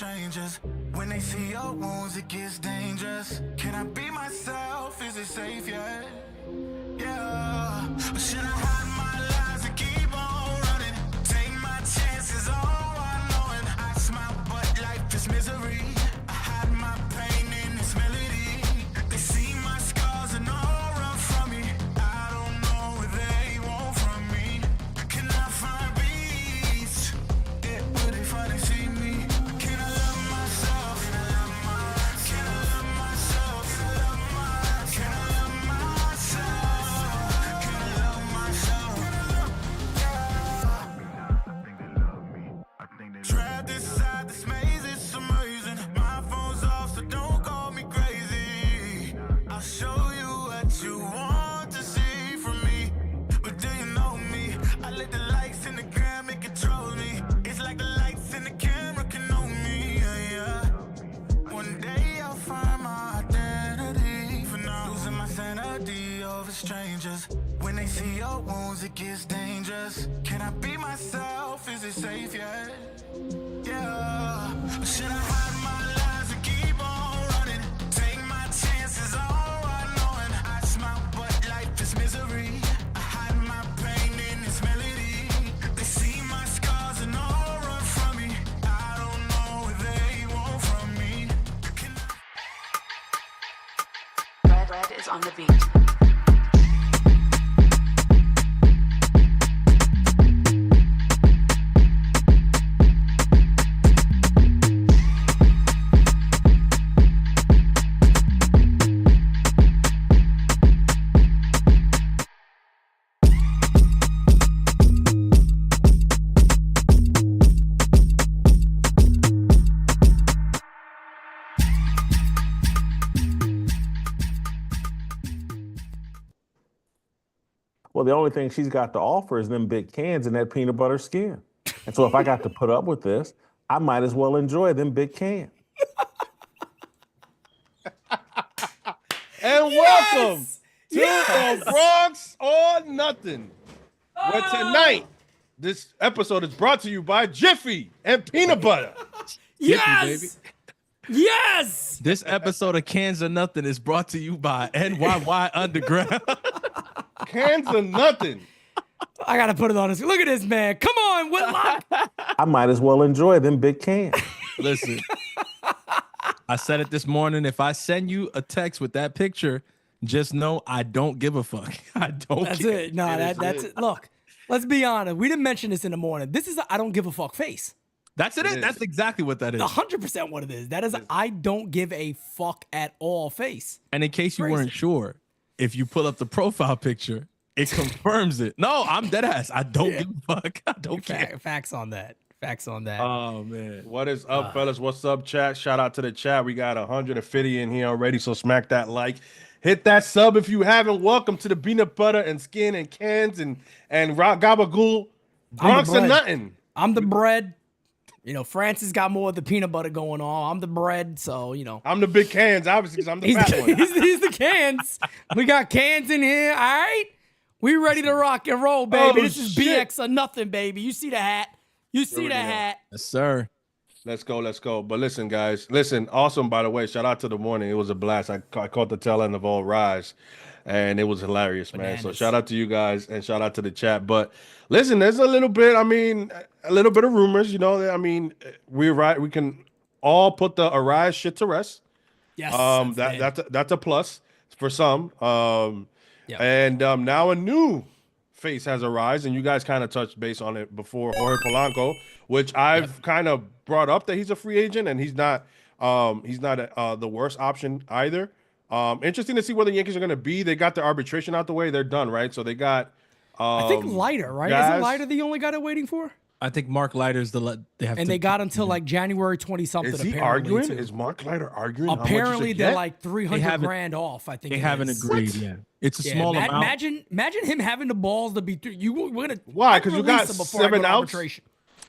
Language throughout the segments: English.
strangers. When they see your wounds, it gets dangerous. Can I be myself? Is it safe yet? Yeah. Or should I hide my lies and keep on running? Take my chances, all I know, and I smile, but life is misery. I hide my pain in this melody. They see my scars and all run from me. I don't know what they want from me. Can I find peace? It would be fun to see me. Can I love myself? Can I love myself? Can I love myself? Can I love myself? Can I love myself? Trapped inside this maze, it's amazing. My phone's off, so don't call me crazy. I'll show you what you want to see from me. But do you know me? I let the lights in the gram, it controls me. It's like the lights in the camera can know me. Yeah, yeah. One day I'll find my identity. For now, losing my sanity over strangers. When they see your wounds, it gets dangerous. Can I be myself? Is it safe yet? Yeah. Or should I hide my lies and keep on running? Take my chances, all I know, and I smile, but life is misery. I hide my pain in this melody. They see my scars and all run from me. I don't know what they want from me. Red is on the beat. Well, the only thing she's got to offer is them big cans and that peanut butter skin. And so if I got to put up with this, I might as well enjoy them big cans. And welcome to the Bronx or Nothing. Where tonight, this episode is brought to you by Jiffy and Peanut Butter. Yes! Jiffy, baby. Yes! This episode of Cans or Nothing is brought to you by NYY Underground. Cans or Nothing. I gotta put it on this. Look at this man. Come on, Whitlock. I might as well enjoy them big cans. Listen, I said it this morning. If I send you a text with that picture, just know I don't give a fuck. I don't That's care. it. No, that's it. Look, let's be honest. We didn't mention this in the morning. This is a I don't give a fuck face. That's it. That's exactly what that is. 100% what it is. That is a I don't give a fuck at all face. And in case you Crazy. weren't sure, if you pull up the profile picture, it confirms it. No, I'm dead ass. I don't give a fuck. I don't care. Facts on that. Facts on that. Oh man. What is up, fellas? What's up, chat? Shout out to the chat. We got 150 in here already, so smack that like. Hit that sub if you haven't. Welcome to the peanut butter and skin and cans and gabagool. Bronx or Nothing. I'm the bread. You know, Francis got more of the peanut butter going on. I'm the bread, so, you know. I'm the big cans, obviously, because I'm the fat one. He's the cans. We got cans in here, all right? We ready to rock and roll, baby. Oh, this is shit. BX or nothing, baby. You see the hat. You see the hat. Yes, sir. Let's go, let's go. But listen, guys. Listen, awesome, by the way. Shout out to the morning. It was a blast. I caught the tail end of All Rise, and it was hilarious, man. So shout out to you guys, and shout out to the chat. But listen, there's a little bit, a little bit of rumors, you know. I mean, we can all put the Arise shit to rest. Yes. That's a plus for some. Yeah. And now a new face has Arise, and you guys kind of touched base on it before. Jorge Polanco, which I've kind of brought up that he's a free agent, and he's not the worst option either. Interesting to see where the Yankees are going to be. They got their arbitration out the way. They're done, right? So they got. I think Leiter, right? guys- Isn't Leiter the only guy they're waiting for? I think Mark Leiter's they have And to, they got until like January 20 something. Is he apparently, arguing? too. Is Mark Leiter arguing? how much he Apparently should they're get? like 300 haven't- grand off. I think they it haven't is. agreed yet. It's a Yeah, small amount. Imagine him having the balls to be. We're gonna. Why? I'd 'Cause you release got him before I go 7 to outs? arbitration.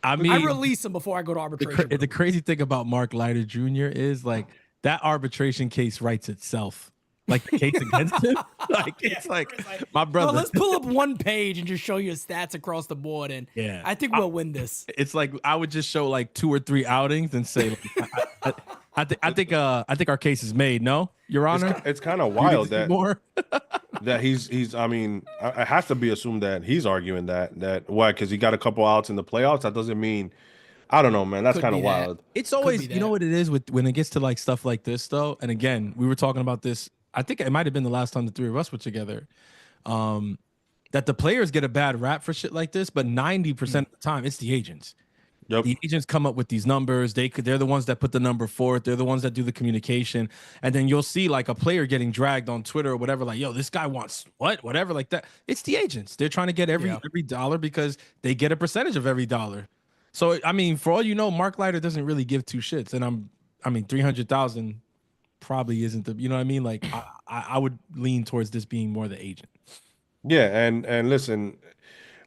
I mean, I release him before I go to arbitration. the crazy thing about Mark Leiter Jr. is like that arbitration case writes itself. like the case against him. Like it's like my brother. No, let's pull up one page and just show you his stats across the board, and Yeah. I think we'll win this. It's like I would just show like 2 or 3 outings and say, like, I think our case is made. No, Your Honor. It's kind of wild that more. that he's. I mean, I have to be assumed that he's arguing that why? Because he got a couple outs in the playoffs. That doesn't mean. I don't know, man. That's Could kind of be that. wild. It's always, be you know that. what it is with when it gets to like stuff like this though. And again, we were talking about this. I think it might have been the last time the three of us were together. That the players get a bad rap for shit like this, but 90% of the time it's the agents. Yep. The agents come up with these numbers. They're the ones that put the number forth. They're the ones that do the communication. And then you'll see like a player getting dragged on Twitter or whatever, like, yo, this guy wants whatever, like that. It's the agents. They're trying to get every dollar because they get a percentage of every dollar. So I mean, for all you know, Mark Leiter doesn't really give two shits. And I mean, 300,000 probably isn't the, you know what I mean? Like I would lean towards this being more the agent. Yeah, and listen,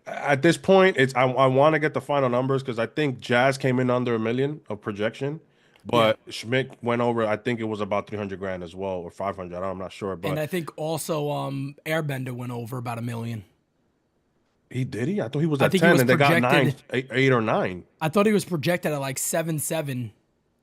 at this point, it's I want to get the final numbers because I think Jazz came in under $1 million of projection, but Schmidt went over. I think it was about 300 grand as well, or 500. I'm not sure, but And I think also Airbender went over about $1 million. he did. I thought he was I at think he 10, was and they got projected- 8 or 9. I thought he was projected at like 7.7,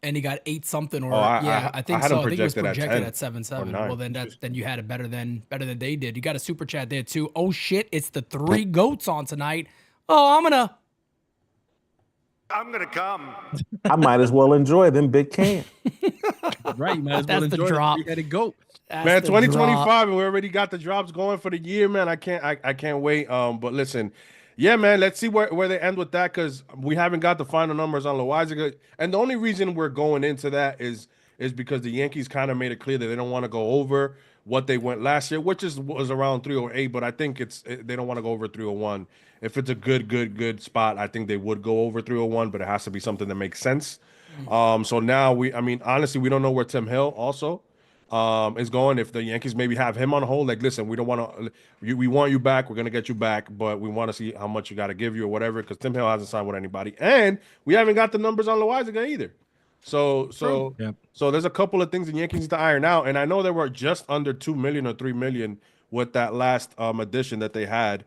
and he got 8 something. Or I think had so. him I think he was projected at projected 10 at 7.7. or 9. Well, then you had it better than they did. You got a super chat there too. Oh shit! It's the 3 goats on tonight. Oh, I'm gonna come. I might as well enjoy them big cans. Right. You might as well That's the enjoy drop. the three-headed goat. That's Man, the 2025, drop. and we already got the drops going for the year, man. I can't wait. But listen, yeah, man, let's see where they end with that because we haven't got the final numbers on Loaizaga. And the only reason we're going into that is because the Yankees kind of made it clear that they don't want to go over what they went last year, which was around 308. But I think they don't want to go over 301. If it's a good spot, I think they would go over 301, but it has to be something that makes sense. So now honestly, we don't know where Tim Hill also is going. If the Yankees maybe have him on hold, like, listen, we don't want to, we want you back. We're going to get you back, but we want to see how much you got to give you or whatever, because Tim Hill hasn't signed with anybody. And we haven't got the numbers on Loaizaga either. So there's a couple of things the Yankees need to iron out. And I know they were just under 2 million or 3 million with that last addition that they had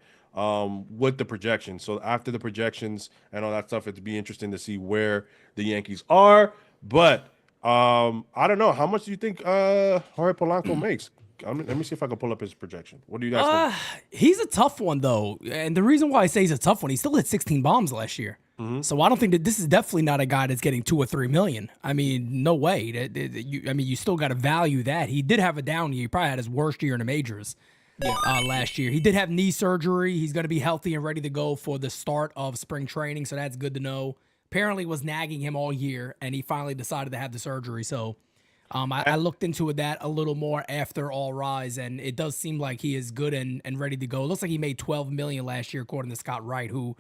with the projections. So after the projections and all that stuff, it'd be interesting to see where the Yankees are. But I don't know. How much do you think Jorge Polanco makes? Let me see if I can pull up his projection. What do you guys think? He's a tough one though, and the reason why I say he's a tough one, he still hit 16 bombs last year. So I don't think that this is definitely not a guy that's getting 2 or 3 million. I mean, no way. You still got to value that. He did have a down year. He probably had his worst year in the majors last year. He did have knee surgery. He's going to be healthy and ready to go for the start of spring training, so that's good to know. Apparently was nagging him all year, and he finally decided to have the surgery. So I looked into that a little more after All Rise, and it does seem like he is good and ready to go. It looks like he made $12 million last year, according to Scott Wright, who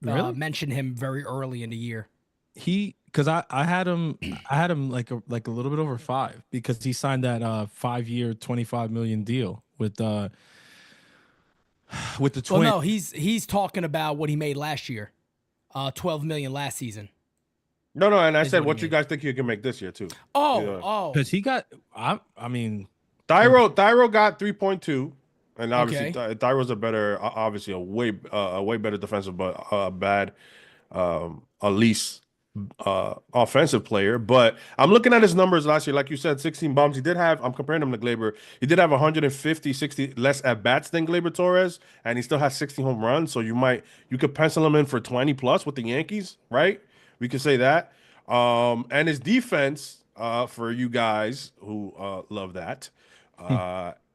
mentioned him very early in the year. Because I had him like a little bit over 5 because he signed that 5-year $25 million deal with the Twins. Well, no, he's talking about what he made last year, $12 million last season. No, and I said, what you guys think you can make this year too? Because he got, I mean, Thyro got 3.2, and obviously Okay. Thyro's obviously a way better defensive, but bad, at least offensive player. But I'm looking at his numbers last year, like you said, 16 bombs. He did have, I'm comparing him to Gleyber. He did have 150, 60 less at bats than Gleyber Torres, and he still has 60 home runs. So you could pencil him in for 20 plus with the Yankees, right? We could say that. And his defense, for you guys who love that,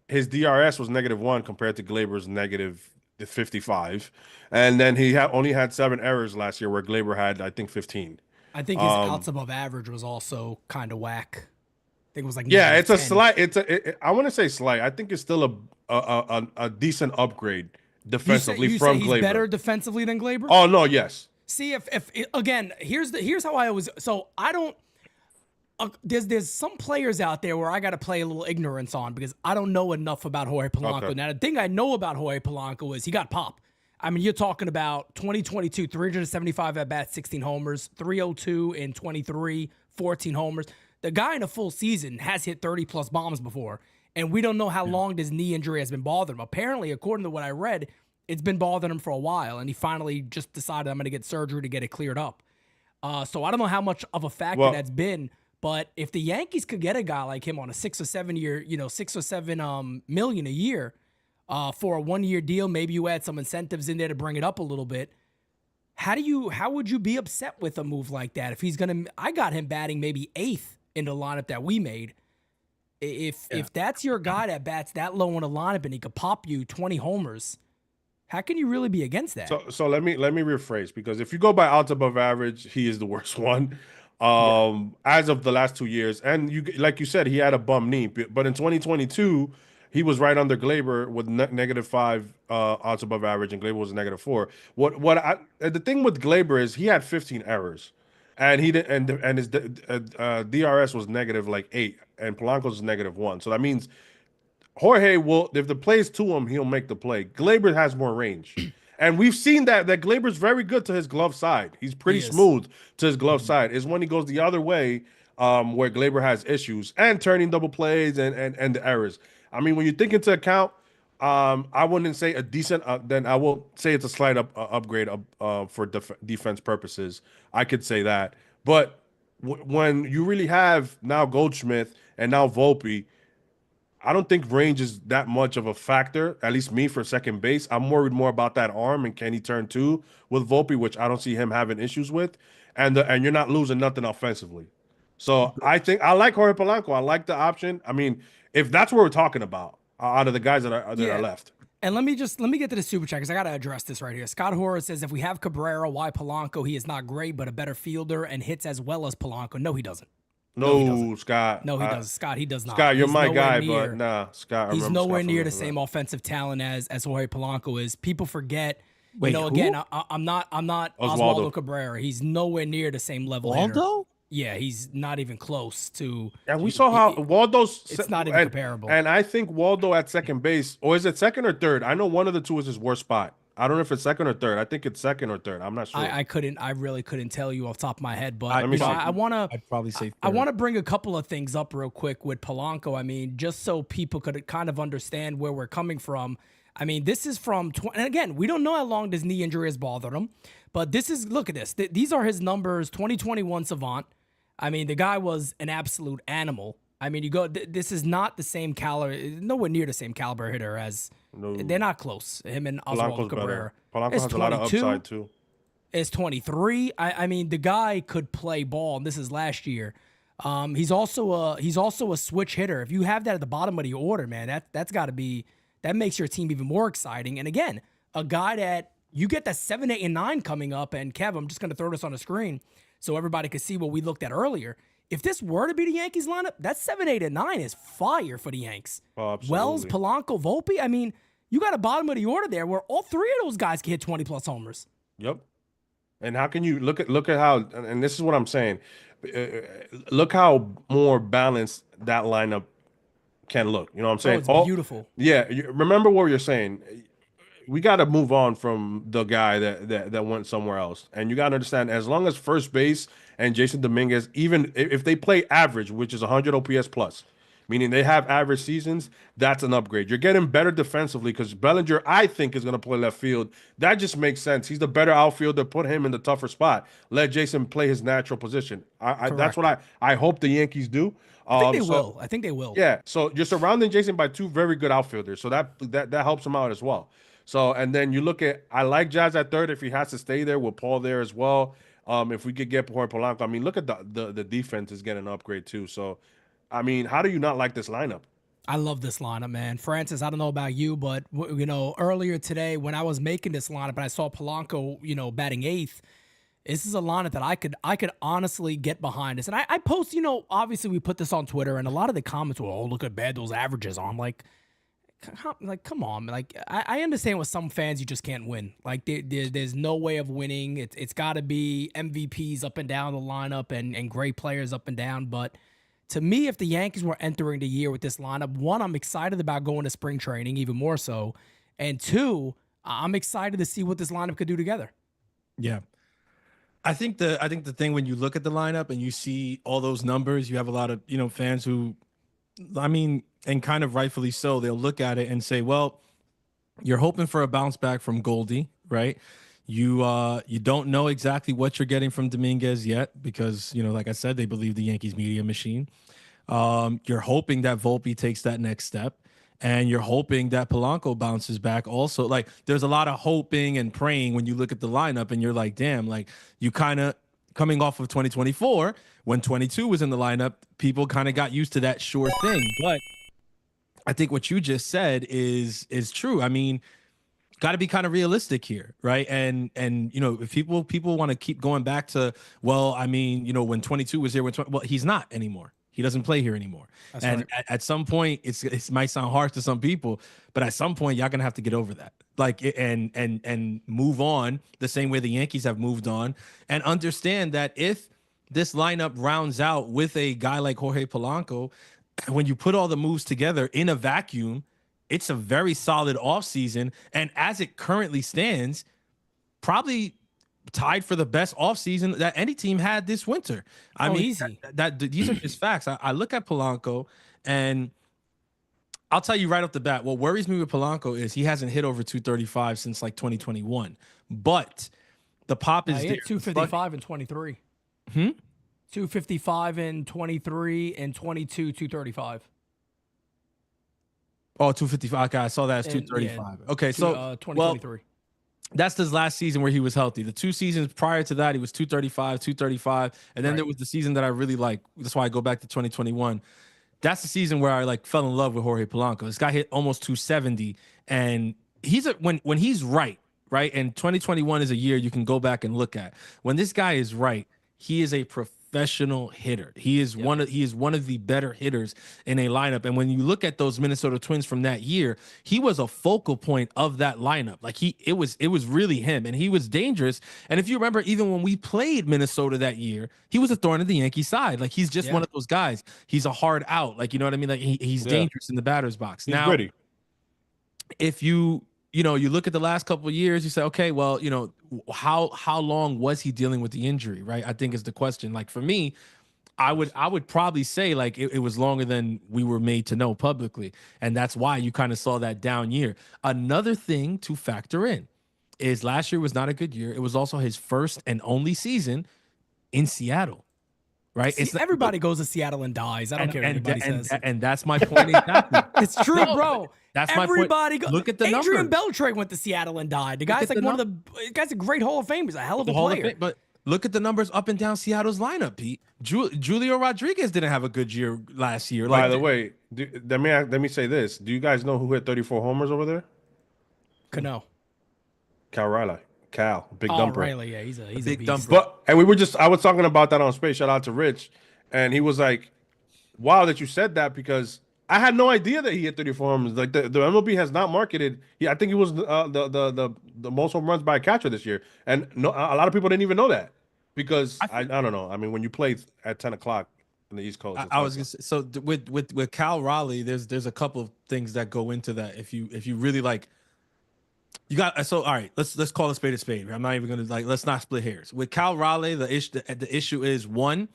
his DRS was -1 compared to Gleyber's -55. And then he only had 7 errors last year, where Gleyber had, I think, 15. I think his outs above average was also kind of whack. I think it was like It's a 10. slight. I want to say slight. I think it's still a decent upgrade defensively you from say he's Gleyber. better defensively than Gleyber? Oh no, yes. See, if again, here's how I always. So I don't. There's some players out there where I got to play a little ignorance on because I don't know enough about Jorge Polanco. Okay. Now the thing I know about Jorge Polanco is he got pop. I mean, you're talking about 2022, 375 at bats, 16 homers, 302 in 23, 14 homers. The guy in a full season has hit 30 plus bombs before, and we don't know how long this knee injury has been bothering him. Apparently, according to what I read, it's been bothering him for a while, and he finally just decided, I'm going to get surgery to get it cleared up. So I don't know how much of a factor that's been, but if the Yankees could get a guy like him on a 6 or 7 year, $6 or $7 million a year for a 1 year deal, maybe you add some incentives in there to bring it up a little bit. How would you be upset with a move like that? If he's gonna, I got him batting maybe 8th in the lineup that we made. If that's your guy that bats that low in the lineup and he could pop you 20 homers, how can you really be against that? So let me rephrase, because if you go by outs above average, he is the worst one. As of the last 2 years, and you like you said, he had a bum knee, but in 2022 he was right under Glaber with -5 outs above average, and Glaber was -4. The thing with Glaber is he had 15 errors, and he didn't, and his DRS was -8, and Polanco's was -1. So that means Jorge will, if the play's to him, he'll make the play. Glaber has more range. And we've seen that Glaber's very good to his glove side. He's pretty smooth to his glove side. Is when he goes the other way, where Glaber has issues and turning double plays and the errors. I mean, when you take into account, I wouldn't say a decent. Then I will say it's a slight upgrade for defense purposes. I could say that. But when you really have now Goldschmidt and now Volpe, I don't think range is that much of a factor, at least me, for second base. I'm worried more about that arm and can he turn two with Volpe, which I don't see him having issues with. And you're not losing nothing offensively. So I think I like Jorge Polanco. I like the option. I mean, if that's what we're talking about, out of the guys that are left. And let me get to the super chat because I got to address this right here. Scott Horace says, if we have Cabrera, why Polanco? He is not great, but a better fielder and hits as well as Polanco. No, he doesn't. No, Scott. No, he does. Scott, he does not. Scott, you're He's my guy, near, but nah, Scott. He's nowhere near the that. same offensive talent as Jorge Polanco is. People forget. Wait, again, I'm not Oswaldo Cabrera. He's nowhere near the same level. Waldo? Yeah, he's not even close to. And we saw how Waldo's. It's not even comparable. And I think Waldo at second base, or is it second or third? I know one of the two is his worst spot. I don't know if it's second or third. I think it's second or third. I'm not sure. I really couldn't tell you off the top of my head, but I'd probably say third. I want to bring a couple of things up real quick with Polanco. I mean, just so people could kind of understand where we're coming from. I mean, this is from, and again, we don't know how long this knee injury has bothered him, but this is, look at this. These are his numbers, 2021 Savant. I mean, the guy was an absolute animal. I mean, you go, this is not the same caliber, nowhere near the same caliber hitter as, they're not close. Him and Oswaldo Cabrera. Polanco has a lot of upside too. Is 23. I mean, the guy could play ball, and this is last year. He's also a switch hitter. If you have that at the bottom of the order, man, that's got to be, that makes your team even more exciting. And again, a guy that you get that 7, 8, and 9 coming up. And Kev, I'm just going to throw this on the screen so everybody can see what we looked at earlier. If this were to be the Yankees lineup, that 7, 8, and 9 is fire for the Yanks. Oh, Wells, Polanco, Volpe. I mean, you got a bottom of the order there where all three of those guys can hit 20 plus homers. Yep. And how can you look at how, and this is what I'm saying, look how more balanced that lineup can look. You know what I'm saying? Oh, it's beautiful. Yeah. Remember what you're saying. We got to move on from the guy that went somewhere else. And you got to understand, as long as first base and Jason Dominguez, even if they play average, which is 100 OPS plus, meaning they have average seasons, that's an upgrade. You're getting better defensively because Bellinger, I think, is going to play left field. That just makes sense. He's the better outfielder. Put him in the tougher spot. Let Jason play his natural position. That's what I hope the Yankees do. I think they will. Yeah. So you're surrounding Jason by two very good outfielders. So that helps him out as well. So, and then you look at, I like Jazz at third if he has to stay there with Paul there as well. If we could get Jorge Polanco, I mean, look at the defense is getting an upgrade too. So, I mean, how do you not like this lineup? I love this lineup, man. Francis, I don't know about you, but earlier today when I was making this lineup and I saw Polanco, batting 8th, this is a lineup that I could honestly get behind this. And I post, obviously we put this on Twitter and a lot of the comments were, oh, look at bad those averages are. I'm like, come on. Like, I understand with some fans you just can't win. Like, there's no way of winning. It's got to be MVPs up and down the lineup and great players up and down. But to me, if the Yankees were entering the year with this lineup, one, I'm excited about going to spring training even more so. And two, I'm excited to see what this lineup could do together. Yeah. I think the thing when you look at the lineup and you see all those numbers, you have a lot of, fans who, I mean, and kind of rightfully so, they'll look at it and say, well, you're hoping for a bounce back from Goldie, right? You don't know exactly what you're getting from Dominguez yet because, like I said, they believe the Yankees media machine. You're hoping that Volpe takes that next step. And you're hoping that Polanco bounces back also. Like, there's a lot of hoping and praying when you look at the lineup and you're like, damn, like, you kind of coming off of 2024, when 22 was in the lineup, people kind of got used to that sure thing. But I think what you just said is true. I mean, got to be kind of realistic here, right? And if people want to keep going back to, well, I mean, when 22 was here, well, he's not anymore. He doesn't play here anymore. That's and right. at some point, it might sound harsh to some people, but at some point, y'all gonna have to get over that, like, and move on the same way the Yankees have moved on, and understand that if this lineup rounds out with a guy like Jorge Polanco, when you put all the moves together in a vacuum, it's a very solid offseason. And as it currently stands, probably tied for the best offseason that any team had this winter. I mean, easy. That these are just facts. I look at Polanco, and I'll tell you right off the bat, what worries me with Polanco is he hasn't hit over 235 since like 2021. But the pop is He there. hit 255 and 23. 255 and 23 and 22, 235. Oh, 255. Okay, I saw that as 235. Okay, so 2023. that's his last season where he was healthy. The 2 seasons prior to that, he was 235, and then there was the season that I really like. That's why I go back to 2021. That's the season where I fell in love with Jorge Polanco. This guy hit almost 270, and when he's right, and 2021 is a year you can go back and look at. When this guy is right, he is a professional hitter. He is one of the better hitters in a lineup. And when you look at those Minnesota Twins from that year, he was a focal point of that lineup. Like it was really him, and he was dangerous. And if you remember, even when we played Minnesota that year, he was a thorn in the Yankee side. Like, he's just one of those guys. He's a hard out. Like, you know what I mean? Like, he's dangerous in the batter's box. He's now, gritty. if you look at the last couple of years, you say, okay, well, how long was he dealing with the injury, right? I think is the question. Like, for me, I would probably say like it was longer than we were made to know publicly. And that's why you kind of saw that down year. Another thing to factor in is last year was not a good year. It was also his first and only season in Seattle. Right? See, everybody goes to Seattle and dies. I don't care what anybody says. And that's my point exactly. It's true, bro. That's my everybody point. Look at the Adrian numbers. Beltre went to Seattle and died. The guy's like the guy's a great Hall of Famer. He's a hell of a player. But look at the numbers up and down Seattle's lineup, Pete. Julio Rodriguez didn't have a good year last year. By the way, let me say this. Do you guys know who hit 34 homers over there? Cano. Cal Riley. Cal, big Oh, dumper. Riley, yeah, he's a big beast. dumper. I was talking about that on Space. Shout out to Rich, and he was like, "Wow, that you said that," because I had no idea that he hit 34 homers. Like, the MLB has not marketed. I think he was the most home runs by a catcher this year, and a lot of people didn't even know that because I don't know. I mean, when you play at 10 o'clock in the East Coast, I was gonna say, so with Cal Raleigh, there's a couple of things that go into that. If you really like. You got so all right. Let's call a spade a spade. I'm not even gonna let's not split hairs. With Cal Raleigh, the issue is one,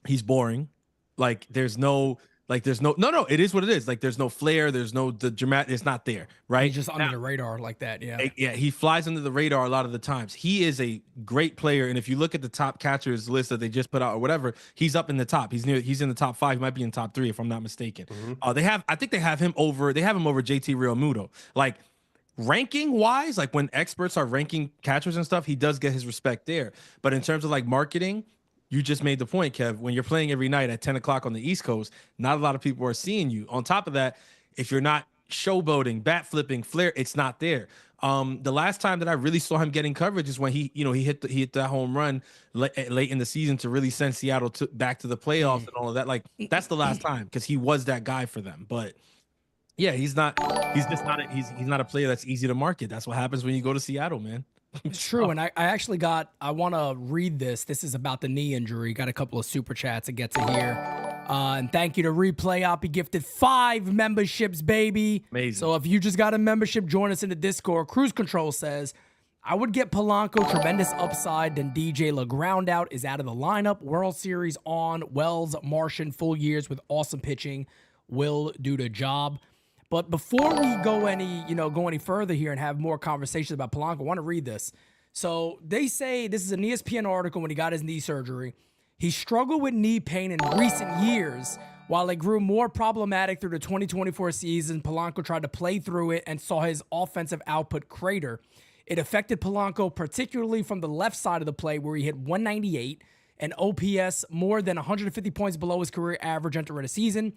he's boring. Like there's no. It is what it is. Like there's no flair, there's no the dramatic. It's not there, right? He's just under the radar like that. Yeah. Yeah, he flies under the radar a lot of the times. He is a great player, and if you look at the top catchers list that they just put out or whatever, he's up in the top. He's in the top 5. He might be in top 3 if I'm not mistaken. I think they have him over JT Realmuto. Like. Ranking wise, like when experts are ranking catchers and stuff, he does get his respect there. But in terms of like marketing, you just made the point, Kev. When you're playing every night at 10 o'clock on the East Coast, not a lot of people are seeing you. On top of that, if you're not showboating, bat flipping, flair, it's not there. The last time that I really saw him getting coverage is when he hit that home run late in the season to really send Seattle back to the playoffs and all of that. Like that's the last time because he was that guy for them. But yeah, he's not a player that's easy to market. That's what happens when you go to Seattle, man. It's true. And I want to read this. This is about the knee injury. Got a couple of super chats to get to here. And thank you to Replay Op. He gifted 5 memberships, baby. Amazing. So if you just got a membership, join us in the Discord. Cruise Control says, I would get Polanco, tremendous upside, then DJ LeGround out is out of the lineup. World Series on. Wells, Martian, full years with awesome pitching will do the job. But before we go any further here and have more conversations about Polanco, I want to read this. So they say, this is an ESPN article when he got his knee surgery. He struggled with knee pain in recent years. While it grew more problematic through the 2024 season, Polanco tried to play through it and saw his offensive output crater. It affected Polanco particularly from the left side of the plate where he hit 198 and OPS more than 150 points below his career average entering the season.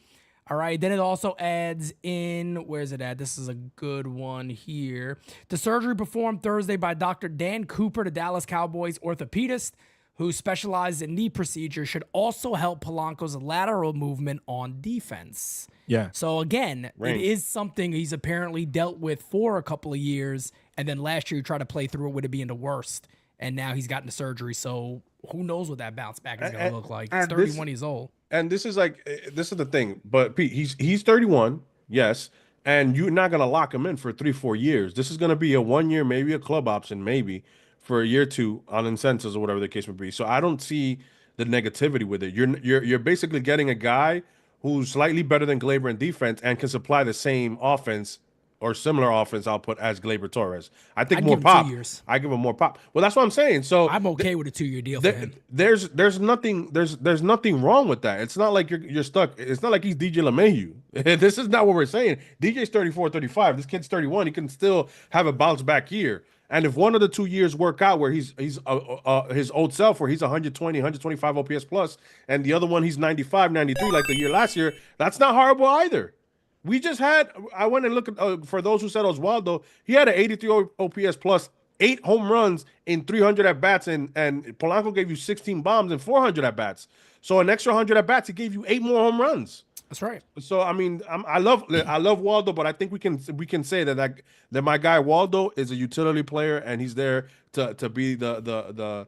All right, then it also adds in, where's it at? This is a good one here. The surgery performed Thursday by Dr. Dan Cooper, the Dallas Cowboys orthopedist, who specializes in knee procedures, should also help Polanco's lateral movement on defense. Yeah. So again, it is something he's apparently dealt with for a couple of years, and then last year he tried to play through it with it being the worst, and now he's gotten the surgery. So who knows what that bounce back is going to look like? He's 31 years old. And this is the thing. But Pete, he's 31, yes, and you're not gonna lock him in for 3-4 years. This is gonna be a 1 year, maybe a club option, maybe for a year or two on incentives or whatever the case may be. So I don't see the negativity with it. You're basically getting a guy who's slightly better than Gleyber in defense and can supply the same offense or similar offense output as Gleyber Torres. I think more pop. 2 years. I give him more pop. Well, that's what I'm saying. So I'm okay with a 2-year deal for him. there's nothing wrong with that. It's not like you're stuck. It's not like he's DJ LeMahieu. This is not what we're saying. DJ's 34, 35. This kid's 31. He can still have a bounce back year. And if one of the 2 years work out where he's his old self, where he's 120, 125 OPS plus, and the other one he's 95, 93 like the year last year, that's not horrible either. We just had, I went and looked at, for those who said Oswaldo, he had an 83 OPS plus, 8 home runs in 300 at-bats, and Polanco gave you 16 bombs and 400 at-bats. So an extra 100 at-bats, he gave you 8 more home runs. That's right. So I mean, I love Waldo, but I think we can say that my guy Waldo is a utility player, and he's there to be the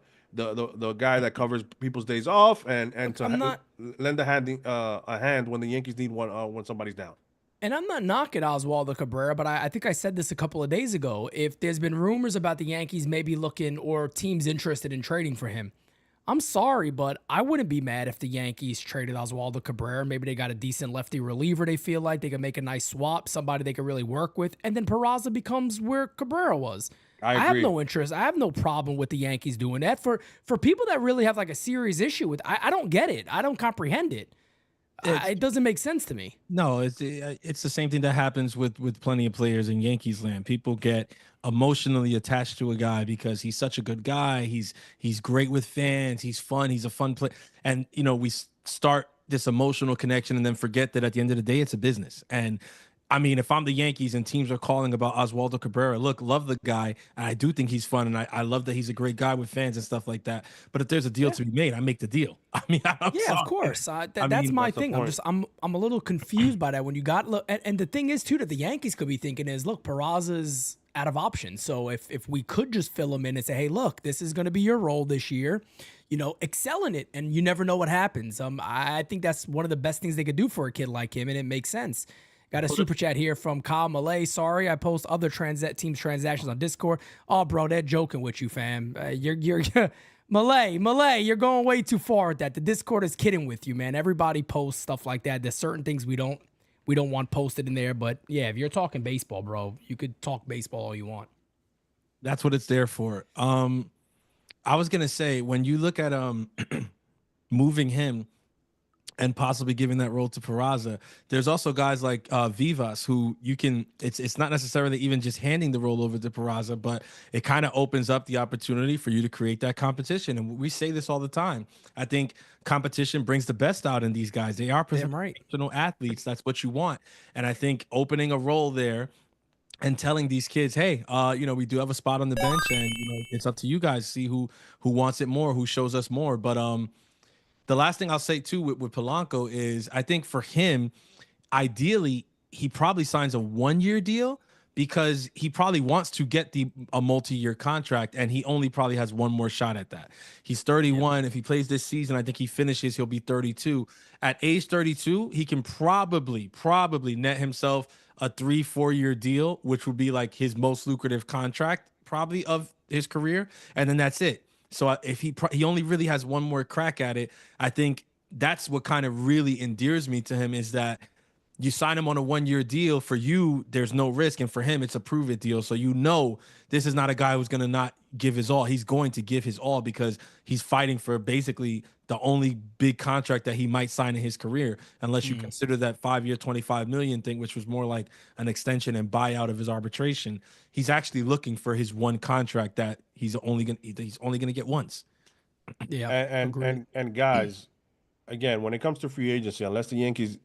guy that covers people's days off and to lend a hand when the Yankees need one when somebody's down. And I'm not knocking Oswaldo Cabrera, but I think I said this a couple of days ago. If there's been rumors about the Yankees maybe looking or teams interested in trading for him, I'm sorry, but I wouldn't be mad if the Yankees traded Oswaldo Cabrera. Maybe they got a decent lefty reliever they feel like they can make a nice swap, somebody they can really work with, and then Peraza becomes where Cabrera was. I have no interest. I have no problem with the Yankees doing that. For people that really have like a serious issue with, I don't get it. I don't comprehend it. It doesn't make sense to me. No, it's the same thing that happens with plenty of players in Yankees land. People get emotionally attached to a guy because he's such a good guy. He's great with fans. He's fun. He's a fun player. And, we start this emotional connection and then forget that at the end of the day, it's a business. And I mean, if I'm the Yankees and teams are calling about Oswaldo Cabrera, look, love the guy. And I do think he's fun. And I love that he's a great guy with fans and stuff like that. But if there's a deal to be made, I make the deal. I mean, I'm sorry. Of course. That's my thing. I'm a little confused by that when you got, look, and the thing is too, that the Yankees could be thinking is, look, Peraza's out of options. So if we could just fill him in and say, hey, look, this is going to be your role this year, excel in it. And you never know what happens. I think that's one of the best things they could do for a kid like him. And it makes sense. Got a super chat here from Kyle Malay. Sorry, I post other teams transactions on Discord. Oh, bro, they're joking with you, fam. You're Malay, you're going way too far with that. The Discord is kidding with you, man. Everybody posts stuff like that. There's certain things we don't want posted in there. But yeah, if you're talking baseball, bro, you could talk baseball all you want. That's what it's there for. I was gonna say, when you look at moving him and possibly giving that role to Peraza, there's also guys like Vivas who you can, it's not necessarily even just handing the role over to Peraza, but it kind of opens up the opportunity for you to create that competition. And we say this all the time. I think competition brings the best out in these guys. They are professional athletes. That's what you want. And I think opening a role there and telling these kids, hey, we do have a spot on the bench, and it's up to you guys to see who wants it more, who shows us more. But the last thing I'll say, too, with Polanco is I think for him, ideally, he probably signs a 1-year deal because he probably wants to get a multi-year contract, and he only probably has one more shot at that. He's 31. If he plays this season, I think he finishes, he'll be 32. At age 32, he can probably net himself a 3-4 year deal, which would be like his most lucrative contract probably of his career, and then that's it. So if he only really has one more crack at it, I think that's what kind of really endears me to him, is that you sign him on a 1-year deal. For you, there's no risk, and for him, it's a prove it deal. So this is not a guy who's going to not give his all. He's going to give his all because he's fighting for basically the only big contract that he might sign in his career, unless you consider that 5-year, $25 million thing, which was more like an extension and buyout of his arbitration. He's actually looking for his one contract that he's only going to get once. Yeah, and guys, again, when it comes to free agency, unless the Yankees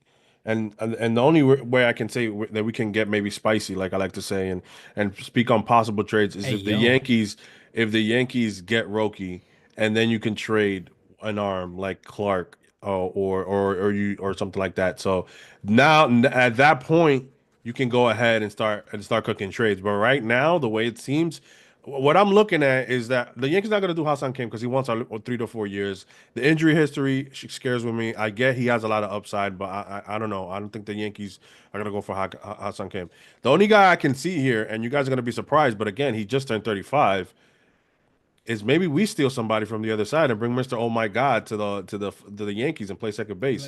and the only way I can say that we can get maybe spicy, like I like to say, and speak on possible trades is if the Yankees get Roki, and then you can trade an arm like Clark or something like that. So now at that point you can go ahead and start cooking trades. But right now, the way it seems, what I'm looking at is that the Yankees not going to do Hassan Kim because he wants 3 to 4 years. The injury history scares with me. I get he has a lot of upside, but I don't know. I don't think the Yankees are going to go for Hassan Kim. The only guy I can see here, and you guys are going to be surprised, but again, he just turned 35, is maybe we steal somebody from the other side and bring Mr. Oh My God to the Yankees and play second base.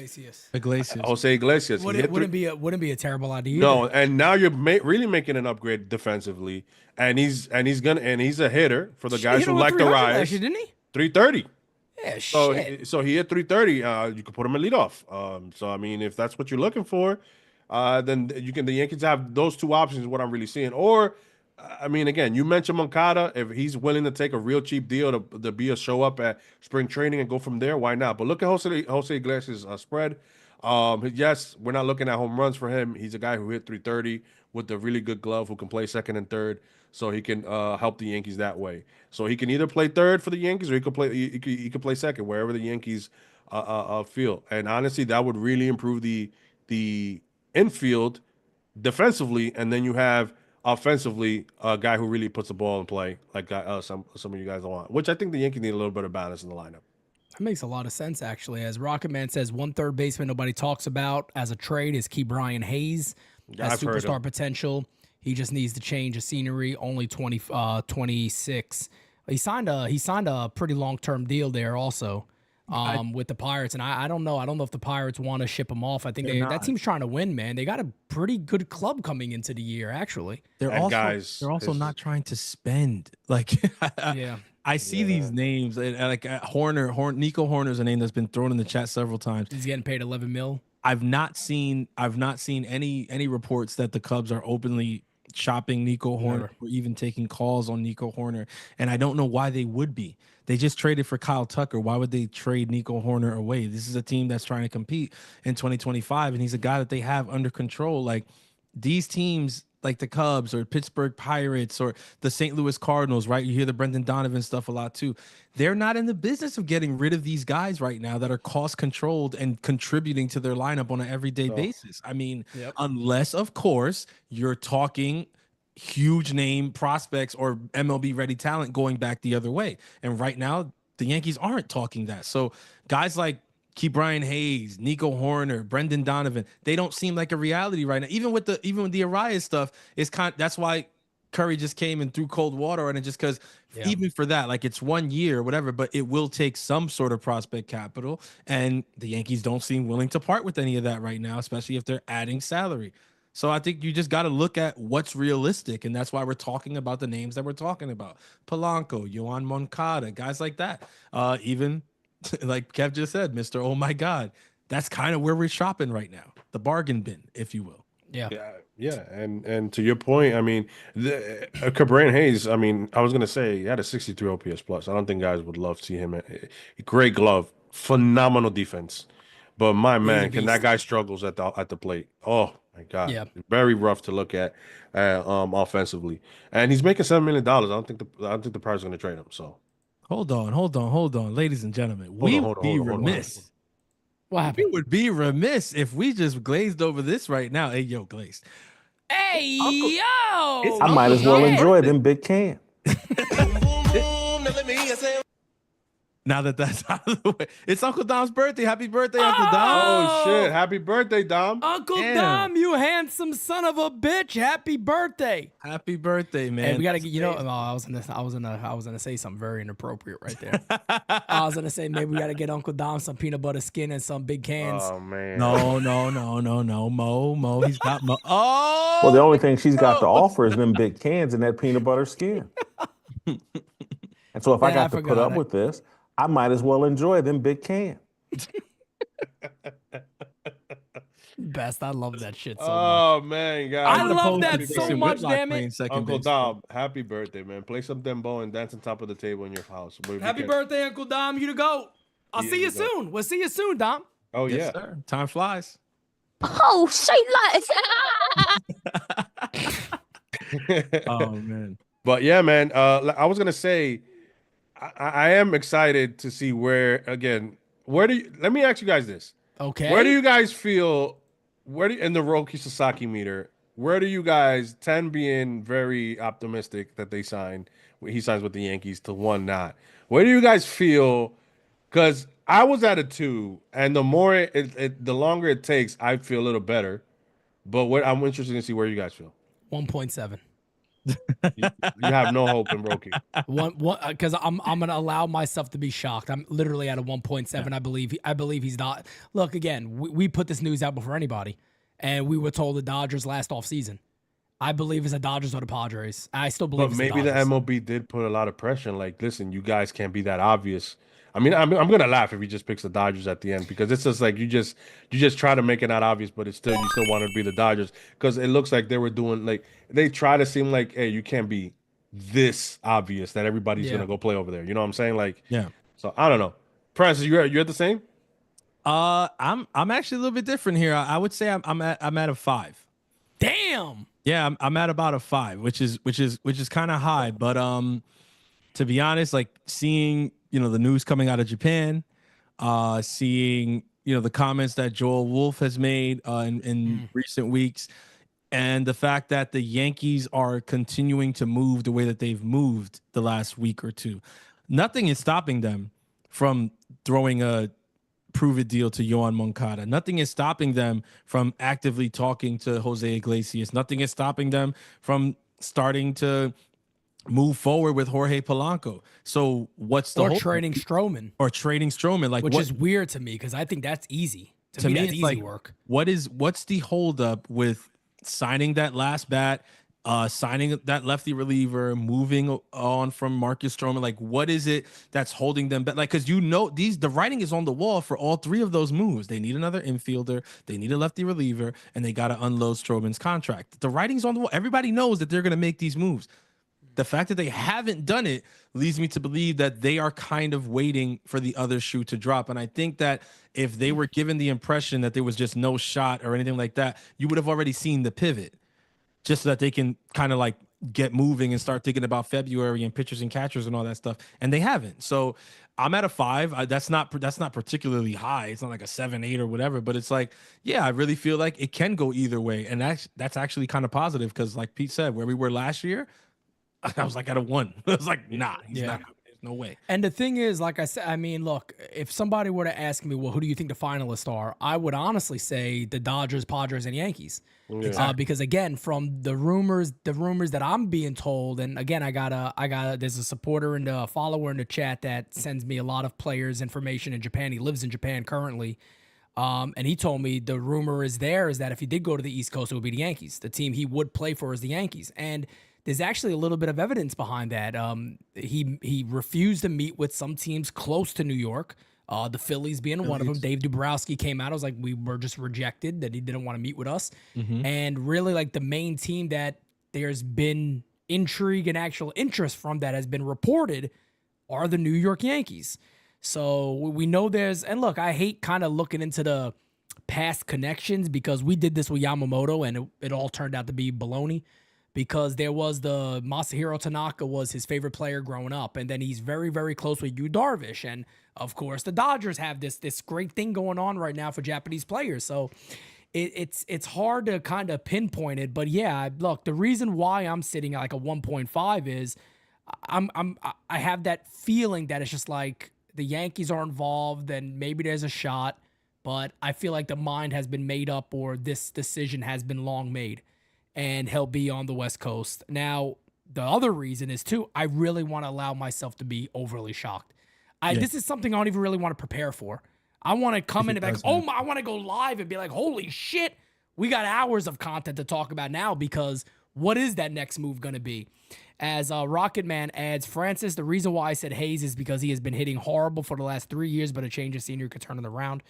Iglesias. Jose Iglesias. Wouldn't be a terrible idea. No, and now you're really making an upgrade defensively, and he's a hitter for the guys who like to rise. Didn't he? 330. Yeah, So he hit 330. You could put him in leadoff. So I mean, if that's what you're looking for, then the Yankees have those two options. Is what I'm really seeing. Or, I mean, again, you mentioned Moncada. If he's willing to take a real cheap deal to be a show up at spring training and go from there, why not? But look at Jose Iglesias' spread. Yes, we're not looking at home runs for him. He's a guy who hit 330 with a really good glove, who can play second and third, so he can help the Yankees that way. So he can either play third for the Yankees, or he could play second wherever the Yankees feel. And honestly, that would really improve the infield defensively, and then you have offensively a guy who really puts the ball in play, like some of you guys want. Which I think the Yankees need a little bit of balance in the lineup. That makes a lot of sense, actually. As Rocket Man says, one third baseman nobody talks about as a trade is Brian Hayes. Has superstar potential. He just needs to change of scenery. Only 26. He signed a pretty long-term deal there also with the Pirates. And I don't know. I don't know if the Pirates want to ship him off. I think that team's trying to win, man. They got a pretty good club coming into the year, actually. They're also not trying to spend. Like, yeah. I see these names like Nico Horner's a name that's been thrown in the chat several times. He's getting paid $11 million. I've not seen any reports that the Cubs are openly shopping Nico Horner or even taking calls on Nico Horner, and I don't know why they would be. They just traded for Kyle Tucker. Why would they trade Nico Horner away? This is a team that's trying to compete in 2025, and he's a guy that they have under control. Like these teams, like the Cubs or Pittsburgh Pirates or the St. Louis Cardinals, right? You hear the Brendan Donovan stuff a lot too. They're not in the business of getting rid of these guys right now that are cost controlled and contributing to their lineup on an everyday basis. I mean, unless, of course, you're talking huge name prospects or MLB ready talent going back the other way. And right now, the Yankees aren't talking that. So guys like Brian Hayes, Nico Horner, Brendan Donovan, they don't seem like a reality right now. Even with the Arias stuff, that's why Curry just came and threw cold water on it, just because even for that, like it's 1 year or whatever, but it will take some sort of prospect capital. And the Yankees don't seem willing to part with any of that right now, especially if they're adding salary. So I think you just got to look at what's realistic. And that's why we're talking about the names that we're talking about. Polanco, Yoan Moncada, guys like that. Even like Kev just said, Mr. Oh My God, that's kind of where we're shopping right now. The bargain bin, if you will. Yeah. And to your point, I mean, Brian Hayes, I mean, I was going to say he had a 63 OPS plus. I don't think guys would love to see him. Great glove, phenomenal defense. But my man, can that guy struggles at the plate. Oh my God. Very rough to look at offensively. And he's making $7 million. I don't think the Pirates are going to trade him. So Hold on, ladies and gentlemen. We would be remiss. What happened? We would be remiss if we just glazed over this right now. Hey, yo, Glazed. Hey, yo! I might as well Yeah. enjoy them big cans. Now that that's out of the way, it's Uncle Dom's birthday. Happy birthday, Uncle Dom. Oh shit! Happy birthday, Dom. Uncle Damn. Dom, you handsome son of a bitch! Happy birthday! Happy birthday, man. Hey, we gotta get I was gonna say something very inappropriate right there. I was gonna say maybe we gotta get Uncle Dom some peanut butter skin and some big cans. Oh man. No. Mo. He's got Mo. Oh. Well, the only thing she's got to offer is them big cans and that peanut butter skin. And so if I Yeah, got I to put forgot up it. with this, I might as well enjoy them big cans. Best. I love that shit so much. Oh man, guys. I love that so Jason much, Whitlock damn it. playing second Uncle base. Dom, happy birthday, man. Play some dembo and dance on top of the table in your house. Happy birthday, Uncle Dom. You the goat. I'll He see you is the goat. soon. We'll see you soon, Dom. Oh Yes, yeah. sir. Time flies. Oh, say like Oh man. But yeah, man. I was gonna say, I am excited to see where again. Where do you? Let me ask you guys this. Okay. Where do you guys feel? In the Roki Sasaki meter? Where do you guys 10 being very optimistic that he signs with the Yankees to 1 not? Where do you guys feel? Because I was at a 2, and the more the longer it takes, I feel a little better. But I'm interested to see where you guys feel. 1.7. You have no hope in Roki. Because I'm gonna allow myself to be shocked. I'm literally at a 1.7. I believe he's not. Look, again, we put this news out before anybody, and we were told the Dodgers last offseason. I believe it's the Dodgers or the Padres. I still believe. But it's maybe the Dodgers. MLB did put a lot of pressure. Like, listen, you guys can't be that obvious. I mean, I'm gonna laugh if he just picks the Dodgers at the end because it's just like you just try to make it not obvious, but you still want to be the Dodgers because it looks like they were doing like they try to seem like, hey, you can't be this obvious that everybody's gonna go play over there. You know what I'm saying? Like, Yeah. So I don't know. Francis, you're at the same? I'm actually a little bit different here. I would say I'm at a 5. Damn. Yeah, I'm at about a 5, which is kind of high. But to be honest, like seeing the news coming out of Japan, seeing the comments that Joel Wolf has made in recent weeks, and the fact that the Yankees are continuing to move the way that they've moved the last week or two, nothing is stopping them from throwing a prove-it deal to Yohan Moncada. Nothing is stopping them from actively talking to Jose Iglesias. Nothing is stopping them from starting to move forward with Jorge Polanco. So what's the Or hold- trading Stroman, or trading Stroman? Like, which what, is weird to me because I think that's easy. To me, me, that's it's easy like, work. what's the holdup with signing that last bat, signing that lefty reliever, moving on from Marcus Stroman? Like, what is it that's holding them back? Like, because the writing is on the wall for all 3 of those moves. They need another infielder, they need a lefty reliever, and they got to unload Stroman's contract. The writing's on the wall. Everybody knows that they're going to make these moves. The fact that they haven't done it leads me to believe that they are kind of waiting for the other shoe to drop. And I think that if they were given the impression that there was just no shot or anything like that, you would have already seen the pivot, just so that they can kind of like get moving and start thinking about February and pitchers and catchers and all that stuff. And they haven't. So I'm at a 5. That's not particularly high. It's not like a 7, 8 or whatever, but it's like, yeah, I really feel like it can go either way. And that's actually kind of positive because like Pete said, where we were last year, I was like at a 1. I was like, nah, he's not. There's no way. And the thing is, like I said, I mean, look, if somebody were to ask me, well, who do you think the finalists are? I would honestly say the Dodgers, Padres, and Yankees. Because again, from the rumors that I'm being told, and again, there's a supporter and a follower in the chat that sends me a lot of players' information in Japan. He lives in Japan currently. And he told me the rumor is that if he did go to the East Coast, it would be the Yankees. The team he would play for is the Yankees. And there's actually a little bit of evidence behind that. He refused to meet with some teams close to New York, the Phillies being one of them. Dave Dubrowski came out. I was like, we were just rejected, that he didn't want to meet with us. And really, like, the main team that there's been intrigue and actual interest from that has been reported are the New York Yankees. So we know and look, I hate kind of looking into the past connections because we did this with Yamamoto and it all turned out to be baloney. Because there was the Masahiro Tanaka was his favorite player growing up. And then he's very, very close with Yu Darvish. And, of course, the Dodgers have this great thing going on right now for Japanese players. So it's hard to kind of pinpoint it, but yeah, look, the reason why I'm sitting at like a 1.5 is I have that feeling that it's just like the Yankees are involved and maybe there's a shot, but I feel like the mind has been made up or this decision has been long made and he'll be on the West Coast. Now, the other reason is too, I really want to allow myself to be overly shocked. This is something I don't even really want to prepare for. I want to come in and be like, oh my, I want to go live and be like, holy shit, we got hours of content to talk about now because what is that next move going to be? As Rocket Man adds, Francis, the reason why I said Hayes is because he has been hitting horrible for the last 3 years, but a change of scenery could turn it around.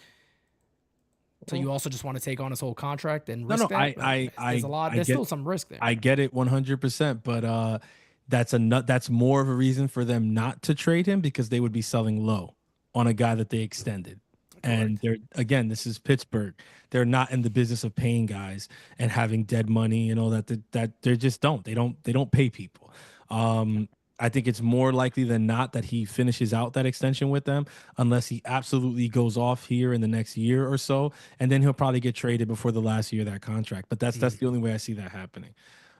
So you also just want to take on his whole contract and risk that? There's a lot. There's still some risk there. I get it 100%, but that's more of a reason for them not to trade him because they would be selling low on a guy that they extended. And again, this is Pittsburgh. They're not in the business of paying guys and having dead money and all that. That they just don't. They don't pay people. I think it's more likely than not that he finishes out that extension with them, unless he absolutely goes off here in the next year or so, and then he'll probably get traded before the last year of that contract. But that's the only way I see that happening.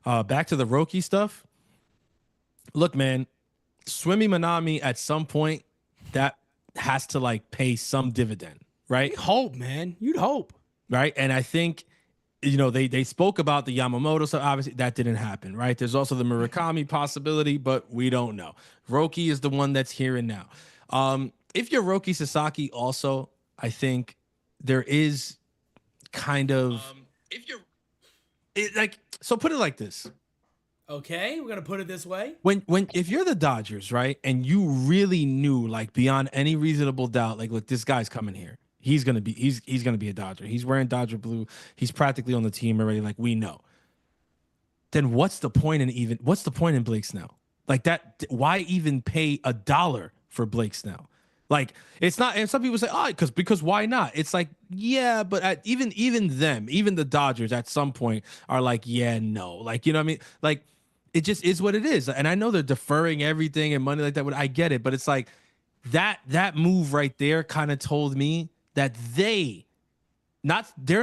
Back to the Roki stuff. Look, man, Swimmy Manami at some point that has to like pay some dividend, right? You'd hope, man. You'd hope. Right. And I think, they spoke about the Yamamoto, so obviously that didn't happen, right? There's also the Murakami possibility, but we don't know. Roki is the one that's here and now. If you're Roki Sasaki, also, I think there is kind of so put it like this. Okay, we're gonna put it this way. If you're the Dodgers, right, and you really knew, like beyond any reasonable doubt, like, look, this guy's coming here. He's gonna be a Dodger. He's wearing Dodger blue. He's practically on the team already. Like, we know. Then what's the point in Blake Snell? Like that? Why even pay $1 for Blake Snell? Like, it's not. And some people say, oh, because why not? It's like, yeah, but even the Dodgers at some point are like, yeah, no, like, you know what I mean? Like, it just is what it is. And I know they're deferring everything and money like that. I get it, but it's like that move right there kind of told me that they're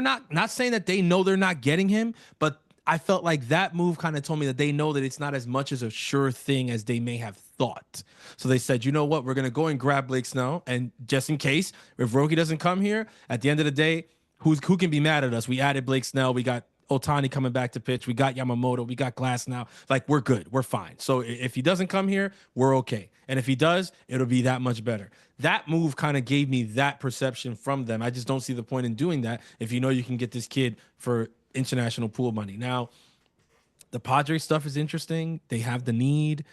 not saying that they know they're not getting him, but I felt like that move kind of told me that they know that it's not as much as a sure thing as they may have thought. So they said, you know what, we're going to go and grab Blake Snell. And just in case, if Roki doesn't come here, at the end of the day, who can be mad at us? We added Blake Snell. We got Ohtani coming back to pitch. We got Yamamoto. We got Glass now. Like, we're good. We're fine. So if he doesn't come here, we're okay. And if he does, it'll be that much better. That move kind of gave me that perception from them. I just don't see the point in doing that if you know you can get this kid for international pool money. Now, the Padres stuff is interesting. They have the need.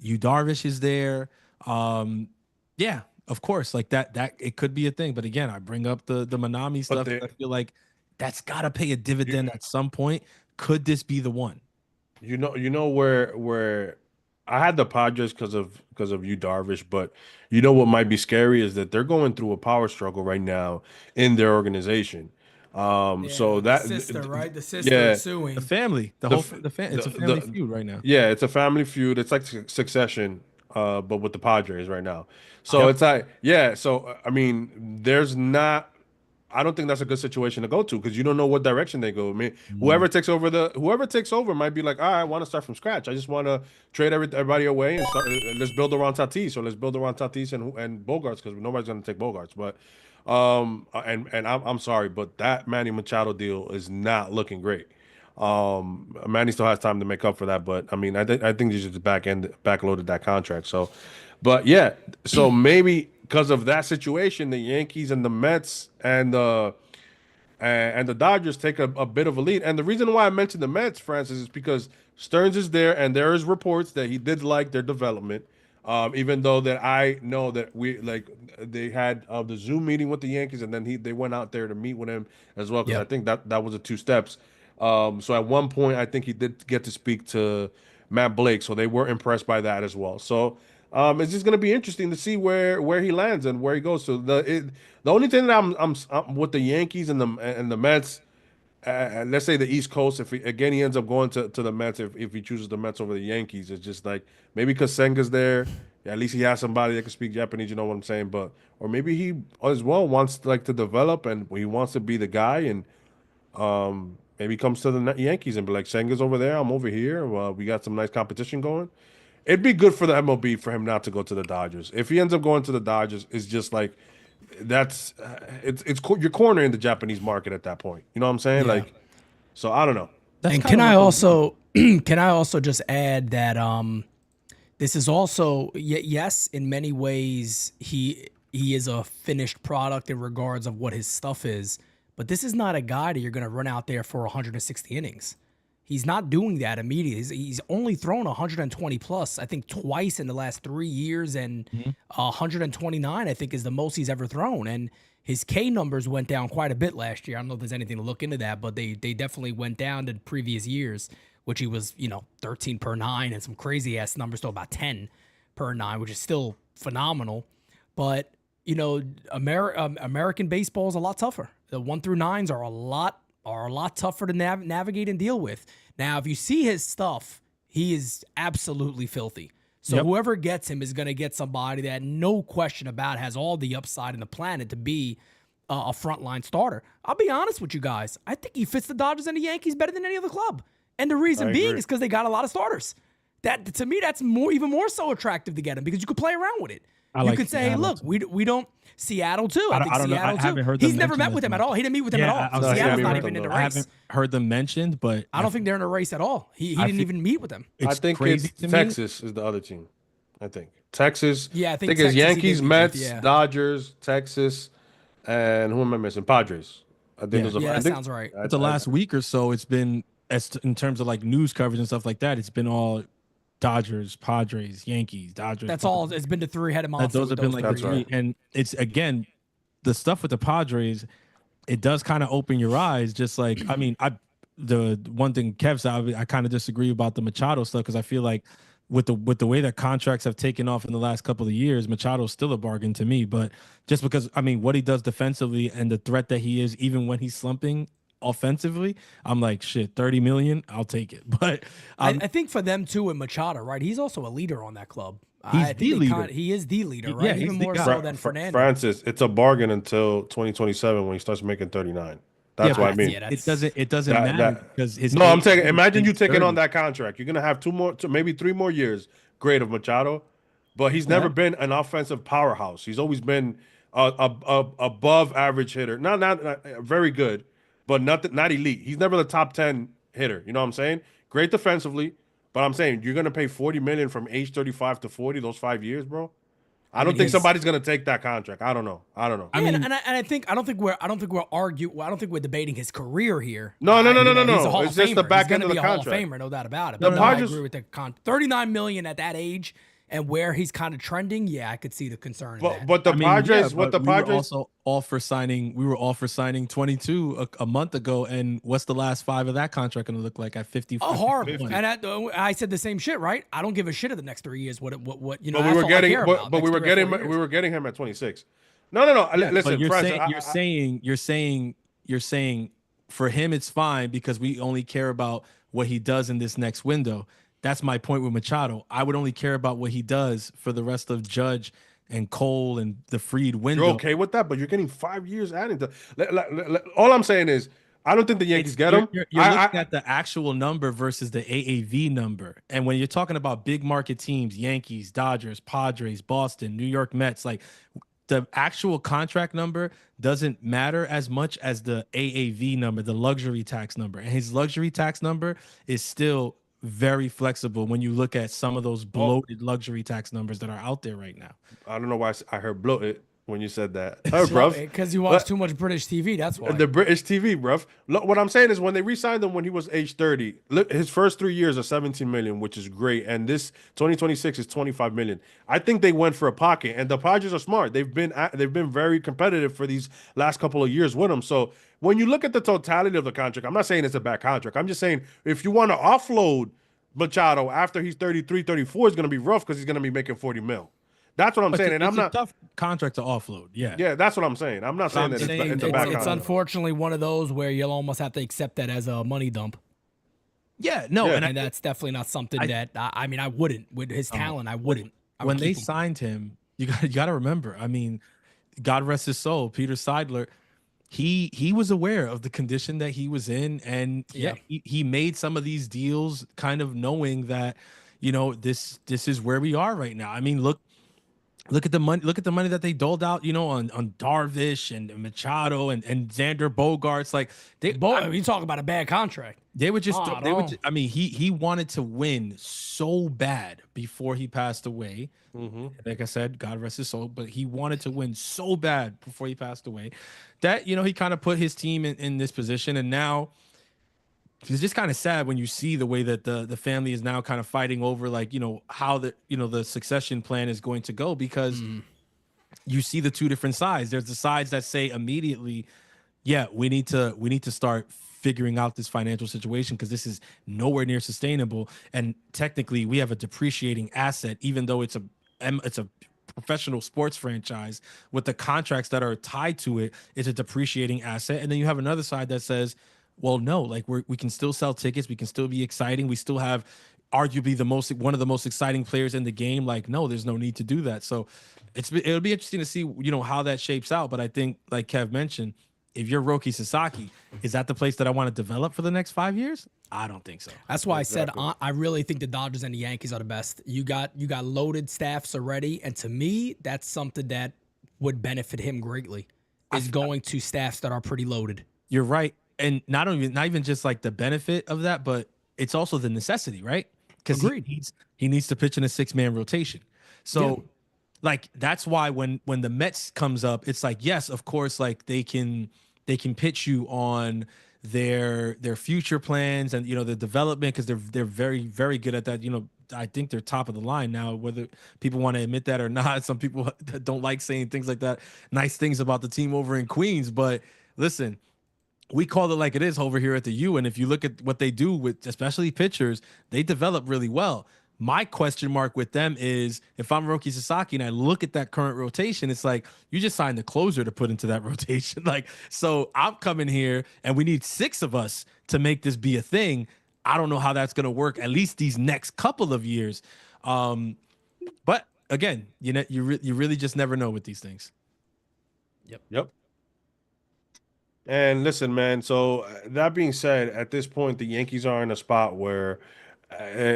Yu Darvish is there. Yeah, of course. Like that it could be a thing. But again, I bring up the Manami stuff. I feel like that's got to pay a dividend at some point. Could this be the one? You know where I had the Padres because of Yu Darvish, but you know what might be scary is that they're going through a power struggle right now in their organization. So that the sister, right? The sister is suing the family. It's a family feud right now. Yeah, it's a family feud. It's like Succession, but with the Padres right now. So it's like, yeah. So I mean, I don't think that's a good situation to go to because you don't know what direction they go. I mean, whoever takes over might be like, all right, I want to start from scratch. I just want to trade everybody away and start. Let's build around Tatis. So let's build around Tatis and Bogarts because nobody's going to take Bogarts. But and I'm sorry, but that Manny Machado deal is not looking great. Manny still has time to make up for that, but I mean, I think they just backloaded that contract. So, but yeah, so maybe because of that situation, the Yankees and the Mets and the Dodgers take a bit of a lead. And the reason why I mentioned the Mets, Francis, is because Stearns is there, and there is reports that he did like their development. Even though that I know that they had the Zoom meeting with the Yankees, and then they went out there to meet with him as well, because I think that was the two steps. So at one point, I think he did get to speak to Matt Blake, so they were impressed by that as well. So it's just going to be interesting to see where he lands and where he goes. So the only thing that I'm with the Yankees and the Mets. Let's say the East Coast, if he ends up going to the Mets, if he chooses the Mets over the Yankees, it's just like maybe because Senga's there, at least he has somebody that can speak Japanese, you know what I'm saying? But or maybe he as well wants to develop and he wants to be the guy, and Maybe comes to the Yankees and be like, Senga's over there, I'm over here. Well, we got some nice competition going. It'd be good for the MLB for him not to go to the Dodgers. If he ends up going to the Dodgers, it's just like that's you're cornering the Japanese market at that point. You know what I'm saying? Yeah. Like, so I don't know. That's And kinda can I what goes also can I also just add that this is also yes, in many ways he is a finished product in regards of what his stuff is, but this is not a guy that you're going to run out there for 160 innings. He's not doing that immediately. He's only thrown 120 plus, I think, twice in the last 3 years, and 129, I think, is the most he's ever thrown. And his K numbers went down quite a bit last year. I don't know if there's anything to look into that, but they definitely went down to previous years, which he was, 13 per 9 and some crazy ass numbers to about 10 per 9, which is still phenomenal. But American baseball is a lot tougher. The 1 through 9s are a lot tougher to navigate and deal with. Now, if you see his stuff, he is absolutely filthy. So whoever gets him is going to get somebody that, no question about, has all the upside in the planet to be a frontline starter. I'll be honest with you guys. I think he fits the Dodgers and the Yankees better than any other club. And the reason being is because they got a lot of starters. That, to me, that's even more so attractive to get him because you could play around with it. You could say, hey, look, we don't. Seattle too. I think don't know. Seattle I haven't too. heard them He's never met mention with this them at much. all. He didn't meet with them Yeah, at all. I was Seattle's saying, not even in the I race. haven't heard them mentioned, but I don't think they're in a race at all. He didn't even meet with them. I think crazy it's to me. Texas is the other team. I think Texas. Yeah, I think it's Texas he Yankees, did meet Mets, with, yeah. Dodgers, Texas, and who am I missing? Padres. I think Yeah. those are. Yeah, I that think, sounds right. the last week or so, it's been in terms of like news coverage and stuff like that. It's been all Dodgers, Padres, Yankees, Dodgers. That's Padres. all. It's been the three-headed monster. Those have with been like three, the three, and it's again the stuff with the Padres. It does kind of open your eyes. Just like the one thing Kev said, I kind of disagree about the Machado stuff because I feel like with the way that contracts have taken off in the last couple of years, Machado's still a bargain to me. But just because what he does defensively and the threat that he is, even when he's slumping offensively, I'm like, shit, 30 million, I'll take it. But I think for them too, and Machado, right? He's also a leader on that club. He's the leader. He is the leader, Yeah, right? he's Even the more guy. so than Fernando. Francis, it's a bargain until 2027 when he starts making 39. That's what I mean. It doesn't matter because his No, I'm age- taking. Imagine you he's taking 30. on that contract. You're gonna have maybe 3 more years. Great of Machado, but he's never been an offensive powerhouse. He's always been a above average hitter. Not very good, but not elite. He's never the top 10 hitter. You know what I'm saying? Great defensively, but I'm saying you're gonna pay 40 million from age 35 to 40 those 5 years, bro. I don't think somebody's gonna take that contract. I don't know. I don't think we're debating his career here. No. He's a Hall It's of just the Famer. back He's end of gonna the be a Hall of contract. Famer, no doubt about it. The But Padres- I agree with the 39 million at that age and where he's kind of trending. Yeah, I could see the concern. In that. But the Padres, what the we were Padres also all for signing. We were all for signing 22 a month ago, and what's the last 5 of that contract going to look like at 50? Oh, horrible! And I said the same shit, right? I don't give a shit of the next 3 years. What But we that's were all I getting, care about. but we Next were 3 or getting, 4 years. we were getting him at 26. No. Listen, But you're Francis, you're saying for him it's fine because we only care about what he does in this next window. That's my point with Machado. I would only care about what he does for the rest of Judge and Cole and the Freed window. You're okay with that, but you're getting 5 years adding to. All I'm saying is, I don't think the Yankees get him. You're looking at the actual number versus the AAV number. And when you're talking about big market teams, Yankees, Dodgers, Padres, Boston, New York Mets, like the actual contract number doesn't matter as much as the AAV number, the luxury tax number. And his luxury tax number is still very flexible when you look at some of those bloated luxury tax numbers that are out there right now. I don't know why I heard bloated when you said that. Bruv. Because you watch too much British TV. That's why. The British TV, bruv. Look, what I'm saying is when they re-signed him when he was age 30, look, his first 3 years are 17 million, which is great. And this 2026 is 25 million. I think they went for a pocket, and the Padres are smart. They've been very competitive for these last couple of years with him. So when you look at the totality of the contract, I'm not saying it's a bad contract. I'm just saying if you want to offload Machado after he's 33, 34, it's going to be rough because he's going to be making 40 mil. That's what I'm saying, and I'm not a tough contract to offload. Yeah, that's what I'm saying. I'm not saying that it's a bad It's contract. unfortunately one of those where you'll almost have to accept that as a money dump. Yeah, no, Yeah. And that's definitely not something that I wouldn't with his talent. I wouldn't. I would when they keep him. signed him, you got to remember. I mean, God rest his soul, Peter Seidler. he was aware of the condition that he was in, and he made some of these deals kind of knowing that, this is where we are right now. I mean, look at the money that they doled out, on Darvish and Machado and Xander Bogaerts. Like you talk about a bad contract. They would just, I mean, he wanted to win so bad before he passed away. Like I said, God rest his soul, but he wanted to win so bad before he passed away that, he kind of put his team in this position. And now it's just kind of sad when you see the way that the family is now kind of fighting over, like, how the succession plan is going to go, because you see the two different sides. There's the sides that say immediately, yeah, we need to start figuring out this financial situation because this is nowhere near sustainable. And technically we have a depreciating asset, even though it's a professional sports franchise with the contracts that are tied to it. It's a depreciating asset. And then you have another side that says, well, no, like we can still sell tickets. We can still be exciting. We still have arguably one of the most exciting players in the game. Like, no, there's no need to do that. So it'll be interesting to see, how that shapes out. But I think, like Kev mentioned, if you're Roki Sasaki, is that the place that I want to develop for the next 5 years? I don't think so. That's why I said I really think the Dodgers and the Yankees are the best. You got loaded staffs already, and to me, that's something that would benefit him greatly. Is going to staffs that are pretty loaded. You're right, and not even just like the benefit of that, but it's also the necessity, right? Because he needs to pitch in a 6-man rotation. So, like, that's why when the Mets comes up, it's like, yes, of course, like they can pitch you on their future plans and the development, because they're very, very good at that. I think they're top of the line now, whether people want to admit that or not. Some people don't like saying things like that, nice things about the team over in Queens. But listen, we call it like it is over here at the U. And if you look at what they do with especially pitchers, they develop really well. My question mark with them is, if I'm Roki Sasaki and I look at that current rotation, it's like, you just signed the closer to put into that rotation. Like, so I'm coming here and we need 6 of us to make this be a thing. I don't know how that's going to work, at least these next couple of years. But again, you really just never know with these things. Yep. And listen, man, so that being said, at this point, the Yankees are in a spot where,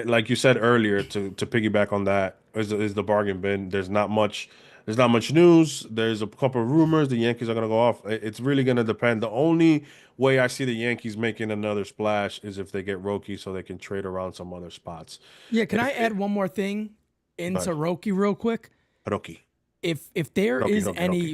like you said earlier, to piggyback on that, is the bargain bin. There's not much news. There's a couple of rumors. The Yankees are going to go off. It's really going to depend. The only way I see the Yankees making another splash is if they get Roki so they can trade around some other spots. Yeah, can I add one more thing into Roki real quick? Roki. If there Roki, is Roki, any,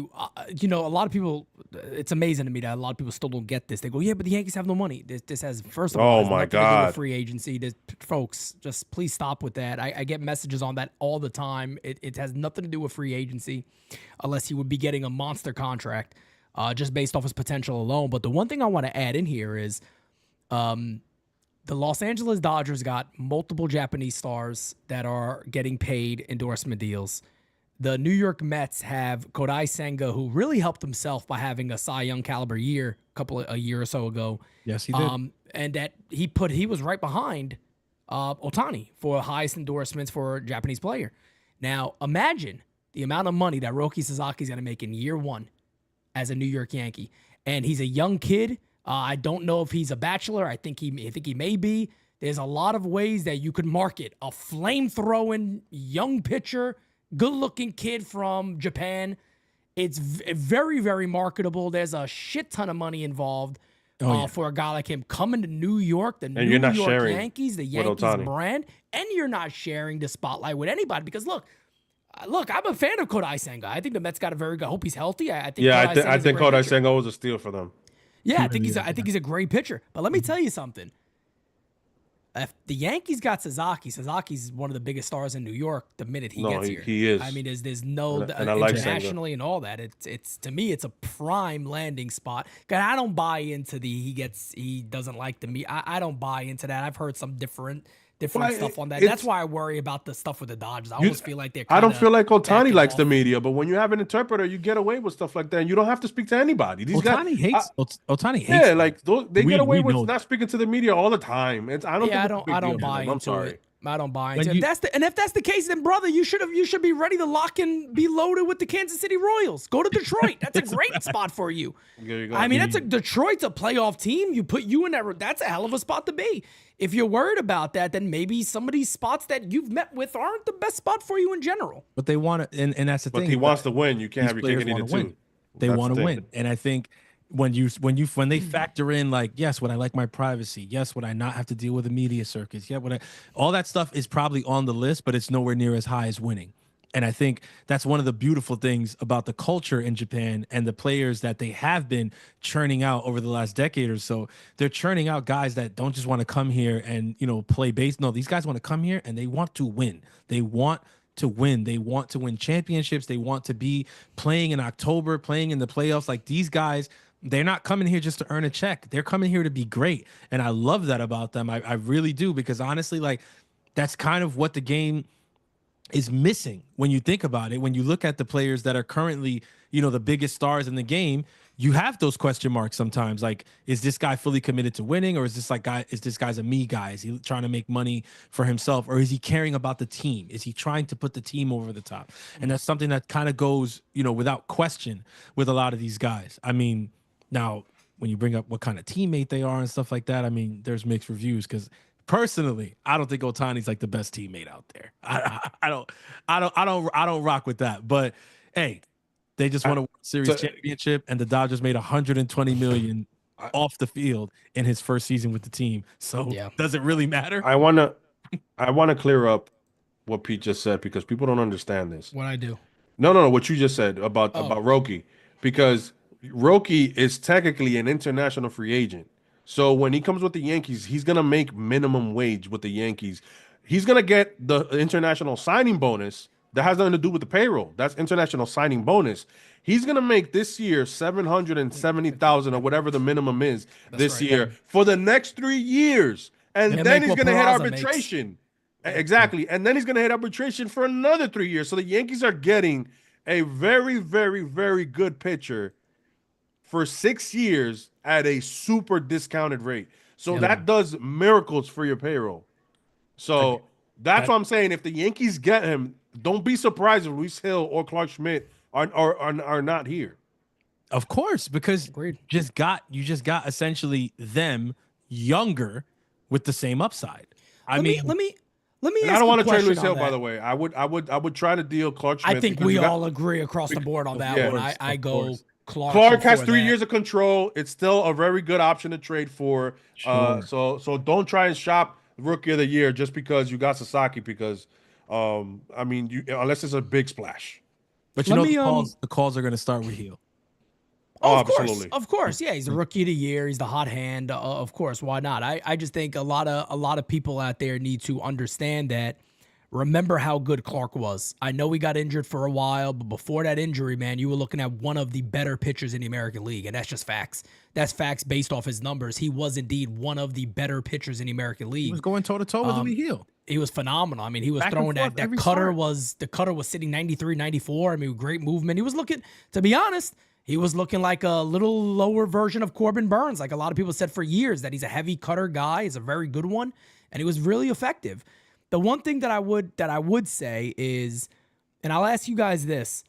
a lot of people, it's amazing to me that a lot of people still don't get this. They go, yeah, but the Yankees have no money. This has, first of all, has nothing to do with free agency. Folks, just please stop with that. I get messages on that all the time. It has nothing to do with free agency, unless he would be getting a monster contract, just based off his potential alone. But the one thing I want to add in here is, the Los Angeles Dodgers got multiple Japanese stars that are getting paid endorsement deals. The New York Mets have Kodai Senga, who really helped himself by having a Cy Young caliber year a year or so ago. Yes, he did. And that he was right behind Ohtani for highest endorsements for a Japanese player. Now, imagine the amount of money that Roki Sasaki is going to make in year 1 as a New York Yankee. And he's a young kid. I don't know if he's a bachelor. I think he may be. There's a lot of ways that you could market a flame-throwing young pitcher, good-looking kid from Japan. It's very, very marketable. There's a shit ton of money involved for a guy like him coming to New York, the New York Yankees, the Yankees brand, and you're not sharing the spotlight with anybody because, look, I'm a fan of Kodai Senga. I think the Mets got a very good. I hope he's healthy. I think Kodai Senga was a steal for them. Yeah, I think he's a great pitcher. But let me tell you something. If the Yankees got Sasaki's one of the biggest stars in New York the minute he gets here. He is. I mean, there's no and I like internationally and all that. It's to me, it's a prime landing spot. God, I don't buy into he doesn't like the media. I don't buy into that. I've heard some different stuff on that. That's why I worry about the stuff with the Dodgers. I always feel like they're. I don't feel like Ohtani likes the media, but when you have an interpreter, you get away with stuff like that, and you don't have to speak to anybody. Ohtani hates. Yeah, like they get away with not speaking to the media all the time. I don't buy into it. I don't buy into it. If that's the case, then brother, you should be ready to lock and be loaded with the Kansas City Royals. Go to Detroit. That's a great spot for you. There you go. I mean, Detroit's a playoff team. You put you in that. That's a hell of a spot to be. If you're worried about that, then maybe some of these spots that you've met with aren't the best spot for you in general. But they want to, and that's the thing. But he wants to win. You can't have your cake and eat it too. They want to win, and I think when they factor in like, yes, would I like my privacy? Yes, would I not have to deal with the media circus? Yeah, all that stuff is probably on the list, but it's nowhere near as high as winning. And I think that's one of the beautiful things about the culture in Japan and the players that they have been churning out over the last decade or so. They're churning out guys that don't just want to come here and, play base. No, these guys want to come here and they want to win. They want to win. They want to win championships. They want to be playing in October, playing in the playoffs. Like these guys, they're not coming here just to earn a check. They're coming here to be great. And I love that about them. I really do, because honestly, like that's kind of what the game is missing when you think about it. When you look at the players that are currently, the biggest stars in the game, you have those question marks sometimes. Like, is this guy fully committed to winning, or is this guy's a me guy? Is he trying to make money for himself, or is he caring about the team? Is he trying to put the team over the top? And that's something that kind of goes, without question with a lot of these guys. I mean, now when you bring up what kind of teammate they are and stuff like that, I mean, there's mixed reviews, because personally, I don't think Ohtani's like the best teammate out there. I don't rock with that. But hey, they just won a World Series championship, and the Dodgers made $120 million off the field in his first season with the team. So does it really matter? I wanna clear up what Pete just said, because people don't understand this. What I do? No, what you just said about Roki, because Roki is technically an international free agent. So when he comes with the Yankees, he's going to make minimum wage with the Yankees. He's going to get the international signing bonus that has nothing to do with the payroll. That's international signing bonus. He's going to make this year $770,000 or whatever the minimum is this year for the next 3 years. And then he's going to hit arbitration. Exactly. And then he's going to hit arbitration for another 3 years. So the Yankees are getting a very, very, very good pitcher for 6 years at a super discounted rate. So that does miracles for your payroll. So that's what I'm saying. If the Yankees get him, don't be surprised if Luis Hill or Clark Schmidt are not here. Of course, because you just got essentially them younger with the same upside. Let me ask I don't want to trade Luis Luis Hill, by the way. I would try to deal Clark Schmidt. I think we all agree across the board on that one. I go Clark has 3 years of control. It's still a very good option to trade for. Sure. So don't try and shop Rookie of the Year just because you got Sasaki, because unless it's a big splash. But the calls are going to start with Hill. Absolutely. Of course. Yeah, he's the Rookie of the Year. He's the hot hand. Of course, why not? I just think a lot of people out there need to understand that. Remember how good Clark was. I know he got injured for a while, but before that injury, man, you were looking at one of the better pitchers in the American League, and that's just facts. That's facts based off his numbers. He was indeed one of the better pitchers in the American League. He was going toe-to-toe with Louis Hill. He was phenomenal. I mean, he was throwing that cutter the cutter was sitting 93, 94. I mean, great movement. He was looking, to be honest, he was looking like a little lower version of Corbin Burns. Like a lot of people said for years that he's a heavy cutter guy. He's a very good one, and he was really effective. The one thing that I would say is, and I'll ask you guys this: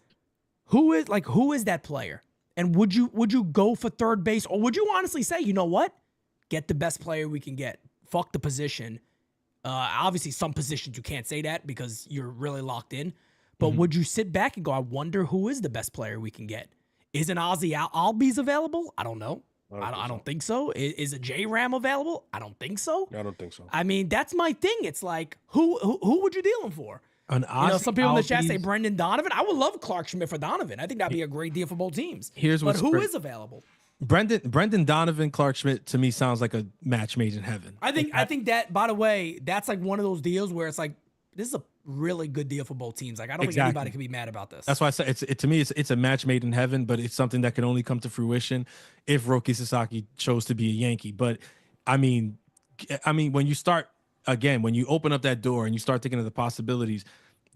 who is that player? And would you go for third base, or would you honestly say, you know what, get the best player we can get? Fuck the position. Obviously, some positions you can't say that because you're really locked in. But would you sit back and go, I wonder who is the best player we can get? Isn't Ozzy Albies available? I don't know. I don't think so. Is a J-Ram available? I don't think so. I don't think so. I mean, that's my thing. It's like, who would you deal him for? Some people in the chat say Brendan Donovan. I would love Clark Schmidt for Donovan. I think that'd be a great deal for both teams. But who is available? Brendan Donovan, Clark Schmidt, to me sounds like a match made in heaven. I think that, by the way, that's like one of those deals where it's like, this is a really good deal for both teams. Like, I don't think anybody can be mad about this. That's why I say to me it's a match made in heaven, but it's something that can only come to fruition if Roki Sasaki chose to be a Yankee. But I mean, when you start again, when you open up that door and you start thinking of the possibilities,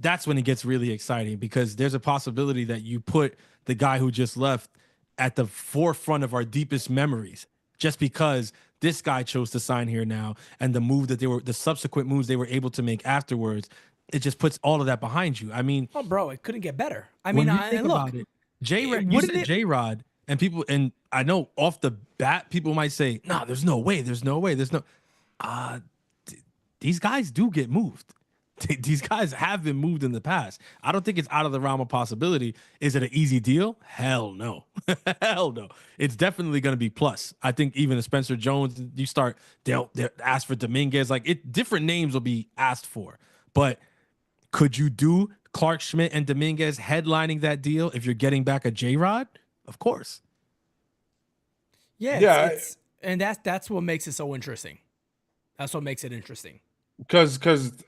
that's when it gets really exciting, because there's a possibility that you put the guy who just left at the forefront of our deepest memories, just because this guy chose to sign here now, and the subsequent moves they were able to make afterwards, it just puts all of that behind you. I mean, Oh, bro, it couldn't get better. I when mean, you think about it, you said J-Rod, and I know off the bat, people might say, "No, there's no way, there's no way, there's no." These guys do get moved. These guys have been moved in the past. I don't think it's out of the realm of possibility. Is it an easy deal? Hell no. Hell no. It's definitely going to be plus. I think even a Spencer Jones, they'll ask for Dominguez. Like different names will be asked for. But could you do Clark Schmidt and Dominguez headlining that deal if you're getting back a J-Rod? Of course. Yeah. And that's what makes it so interesting. That's what makes it interesting. Because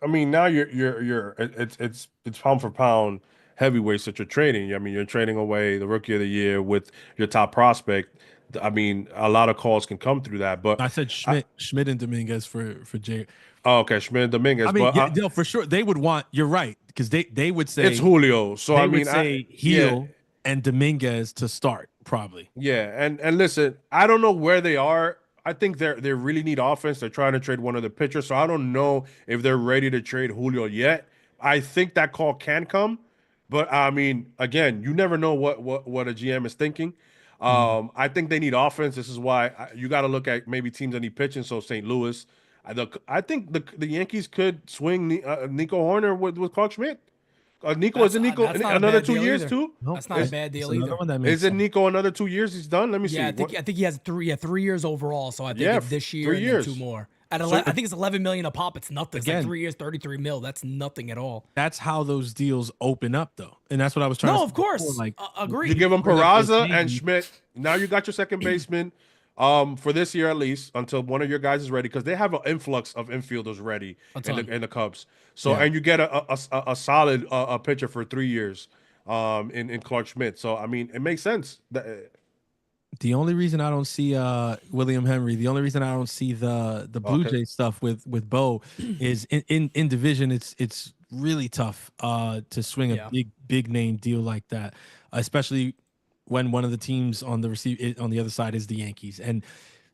I mean, now it's pound for pound heavyweights that you're trading. I mean, you're trading away the rookie of the year with your top prospect. I mean, a lot of calls can come through that. But I said Schmidt and Dominguez for J. Oh, okay, Schmidt and Dominguez. I mean, for sure they would want. You're right, because they would say it's Julio. So they I mean, would say Heel and Dominguez to start probably. Yeah, and listen, I don't know where they are. I think they really need offense. They're trying to trade one of the pitchers, so I don't know if they're ready to trade Julio yet. I think that call can come, but I mean, again, you never know what a GM is thinking. I think they need offense. This is why you got to look at maybe teams that need pitching. So St. Louis, I think the Yankees could swing Nico Horner with Clark Schmidt. Nico another 2 years too. No, that's not a bad deal either. Isn't Nico another 2 years? He's done. Let me see. I think he has 3 years overall. So I think it's this year 3 years. And 2 more. I think it's $11 million a pop. It's nothing. It's like 3 years, $33 million. That's nothing at all. That's how those deals open up, though, and that's what I was trying. No, of course, agree. You give them Peraza and Schmidt. Now you got your second baseman. For this year at least, until one of your guys is ready, because they have an influx of infielders ready in the Cubs. So and you get a solid pitcher for 3 years, in Clark Schmidt. So I mean, it makes sense. The only reason I don't see William Henry, the only reason I don't see the Blue Jay stuff with Bo is in division, it's really tough to swing a big name deal like that, especially when one of the teams on the other side is the Yankees. And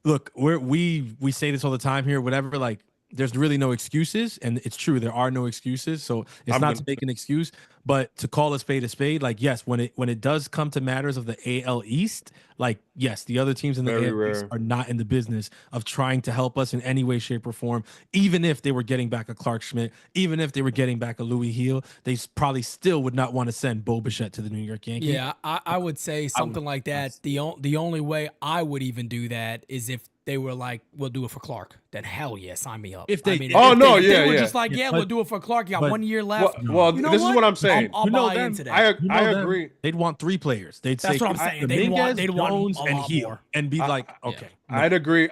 look, we say this all the time here, whatever, like there's really no excuses, and it's true, there are no excuses. So it's not to make an excuse, but to call a spade, like yes, when it does come to matters of the AL East, like yes, the other teams in the AL East are not in the business of trying to help us in any way, shape, or form. Even if they were getting back a Clark Schmidt, even if they were getting back a Louis Heel, they probably still would not want to send Bo Bichette to the New York Yankees. Yeah, I would say something like that. The only way I would even do that is if they were like, we'll do it for Clark. Then hell yeah, sign me up. If they, they were just like, we'll do it for Clark. You got 1 year left. Well, this is what I'm saying. I'll buy into that. I agree. They'd want 3 players. They'd That's say what I'm saying. Dominguez, They'd want Jones, and Heel, more. and be like, okay. Yeah. I'd agree.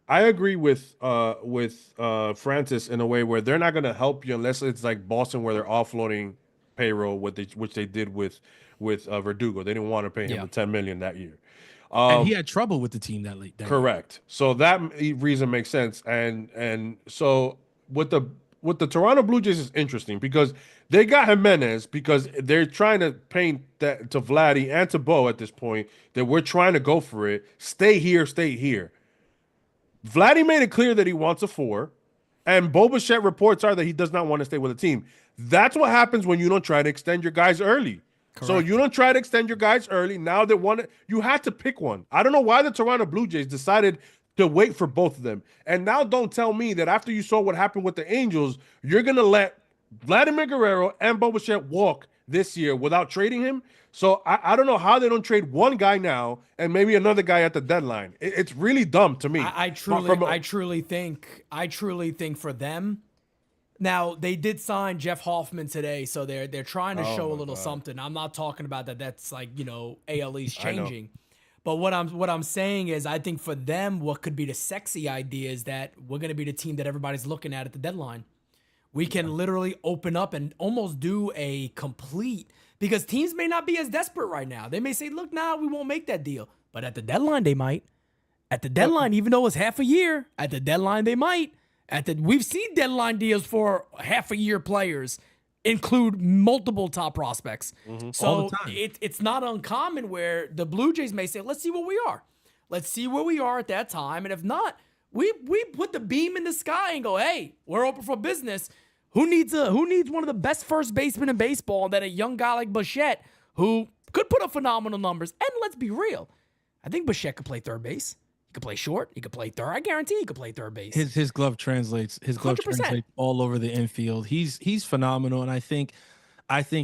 I agree with Francis in a way where they're not going to help you unless it's like Boston, where they're offloading payroll, which they did with Verdugo. They didn't want to pay him the $10 million that year. And he had trouble with the team that late. Correct. So that reason makes sense. And so with the Toronto Blue Jays is interesting because they got Jimenez because they're trying to paint that to Vladdy and to Bo at this point that we're trying to go for it. Stay here. Vladdy made it clear that he wants a 4, and Bo Bichette reports are that he does not want to stay with the team. That's what happens when you don't try to extend your guys early. Correct. So you don't try to extend your guys early. Now you had to pick one. I don't know why the Toronto Blue Jays decided to wait for both of them. And now don't tell me that after you saw what happened with the Angels, you're going to let Vladimir Guerrero and Bo Bichette walk this year without trading him. So I don't know how they don't trade one guy now and maybe another guy at the deadline. It's really dumb to me. I truly think for them. Now, they did sign Jeff Hoffman today, so they're trying to show a little something. I'm not talking about that's like, AL East changing. But what I'm saying is I think for them, what could be the sexy idea is that we're going to be the team that everybody's looking at the deadline. We can literally open up and almost do a complete, because teams may not be as desperate right now. They may say, look, we won't make that deal. But at the deadline, they might. At the deadline, even though it's half a year, at the deadline, they might. We've seen deadline deals for half a year players include multiple top prospects. Mm-hmm. So it's not uncommon where the Blue Jays may say, let's see what we are. Let's see where we are at that time. And if not, we put the beam in the sky and go, hey, we're open for business. Who needs one of the best first basemen in baseball than a young guy like Bichette who could put up phenomenal numbers? And let's be real. I think Bichette could play third base. He could play short. He could play third. I guarantee he could play third base. His glove translates. His glove 100%. translates all over the infield. He's phenomenal, and I think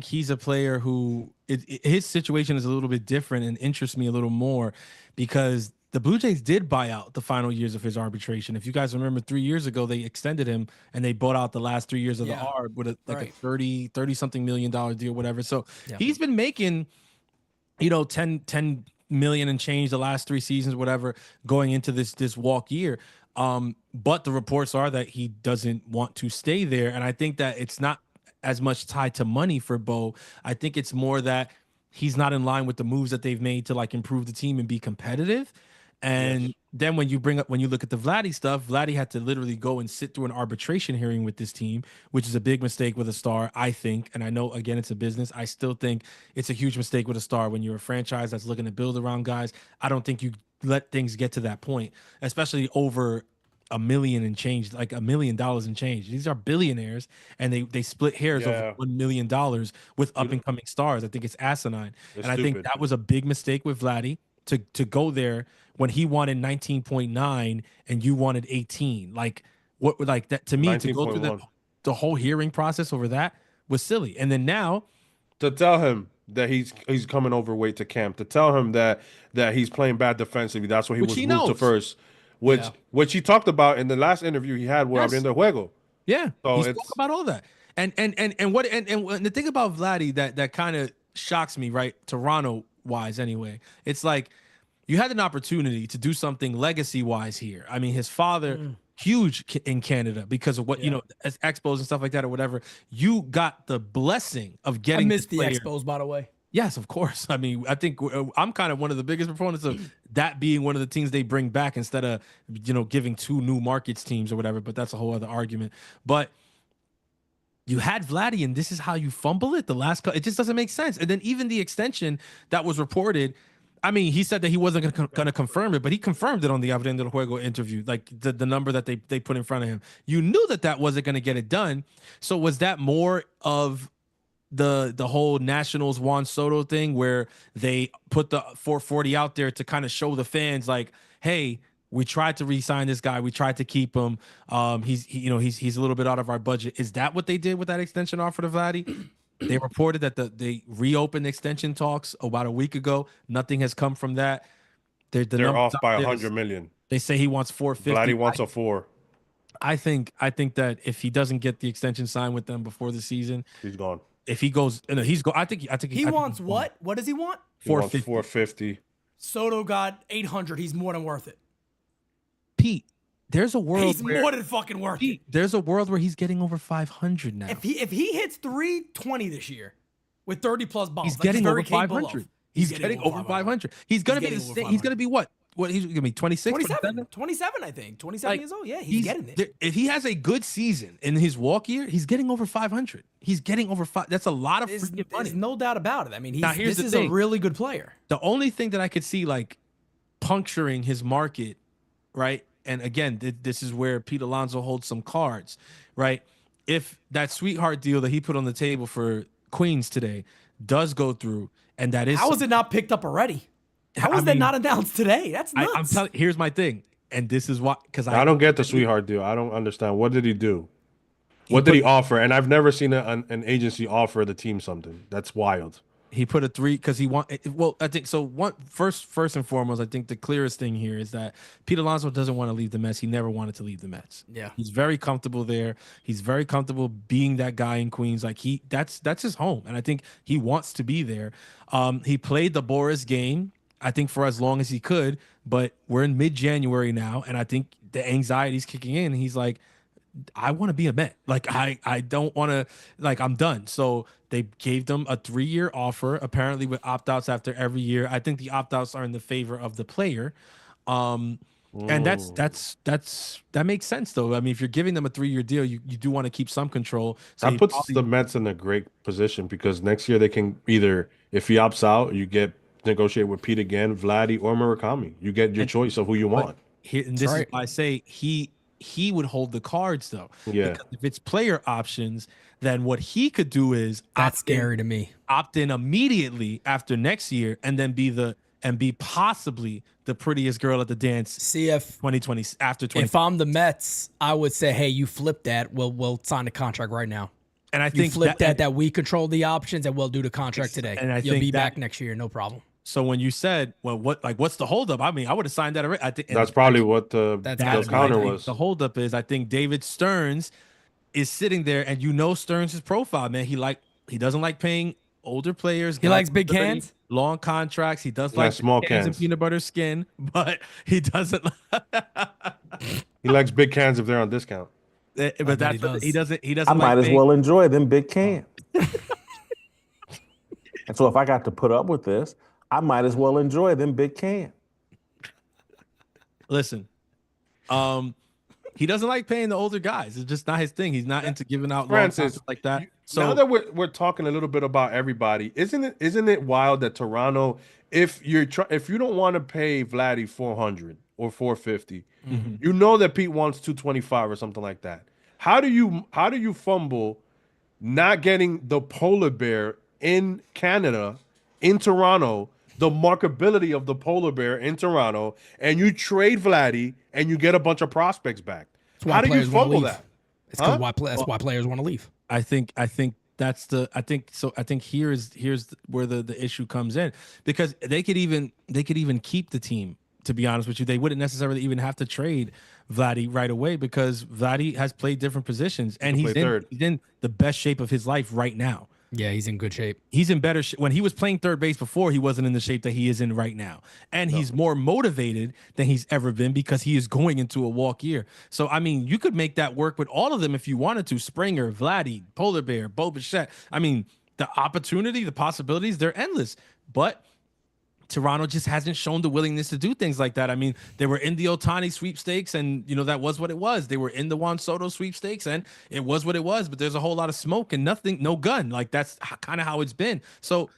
he's a player who his situation is a little bit different and interests me a little more because the Blue Jays did buy out the final years of his arbitration. If you guys remember, 3 years ago they extended him and they bought out the last 3 years of the arb with a 30 something $million deal, whatever. So he's been making, 10 million and change the last 3 seasons, whatever, going into this walk year. But the reports are that he doesn't want to stay there. And I think that it's not as much tied to money for Bo. I think it's more that he's not in line with the moves that they've made to like improve the team and be competitive. And then when you look at the Vladdy stuff, Vladdy had to literally go and sit through an arbitration hearing with this team, which is a big mistake with a star, I think. And I know, again, it's a business. I still think it's a huge mistake with a star when you're a franchise that's looking to build around guys. I don't think you let things get to that point, especially over $1 million and change, like $1 million and change. These are billionaires, and they split hairs over $1 million with up and coming stars. I think it's asinine, I think that was a big mistake with Vladdy to go there when he wanted 19.9 and you wanted 18. Like what, like that to me to go through the whole hearing process over that was silly. And then now to tell him that he's coming overweight to camp, to tell him that he's playing bad defensively, that's why he was moved to first. Which he talked about in the last interview he had with Abriendo Juego. Yeah, so he spoke about all that. And the thing about Vladdy that kind of shocks me, right? Toronto wise, anyway. It's like you had an opportunity to do something legacy wise here. I mean, his father huge in Canada because of what as expos and stuff like that or whatever. You got the blessing of getting. I missed the expos, by the way. Yes, of course. I mean, I think I'm kind of one of the biggest proponents of that being one of the teams they bring back instead of, giving 2 new markets teams or whatever. But that's a whole other argument. But you had Vladdy, and this is how you fumble it. It just doesn't make sense. And then even the extension that was reported, I mean, he said that he wasn't going to confirm it, but he confirmed it on the Abriendo del Juego interview, like the number that they put in front of him. You knew that wasn't going to get it done. So was that more of the whole Nationals Juan Soto thing where they put the 440 out there to kind of show the fans like, hey, we tried to re-sign this guy, we tried to keep him, he's a little bit out of our budget. Is that what they did with that extension offer to Vladdy? They reported that they reopened extension talks about a week ago. Nothing has come from that. They're off by 100 million. They say he wants 450. Vladdy wants a 4. I think that if he doesn't get the extension signed with them before the season, he's gone. If he goes, he's go. I think he wants what? What does he want? 450. Soto got 800. He's more than worth it. Pete, there's a world he's more than fucking worth it. There's a world where he's getting over 500 now. If he hits 320 this year with 30 plus bombs, he's getting over 500. He's getting over 500. He's gonna be the same. He's gonna be what? What he's gonna be 26, 27, I think. 27 years old. Yeah, he's getting there. If he has a good season in his walk year, he's getting over 500. He's getting over 5. That's a lot of freaking money. There's no doubt about it. I mean, this is a really good player. The only thing that I could see like puncturing his market, right? And again, this is where Pete Alonso holds some cards, right? If that sweetheart deal that he put on the table for Queens today does go through, and that is how is it not picked up already? How is that not announced today? That's nuts. I'm telling. Here's my thing, and this is why because I don't get the sweetheart deal. I don't understand. What did he do? What did he offer? And I've never seen an agency offer the team something. That's wild. He put a 3 because he well, I think so. First and foremost, I think the clearest thing here is that Pete Alonso doesn't want to leave the Mets. He never wanted to leave the Mets. Yeah, he's very comfortable there. He's very comfortable being that guy in Queens. Like that's his home, and I think he wants to be there. He played the Boris game, I think, for as long as he could, but we're in mid-January now, and I think the anxiety's kicking in. And he's like, I want to be a Met. Like I don't want to. Like I'm done. So they gave them a 3-year offer, apparently with opt-outs after every year. I think the opt-outs are in the favor of the player. And that makes sense though. I mean, if you're giving them a 3-year deal, you do want to keep some control. So that puts the Mets in a great position because next year they can either, if he opts out, you get negotiate with Pete again, Vladdy, or Murakami. You get your choice of who you want. And this is why I say he would hold the cards though. Yeah. Because if it's player options, then what he could do is That's scary to me. Opt in immediately after next year, and then be possibly the prettiest girl at the dance. See if 2020 after 20. If I'm the Mets, I would say, hey, you flip that. We'll sign the contract right now. And I You think flip that we control the options, and we'll do the contract today. And I You'll think be that- back next year, no problem. So when you said, well, what's the holdup? I mean, I would have signed that already. I think That's probably what the That's counter right. was. The holdup is, I think David Stearns is sitting there, and Stearns' profile, man. He doesn't like paying older players. He likes big cans, long contracts. He does Yeah, like small cans and cans. peanut butter skin, but he doesn't. He likes big cans if they're on discount. But that's he doesn't. He doesn't. I might like as well enjoy them big cans. And so if I got to put up with this, I might as well enjoy them big cans. Listen, he doesn't like paying the older guys. It's just not his thing. He's not into giving out long Francis, contracts like that. So now that we're talking a little bit about everybody, isn't it wild that Toronto, if you don't want to pay Vladdy 400 or 450, you know that Pete wants 225 or something like that. How do you fumble not getting the polar bear in Canada, in Toronto, the marketability of the polar bear in Toronto, and you trade Vladdy and you get a bunch of prospects back? How do you fumble that? It's because that's why players want to leave. I think here's where the issue comes in, because they could even keep the team. To be honest with you, they wouldn't necessarily even have to trade Vladdy right away, because Vladdy has played different positions, and he's in the best shape of his life right now. Yeah, he's in good shape. He's in better shape. When he was playing third base before, he wasn't in the shape that he is in right now. And he's more motivated than he's ever been, because he is going into a walk year. So, I mean, you could make that work with all of them if you wanted to. Springer, Vladdy, Polar Bear, Bo Bichette. I mean, the opportunity, the possibilities, they're endless. But Toronto just hasn't shown the willingness to do things like that. I mean, they were in the Ohtani sweepstakes, and that was what it was. They were in the Juan Soto sweepstakes, and it was what it was. But there's a whole lot of smoke and no gun. Like, that's kind of how it's been. So,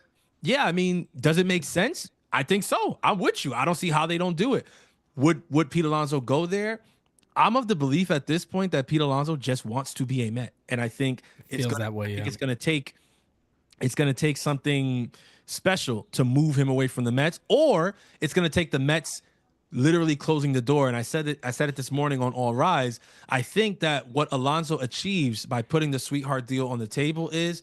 yeah, I mean, does it make sense? I think so. I'm with you. I don't see how they don't do it. Would Pete Alonso go there? I'm of the belief at this point that Pete Alonso just wants to be a Met, and I think it's going to take something special to move him away from the Mets, or it's going to take the Mets literally closing the door. And I said it this morning on All Rise. I think that what Alonso achieves by putting the sweetheart deal on the table is,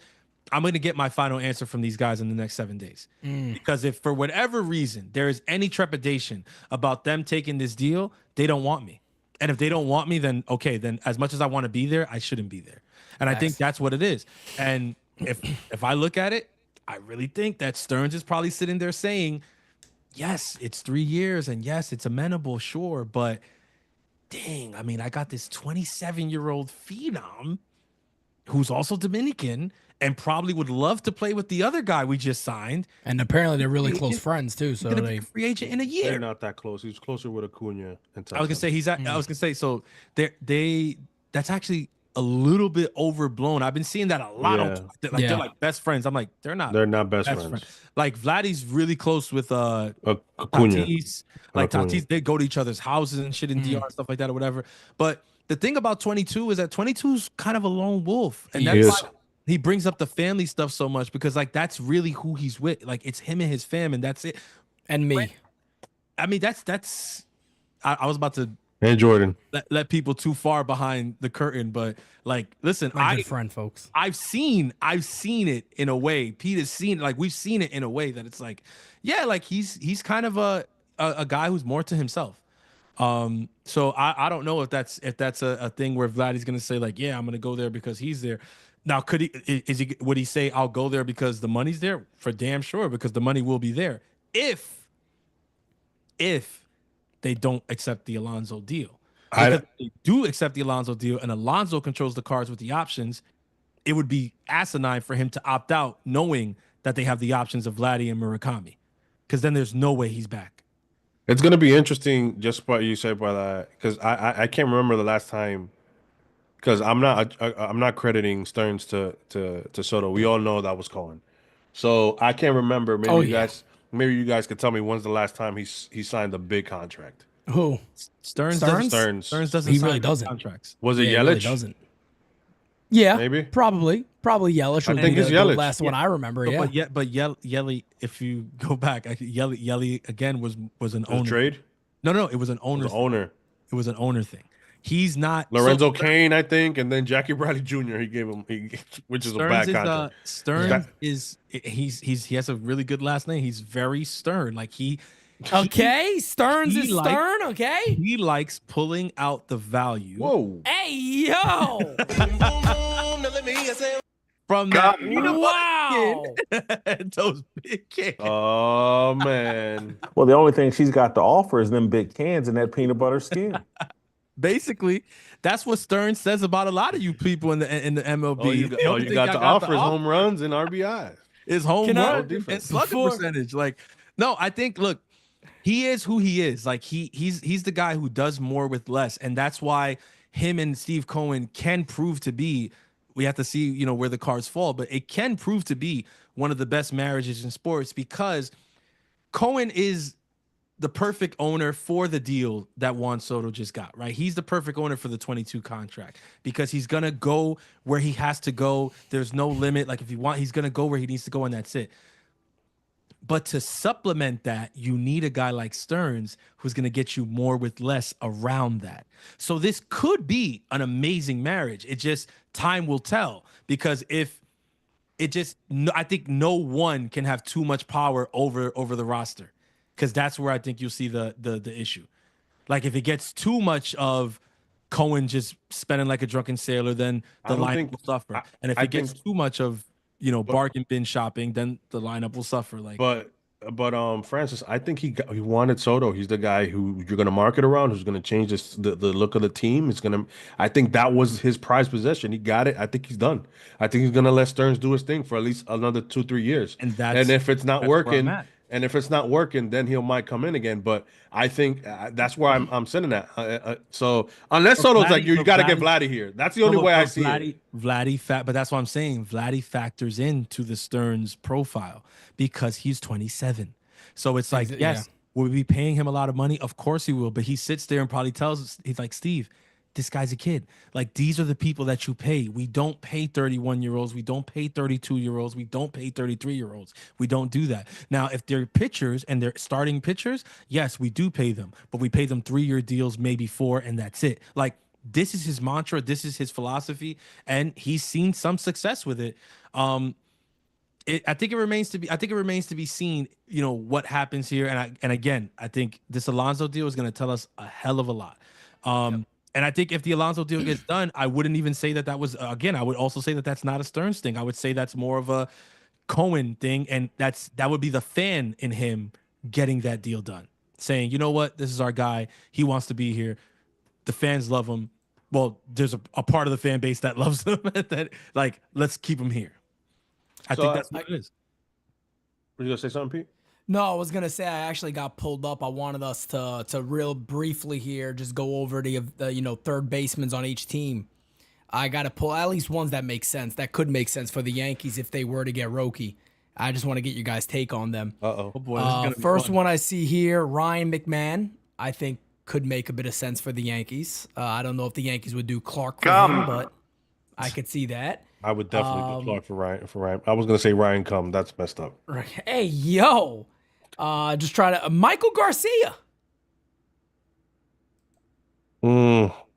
I'm going to get my final answer from these guys in the next 7 days. Because if for whatever reason there is any trepidation about them taking this deal, they don't want me. And if they don't want me, then okay, then as much as I want to be there, I shouldn't be there. And I think that's what it is. And if I look at it, I really think that Stearns is probably sitting there saying, yes, it's 3 years, and yes, it's amenable, sure, but dang, I mean, I got this 27-year-old phenom who's also Dominican and probably would love to play with the other guy we just signed. And apparently they're really close friends too. So Gonna be a free agent in a year. They're not that close. He's closer with Acuna and Tesla. I was gonna say so that's actually a little bit overblown. I've been seeing that a lot. Yeah. They're like best friends. I'm like, they're not best friends. Like, Vladdy's really close with Acuna. Tatis. Like, Acuna. Tatis, they go to each other's houses and shit in DR and stuff like that or whatever. But the thing about 22 is that 22's kind of a lone wolf, and that's why he brings up the family stuff so much, because like that's really who he's with. Like, it's him and his fam, and that's it. And me. I mean, that's. I was about to. And Jordan. Let people too far behind the curtain, but like, listen, My good friend, folks. I've seen it in a way. Pete has seen, like, we've seen it in a way that it's like, yeah, like he's kind of a guy who's more to himself. So I don't know if that's a thing where Vladdy's gonna say like, yeah, I'm gonna go there because he's there. Now, would he say I'll go there because the money's there? For damn sure, because the money will be there if they don't accept the Alonso deal. Because if they do accept the Alonso deal and Alonso controls the cards with the options, it would be asinine for him to opt out knowing that they have the options of Vladdy and Murakami, because then there's no way he's back. It's going to be interesting just what you said by that, because I can't remember the last time, because I'm not crediting Stearns to Soto. We all know that was Cohen. So I can't remember. Maybe maybe you guys could tell me when's the last time he signed a big contract. Who? Stearns Stearns? doesn't. Stearns doesn't. He sign really big doesn't. contracts. Was it Yeah, he Yelich? really doesn't. Yeah, Maybe. probably Yelich. Would I think be it's the Yelich. last one I remember. Yeah, But Yelly, if you go back, Yelly again was an Was owner trade? No, it was an owner. Was owner. It was an owner thing. He's not Lorenzo Cain, I think, and then Jackie Bradley Jr. He gave him, which is a bad contract. Stearns he has a really good last name. He's very stern. Like okay. Stearns he is likes- stern. Okay. he likes pulling out the value. Whoa! Hey yo! From that Wow! those big cans. Oh man! Well, the only thing she's got to offer is them big cans and that peanut butter skin. Basically, that's what Stearns says about a lot of you people in the MLB. All you got to offer is home runs and RBIs. Is home Can I- run and slugging percentage. Like, no, I think look, he is who he is. Like he's the guy who does more with less, and that's why him and Steve Cohen can prove to be. We have to see, where the cards fall, but it can prove to be one of the best marriages in sports because Cohen is the perfect owner for the deal that Juan Soto just got, right? He's the perfect owner for the 22 contract because he's going to go where he has to go. There's no limit. Like if he's going to go where he needs to go and that's it. But to supplement that, you need a guy like Stearns who's going to get you more with less around that. So this could be an amazing marriage. It just time will tell because I think no one can have too much power over the roster because that's where I think you'll see the issue. Like if it gets too much of Cohen just spending like a drunken sailor, then the lineup will suffer. And if it gets too much of bargain bin shopping, then the lineup will suffer. Like, but Francis, I think he wanted Soto. He's the guy who you're going to market around, who's going to change the look of the team. I think that was his prized possession. He got it. I think he's done. I think he's going to let Stearns do his thing for at least another 2-3 years. And if it's not working, then he might come in again. But I think that's where I'm sitting at. So unless Soto's like you got to get Vladdy here. That's the only way I see it. But that's what I'm saying. Vladdy factors into the Stearns profile because he's 27. So it's like, yes, will we be paying him a lot of money? Of course he will. But he sits there and probably tells us, he's like, Steve, this guy's a kid. Like, these are the people that you pay. We don't pay 31-year-olds. We don't pay 32-year-olds. We don't pay 33-year-olds. We don't do that. Now, if they're pitchers and they're starting pitchers, yes, we do pay them. But we pay them 3-year deals, maybe 4, and that's it. Like, this is his mantra. This is his philosophy. And he's seen some success with it. I think it remains to be seen, what happens here. And again, I think this Alonso deal is going to tell us a hell of a lot. And I think if the Alonso deal gets done, I wouldn't even say that was, again, I would also say that that's not a Stearns thing. I would say that's more of a Cohen thing. And that would be the fan in him getting that deal done, saying, you know what, this is our guy. He wants to be here. The fans love him. Well, there's a part of the fan base that loves him. That like, let's keep him here. I think that's what it is. Were you going to say something, Pete? No, I was gonna say I actually got pulled up. I wanted us to real briefly here just go over the third basemen on each team. I got to pull at least ones that make sense. That could make sense for the Yankees if they were to get Roki. I just want to get your guys' take on them. Oh boy, first one I see here, Ryan McMahon. I think could make a bit of sense for the Yankees. I don't know if the Yankees would do Clark for him, but I could see that. I would definitely do Clark for Ryan. I was going to say Ryan Come. That's messed up. Hey, yo. Just try to Michael Garcia,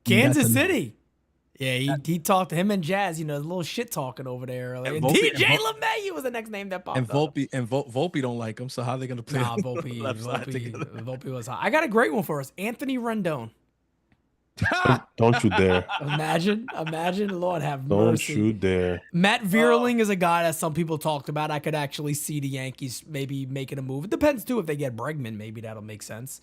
Kansas City. Yeah, he talked to him and Jazz. A little shit talking over there earlier. DJ LeMahieu was the next name that popped up. Volpe don't like him. So how are they gonna play? Nah, Volpe was hot. I got a great one for us. Anthony Rendon. Don't you dare! Imagine, Lord have mercy. Don't you dare! Matt Vierling is a guy that some people talked about. I could actually see the Yankees maybe making a move. It depends too if they get Bregman. Maybe that'll make sense.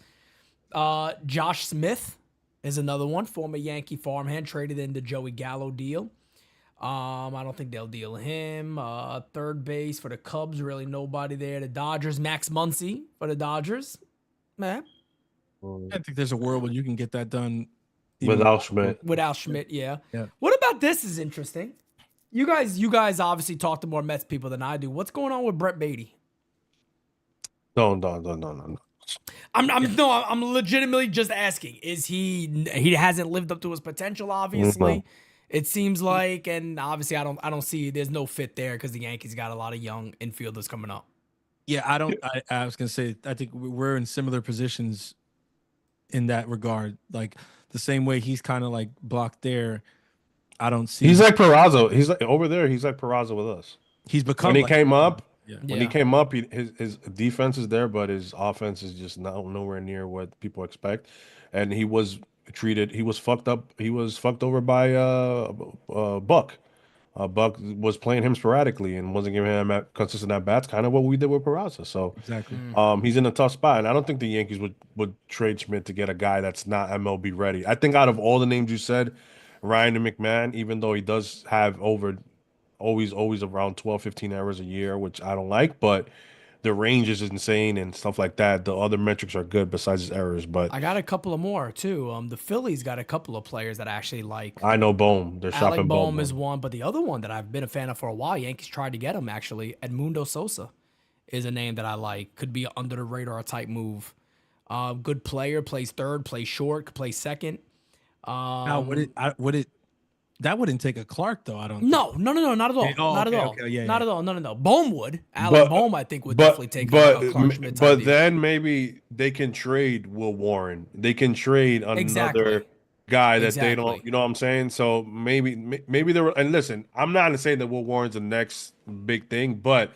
Josh Smith is another one, former Yankee farmhand, traded into Joey Gallo deal. I don't think they'll deal him. Third base for the Cubs, really nobody there. The Dodgers, Max Muncy for the Dodgers. Man, I think there's a world where you can get that done. Without Schmidt, yeah. What about this is interesting. You guys obviously talk to more Mets people than I do. What's going on with Brett Beatty? No. I'm legitimately just asking. Is he hasn't lived up to his potential, obviously. No. It seems like, and obviously I don't see there's no fit there because the Yankees got a lot of young infielders coming up. Yeah, I don't. I was gonna say I think we're in similar positions in that regard. Like the same way he's kind of like blocked there. I don't see. He's like Peraza. He's like over there. He's like Peraza with us. He's become When he like came up, yeah. when he came up, his defense is there, but his offense is just nowhere near what people expect. And he was treated. He was fucked up. He was fucked over by Buck. Buck was playing him sporadically and wasn't giving him consistent at bats. Kind of what we did with Peraza. So Exactly. he's in a tough spot, and I don't think the Yankees would trade Schmidt to get a guy that's not MLB ready. I think out of all the names you said, Ryan and McMahon, even though he does have always around 12, 15 errors a year, which I don't like, but the range is insane and stuff like that. The other metrics are good besides his errors, but I got a couple of more too. The Phillies got a couple of players that I actually like. I know Bohm. They're Alec shopping Bohm Bohm. is one, but the other one that I've been a fan of for a while, Yankees tried to get him actually. Edmundo Sosa is a name that I like. Could be under the radar type move. Good player, plays third, plays short, could play second. Now would it that wouldn't take a Clark though? I don't. No, not at all. Oh, not okay, at all. okay, yeah, not yeah. at all. No. Bohm would. Alec Bohm, I think, would definitely take a Clark Schmidt type but deal. then maybe they can trade Will Warren. They can trade another Exactly. guy that they don't. Exactly. You know what I'm saying? So maybe there. And listen, I'm not saying that Will Warren's the next big thing, but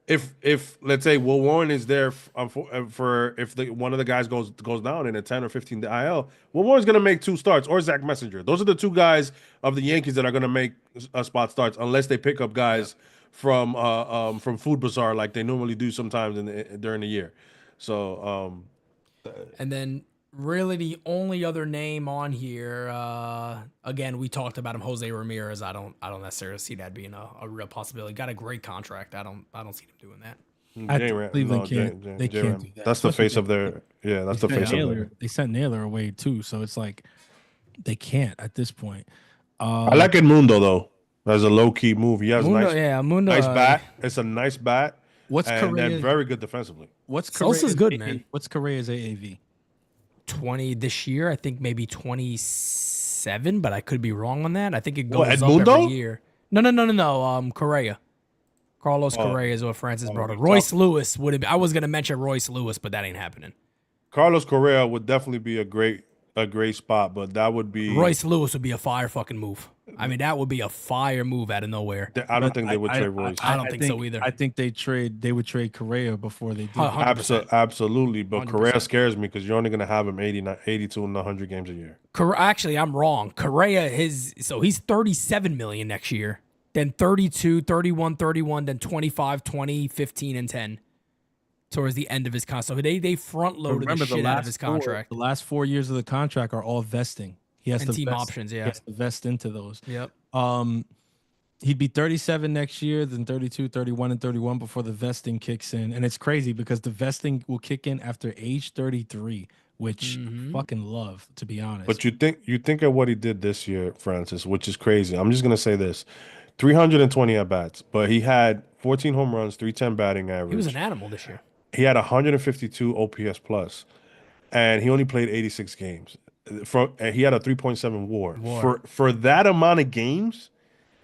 if let's say Will Warren is there for if one of the guys goes down in a 10 or 15 IL, Will Warren's gonna make two starts, or Zach Messenger. Those are the two guys of the Yankees that are gonna make spot starts unless they pick up guys from Food Bazaar like they normally do sometimes during the year. So And then really the only other name on here, again, we talked about him, Jose Ramirez. I don't necessarily see that being a real possibility. Got a great contract. I don't see him doing that. Cleveland can't. They can't do that. That's the face of their. Yeah, that's the face of their. They sent Naylor away too, so it's like they can't at this point. I like Edmundo though. That's a low key move. He has Mundo, nice bat. It's a nice bat. What's and Correa? they're very good defensively. What's Sosa's Correa's good, AA man. What's Correa's AAV? 20 this year. I think maybe 27, but I could be wrong on that. I think it goes up Edmundo? every year. No. Correa. Carlos Correa is what Francis brought up. Royce Lewis would have. I was gonna mention Royce Lewis, but that ain't happening. Carlos Correa would definitely be a great spot, but that would be Royce Lewis would be a fire fucking move. I mean, that would be a fire move out of nowhere. I don't think they would trade Royce. I don't think so either. I think they would trade Correa before they do. 100%. Absolutely, but 100%. Correa scares me because you're only going to have him 82 and 100 games a year. Actually, I'm wrong. Correa, he's 37 million next year. Then 32, 31, 31, then 25, 20, 15, and 10 towards the end of his contract. So they front loaded the shit out of his contract. The last 4 years of the contract are all vesting. He has And to team vest, options, yeah. He has to vest into those. Yep. He'd be 37 next year, then 32, 31, and 31 before the vesting kicks in. And it's crazy because the vesting will kick in after age 33, which fucking love, to be honest. But you think of what he did this year, Francis, which is crazy. I'm just going to say this. 320 at bats, but he had 14 home runs, 310 batting average. He was an animal this year. He had 152 OPS plus, and he only played 86 games. And he had a 3.7 WAR. For that amount of games.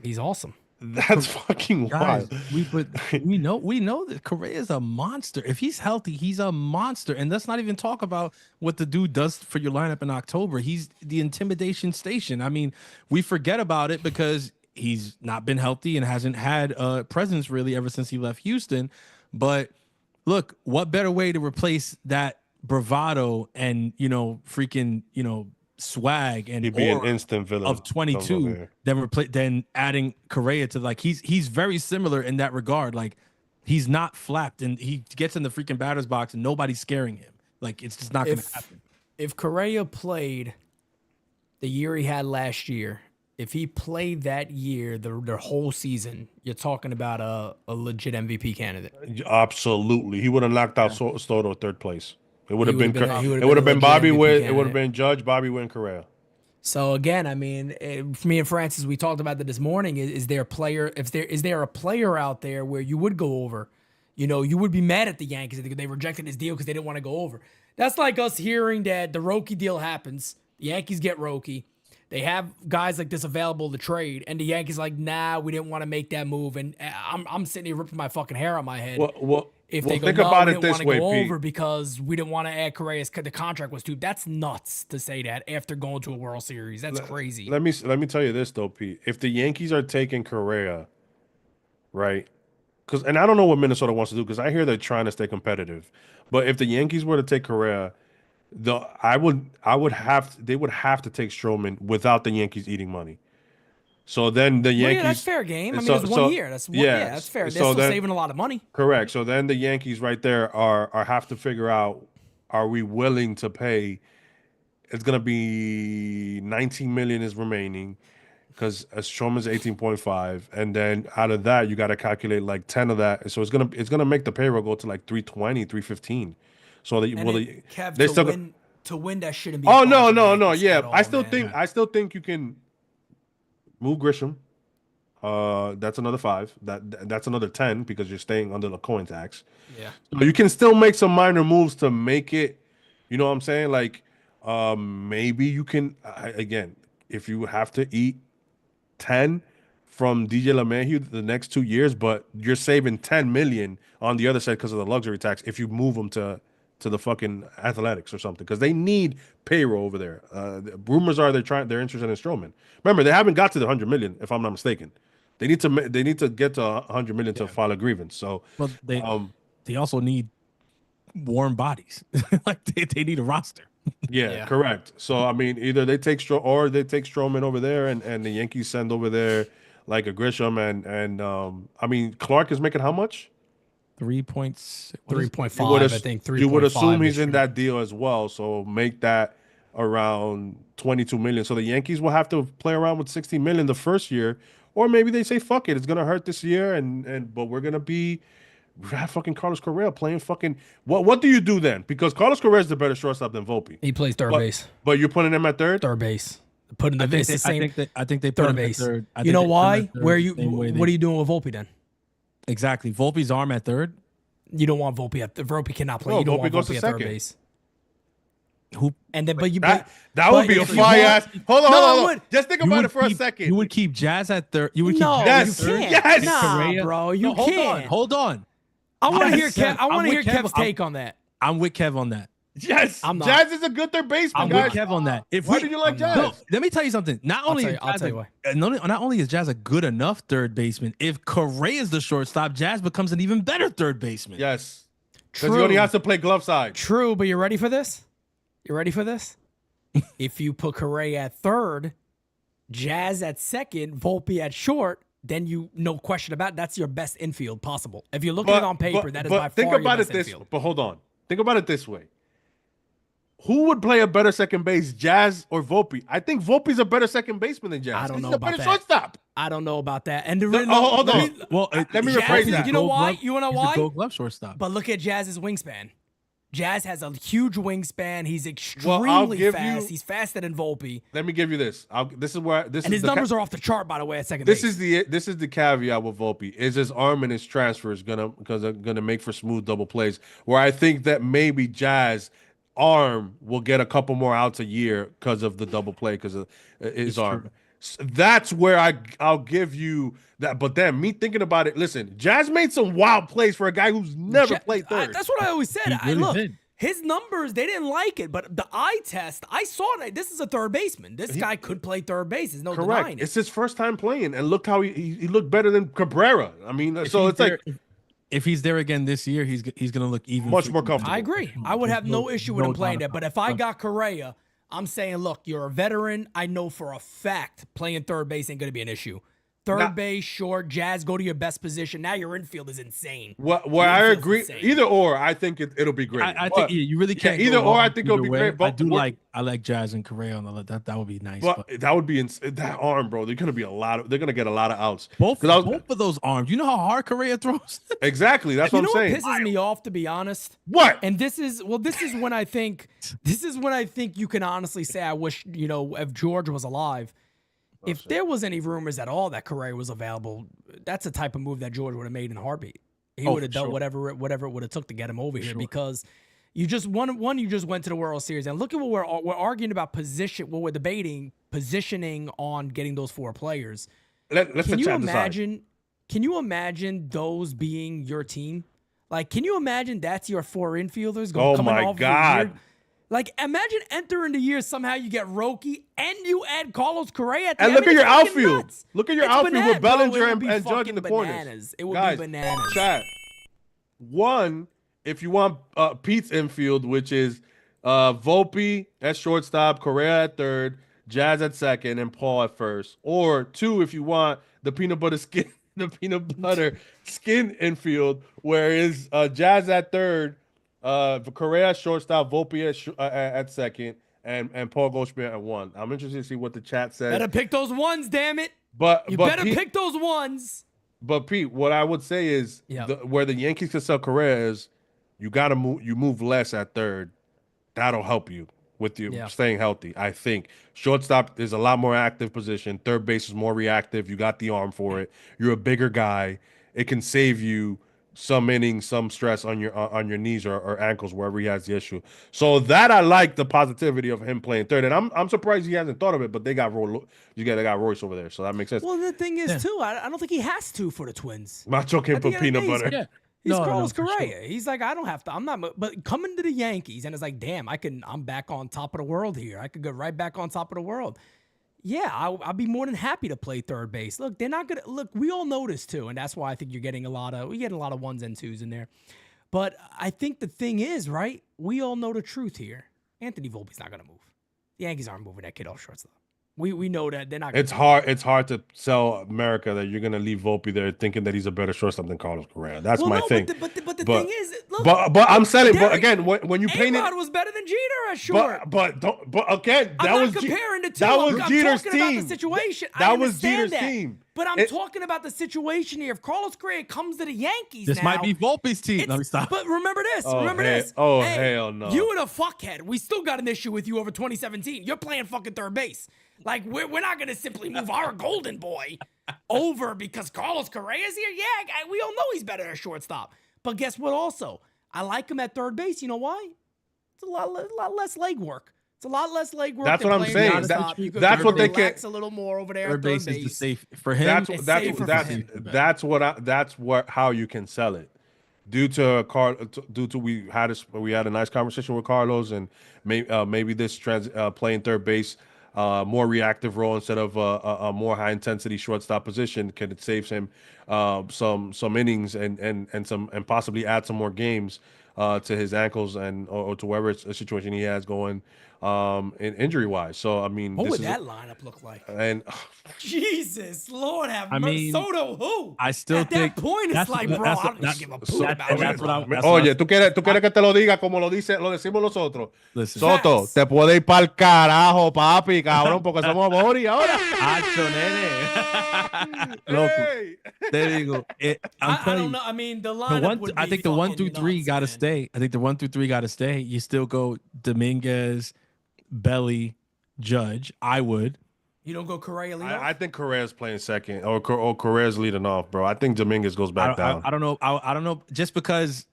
He's awesome. That's fucking Guys, wild. we know that Correa is a monster. If he's healthy, he's a monster. And let's not even talk about what the dude does for your lineup in October. He's the intimidation station. I mean, we forget about it because he's not been healthy and hasn't had a presence really ever since he left Houston. But look, what better way to replace that bravado and freaking swag and He'd be an instant villain of 22 than adding Correa to he's very similar in that regard. Like he's not flapped and he gets in the freaking batter's box and nobody's scaring him. Like it's just not going to happen. If Correa played the year he had last year, if he played that year, the whole season, you're talking about a legit MVP candidate. Absolutely, he would have knocked out Soto third place. It would have been Bobby Witt. It would have been Judge, Bobby Witt, and Correa. So again, I mean, for me and Francis, we talked about that this morning. Is there a player? Is there a player out there where you would go over? you would be mad at the Yankees if they rejected his deal because they didn't want to go over. That's like us hearing that the Roki deal happens. The Yankees get Roki. They have guys like this available to trade, and the Yankees like, nah, we didn't want to make that move. And I'm sitting here ripping my fucking hair on my head. If they go, think no, about we it didn't this want to way, go Pete. over because we didn't want to add Correa. The contract was too. That's nuts to say that after going to a World Series. That's crazy. Let me tell you this though, Pete. If the Yankees are taking Correa, right? And I don't know what Minnesota wants to do because I hear they're trying to stay competitive. But if the Yankees were to take Correa, they would have to take Stroman without the Yankees eating money. So then the Yankees, that's fair game. I mean, it's 1 year. That's that's fair. They're still saving a lot of money. Correct. So then the Yankees right there are have to figure out, are we willing to pay? It's gonna be 19 million is remaining because Stroman's 18.5, and then out of that you got to calculate like 10 of that. So it's gonna make the payroll go to like 320, 315. So Kev, to win that shouldn't be. Oh no. Yeah, all, I still think you can move Grisham. That's another 5. That's another 10 because you're staying under the coin tax. Yeah. So you can still make some minor moves to make it. You know what I'm saying? Like, maybe you can again, if you have to eat 10 from DJ LeMahieu the next 2 years, but you're saving 10 million on the other side because of the luxury tax if you move them to the fucking Athletics or something, because they need payroll over there. Rumors are they're interested in Stroman. Remember, they haven't got to the 100 million, if I'm not mistaken. They need to get to 100 million to file a grievance. So, well, they also need warm bodies. Like they need a roster. Yeah, correct. So I mean, either they take Stroman over there, and the Yankees send over there like a Grisham, and I mean, Clark is making how much? 3.5, I think. 3.5. You would assume he's in that deal as well. So make that around 22 million. So the Yankees will have to play around with 16 million the first year, or maybe they say fuck it, it's gonna hurt this year, but we have fucking Carlos Correa playing fucking. What do you do then? Because Carlos Correa is the better shortstop than Volpe. He plays third base. But you're putting him at third. Third base. Putting the base the same. I think they put third him base. at third. You know why? What are you doing with Volpe then? Exactly. Volpe's arm at third. You don't want Volpe at Volpe cannot play. No, you don't Volpe want goes to Volpe at third second. base. Who? And then, that would be a fire ass. Hold on. Just think about it for a second. You would keep Jazz at third. You would keep Jazz at you third. can't. Yes. Nah, bro, you can't. Hold on. I want to hear Kev's take on that. I'm with Kev on that. Yes, I'm not. Jazz is a good third baseman. I'm guys. with Kev on that. Why do you like Jazz? No, let me tell you something. Not only is Jazz a good enough third baseman, if Correa is the shortstop, Jazz becomes an even better third baseman. Yes, because he only has to play glove side. True, but you ready for this? If you put Correa at third, Jazz at second, Volpe at short, then no question about it, that's your best infield possible. If you're looking at it on paper, that is by far your best infield. But hold on. Think about it this way. Who would play a better second base, Jazz or Volpe? I think Volpe's a better second baseman than Jazz. I don't know He's a about better that. shortstop. I don't know about that. And hold on. Let me rephrase that. You know why? You know why? He's a Gold Glove shortstop. But look at Jazz's wingspan. Jazz has a huge wingspan. He's extremely fast. He's faster than Volpe. Let me give you this. And his numbers are off the chart, by the way, at second base. This is the caveat with Volpe. Is his arm and his transfers gonna make for smooth double plays? Where I think that maybe Jazz arm will get a couple more outs a year because of the double play, because of his arm. True. That's where I'll give you that. But then me thinking about it, listen, Jazz made some wild plays for a guy who's never played third. That's what I always said. His numbers, they didn't like it, but the eye test, I saw that this is a third baseman. This guy could play third base. There's no denying it. It's his first time playing, and look how he looked better than Cabrera. I mean, if he's there again this year, he's gonna look even much more comfortable. I agree. I would have no issue with him playing there. But if I got Correa, I'm saying, look, you're a veteran. I know for a fact playing third base ain't going to be an issue. Third base, short, Jazz, go to your best position. Now your infield is insane. Well, I agree. Either or, I think it'll be great. I think you really can't. Either or, I think it'll be great. But I like Jazz and Correa on the left. That would be nice. But that would be that arm, bro. They're gonna get a lot of outs. Both of those arms. You know how hard Correa throws. Exactly. That's what I'm saying. What pisses me off, to be honest. What? And this is when I think you can honestly say, I wish, if George was alive. If there was any rumors at all that Correa was available, that's the type of move that George would have made in a heartbeat. He would have done whatever it would have took to get him over here because you just you just went to the World Series, and look at what we're arguing about position. What we're debating positioning on getting those 4 players. Let's Can you imagine? Can you imagine those being your team? Like, can you imagine that's your 4 infielders Oh coming my off God. the year? Like, imagine entering the year somehow you get Roki and you add Carlos Correa. At the And end. look at your It's fucking outfield. nuts. Look at your It's outfield bananas, with Bellinger bro. It would be and Judge in fucking the corners. bananas. It would Guys, be bananas. Chat. One, if you want Pete's infield, which is Volpe at shortstop, Correa at third, Jazz at second, and Paul at first. Or 2, if you want the peanut butter skin infield, where is Jazz at third, Correa at shortstop, Volpe at second, and Paul Goldschmidt at 1. I'm interested to see what the chat says. Better pick those ones, damn it. But Better Pete, pick those ones. But Pete, what I would say is where the Yankees can sell Correa is you got to move less at third. That'll help you with you staying healthy. I think shortstop is a lot more active position. Third base is more reactive. You got the arm for it. You're a bigger guy. It can save you some innings, some stress on your knees or ankles, wherever he has the issue. So that I like the positivity of him playing third, and I'm surprised he hasn't thought of it. But they got Royce over there, so that makes sense. Well, the thing is too, I don't think he has to for the Twins. Macho can put peanut butter. He's Carlos Correa. He's like, I don't have to. I'm not. But coming to the Yankees, and it's like, damn, I'm back on top of the world here. I could go right back on top of the world. Yeah, I'll be more than happy to play third base. Look, they're not gonna look. We all know this too, and that's why I think you're getting a lot of 1s and 2s in there. But I think the thing is, right? We all know the truth here. Anthony Volpe's not gonna move. The Yankees aren't moving that kid off shortstop. We know that they're not. It's hard to sell America that you're gonna leave Volpe there thinking that he's a better shortstop than Carlos Correa. That's my thing. But the thing is, look, but I'm saying, but again, when you paint it, A-Rod was better than Jeter at short. But again, that I'm was not comparing the two. That was I'm Jeter's talking about team. the situation. That was Jeter's team. But I'm talking about the situation here. If Carlos Correa comes to the Yankees, this might be Volpe's team. Let me stop. But remember this. Oh, hey, hell no. You and a fuckhead. We still got an issue with you over 2017. You're playing fucking third base. Like, we're not going to simply move our golden boy over because Carlos Correa's here. Yeah, we all know he's better at shortstop. But guess what also? I like him at third base. You know why? It's a lot less leg work. It's a lot less leg work. That's what I'm saying. That's what they can. A little more over there. Third base is the safe for him. That's how you can sell it. Due to we had a nice conversation with Carlos, and maybe this playing third base, more reactive role instead of a more high intensity shortstop position, it saves him some innings and possibly add some more games to his ankles or to whatever situation he has going in injury wise. So I mean, what would that lineup look like? And Jesus, Lord have mercy. Soto, who? I still at think that point it's like, bro, I don't even give a poop about it. Oye, tú quieres que te lo diga como lo decimos nosotros. Listen. Soto, te puede ir para el carajo, papi, cabrón, porque somos Bori ahora. Hacho, nene. Loco. There you go. I don't know. I mean, the lineup would be I think the 1 through 3 nuts, got to man. stay. I think the 1 through 3 got to stay. You still go Dominguez, Belly, Judge. I would. You don't go Correa lead off? I think Correa's playing second, or Correa's leading off, bro. I think Dominguez goes back down. I don't know. I don't know. Just because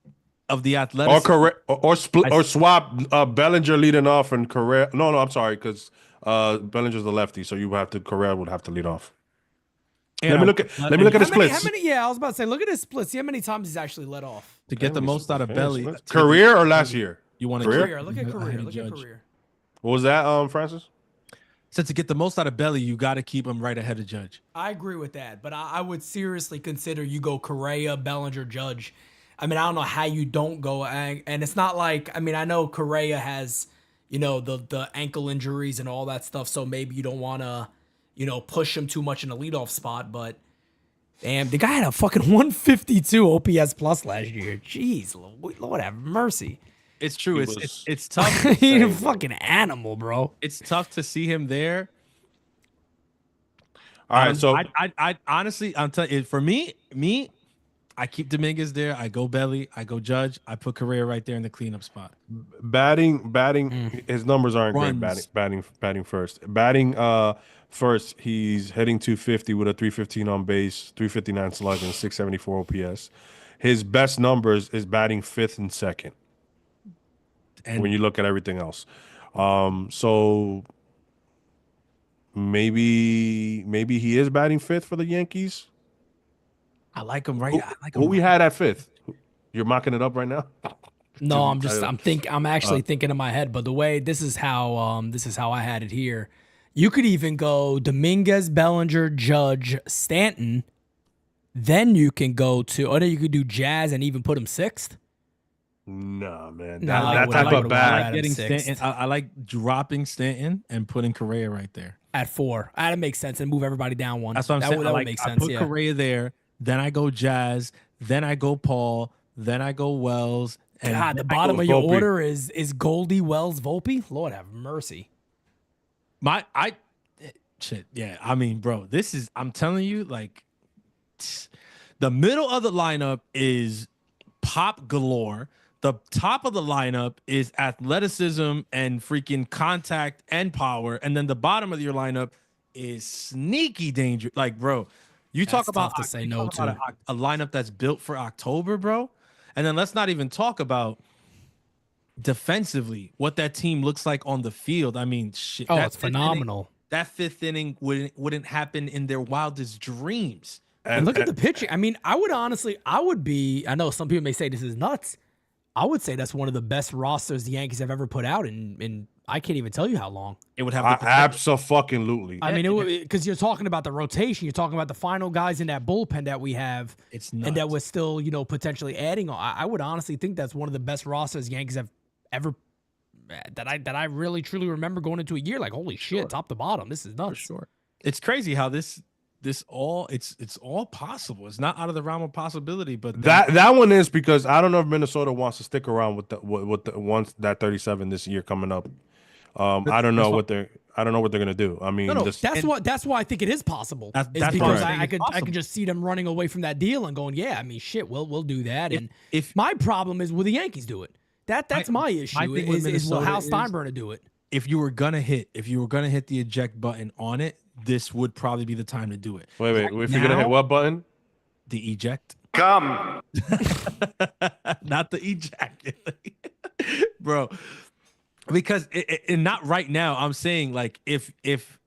of the athleticism. Or swap Bellinger leading off and Correa. No, I'm sorry, because Bellinger's the lefty, so Correa would have to lead off. Let me look at the splits. I was about to say, look at his splits. See how many times he's actually let off. To get the most out of Belly. Career or last year? You want career? Look at career. Look at career. What was that, Francis? So to get the most out of Belly, you got to keep him right ahead of Judge. I agree with that, but I would seriously consider you go Correa, Bellinger, Judge. I mean, I don't know how you don't go, and it's not like, I mean, I know Correa has, the ankle injuries and all that stuff, so maybe you don't want to, push him too much in the leadoff spot, but damn, the guy had a fucking 152 OPS plus last year. Jeez, Lord have mercy. It's true. It's tough. He's a fucking animal, bro. It's tough to see him there. All right, so I honestly, I'm telling you, for me, I keep Dominguez there. I go Belly. I go Judge. I put Correa right there in the cleanup spot. Batting. His numbers aren't great. Batting first. First, he's hitting 250 with a 315 on base, 359 slug, and 674 OPS. his best numbers is batting 5th and 2nd. And when you look at everything else. So maybe he is batting 5th for the Yankees. I like him right. Who, I like him who we had at 5th? You're mocking it up right now? No, I'm actually thinking in my head, but the way this is how I had it here. You could even go Dominguez, Bellinger, Judge, Stanton. Then you can go to, or then you could do Jazz and even put him 6th. Nah, man. No, That type of bat. I like dropping Stanton and putting Correa right there at 4. That makes sense and move everybody down 1. That's what I'm saying. That would make sense. I put Correa there, then I go Jazz, then I go Paul, then I go Wells. And God, the bottom of your order is Goldie, Wells, Volpe. Lord have mercy. Shit. Yeah, I mean, bro, this is. I'm telling you, like, the middle of the lineup is pop galore. The top of the lineup is athleticism and freaking contact and power. And then the bottom of your lineup is sneaky danger. Like, bro, you talk about to say no to a lineup that's built for October, bro. And then let's not even talk about defensively what that team looks like on the field. I mean, shit. Oh, it's phenomenal. That 5th inning wouldn't happen in their wildest dreams. And look at the pitching. I mean, I know some people may say this is nuts. I would say that's one of the best rosters the Yankees have ever put out in I can't even tell you how long. It would have absolutely. I mean, because you're talking about the rotation, you're talking about the final guys in that bullpen that we have, it's nuts. And that we're still, potentially adding on. I would honestly think that's one of the best rosters Yankees have ever that I really truly remember going into a year. Like, holy shit, top to bottom, this is nuts. For sure. It's crazy how this all it's all possible. It's not out of the realm of possibility, but that one is because I don't know if Minnesota wants to stick around with the once that 37 this year coming up. I don't know what they're gonna do. I mean, that's why I think it is possible. That's because I could just see them running away from that deal and going, yeah, I mean, shit, we'll do that. If my problem is will the Yankees do it? That's my issue. Is will Hal Steinbrenner do it? If you were gonna hit the eject button on it, this would probably be the time to do it. Wait. If you're gonna hit what button? The eject. Come. Not the eject, bro. Because and not right now. I'm saying like if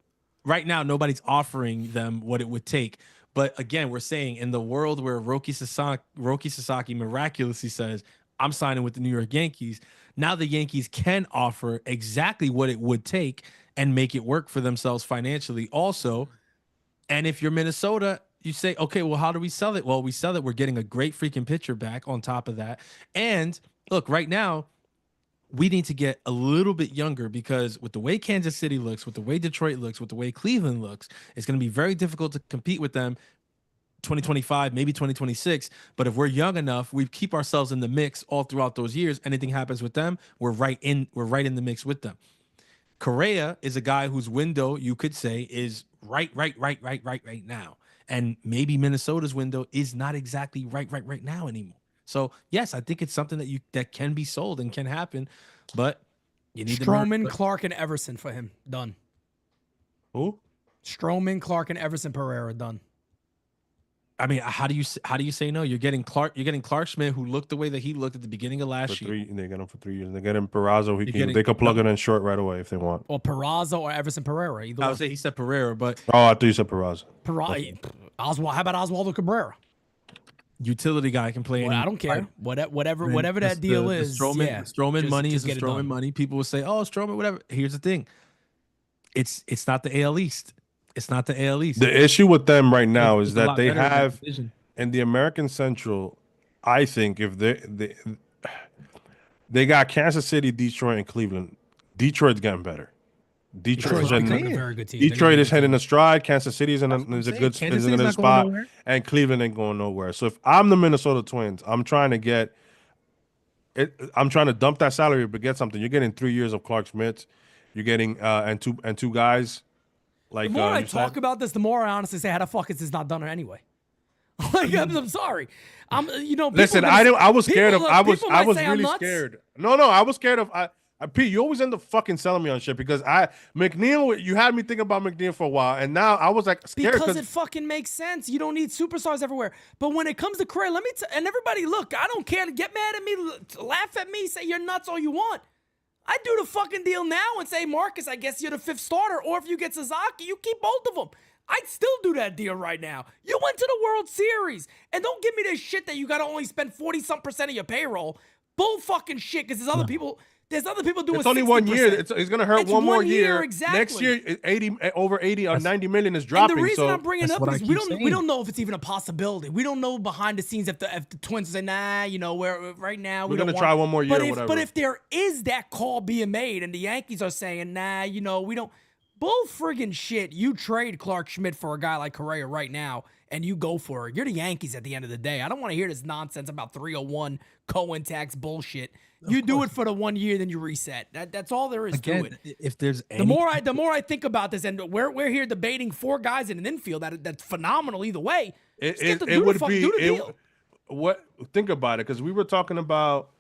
right now nobody's offering them what it would take. But again, we're saying in the world where Roki Sasaki miraculously says, I'm signing with the New York Yankees. Now the Yankees can offer exactly what it would take and make it work for themselves financially also. And if you're Minnesota, you say, okay, well, how do we sell it? Well, we sell it. We're getting a great freaking pitcher back on top of that. And look, right now, we need to get a little bit younger because with the way Kansas City looks, with the way Detroit looks, with the way Cleveland looks, it's going to be very difficult to compete with them 2025, maybe 2026. But if we're young enough, we keep ourselves in the mix all throughout those years. Anything happens with them, we're right in the mix with them. Correa is a guy whose window you could say is right now. And maybe Minnesota's window is not exactly right now anymore. So yes, I think it's something that can be sold and can happen, but you need Stroman, Clark, and Everson for him. Done. Who? Stroman, Clark, and Everson Pereira done. I mean, how do you say no? You're getting Clark Schmidt, who looked the way that he looked at the beginning of last year. They got him for 3 years. They got him Peraza. They could plug it in short right away if they want. Or Peraza or Everson Pereira. I would say he said Pereira, but I thought you said Peraza. Oswald. How about Oswaldo Cabrera? Utility guy can play. Well, I don't care. Whatever that deal is. Stroman money is Stroman money. People will say, "Oh, Stroman, whatever." Here's the thing. It's not the AL East. It's not the AL East. The issue with them right now is that they have in the American Central. I think if they got Kansas City, Detroit, and Cleveland. Detroit's getting better. Detroit's a very good team. Detroit is heading a stride. Kansas City is in a good spot, and Cleveland ain't going nowhere. So if I'm the Minnesota Twins, I'm trying to get it. I'm trying to dump that salary, but get something. You're getting 3 years of Clark Schmidt. You're getting and two guys. Like the more I talk about this, the more I honestly say, how the fuck is this not done anyway? Like I'm sorry. Listen, I was scared of. I was really scared. No, I was scared of. Pete, you always end up fucking selling me on shit because McNeil, you had me thinking about McNeil for a while, and now I was like scared because it fucking makes sense. You don't need superstars everywhere. But when it comes to Correa, let me and everybody, look, I don't care. Get mad at me, laugh at me, say you're nuts all you want. I'd do the fucking deal now and say, Marcus, I guess you're the 5th starter, or if you get Sasaki, you keep both of them. I'd still do that deal right now. You went to the World Series, and don't give me this shit that you got to only spend 40-some% of your payroll. Bull fucking shit, because there's other people. There's other people doing. It's only 60%. 1 year. It's going to hurt It's one more year. Exactly. Next year, over 80 or 90 million is dropping. And the reason so I'm bringing it up is saying. we don't know if it's even a possibility. We don't know behind the scenes if the Twins say, nah, you know, right now we're going to try one more year or whatever. But if there is that call being made and the Yankees are saying, nah, you know, we don't. Bull friggin' shit. You trade Clark Schmidt for a guy like Correa right now, and you go for it. You're the Yankees at the end of the day. I don't want to hear this nonsense about 301 Cohen tax bullshit. You do it for the 1 year, then you reset. That's all there is to it. If there's the more I think about this, and we're here debating 4 guys in an infield that's phenomenal either way. It would be what think about it, because we were talking about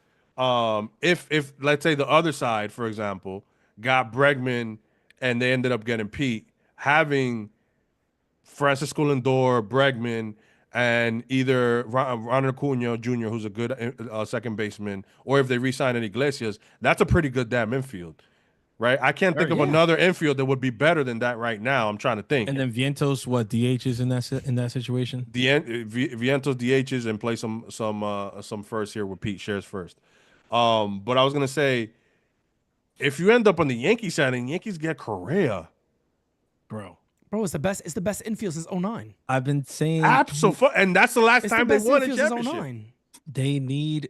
if let's say the other side, for example, got Bregman and they ended up getting Pete, having Francisco Lindor, Bregman, and either Ronald Acuna Jr., who's a good second baseman, or if they re-sign Iglesias, that's a pretty good damn infield, right? I can't think of another infield that would be better than that right now. I'm trying to think. And then Vientos, what DH is in that situation? Vientos DHs and play some first here with Pete shares first. But I was gonna say, if you end up on the Yankee side and Yankees get Correa, bro, it's the best. It's the best infield since 09. I've been saying absolutely, and that's the last time they won a championship. 09. They need.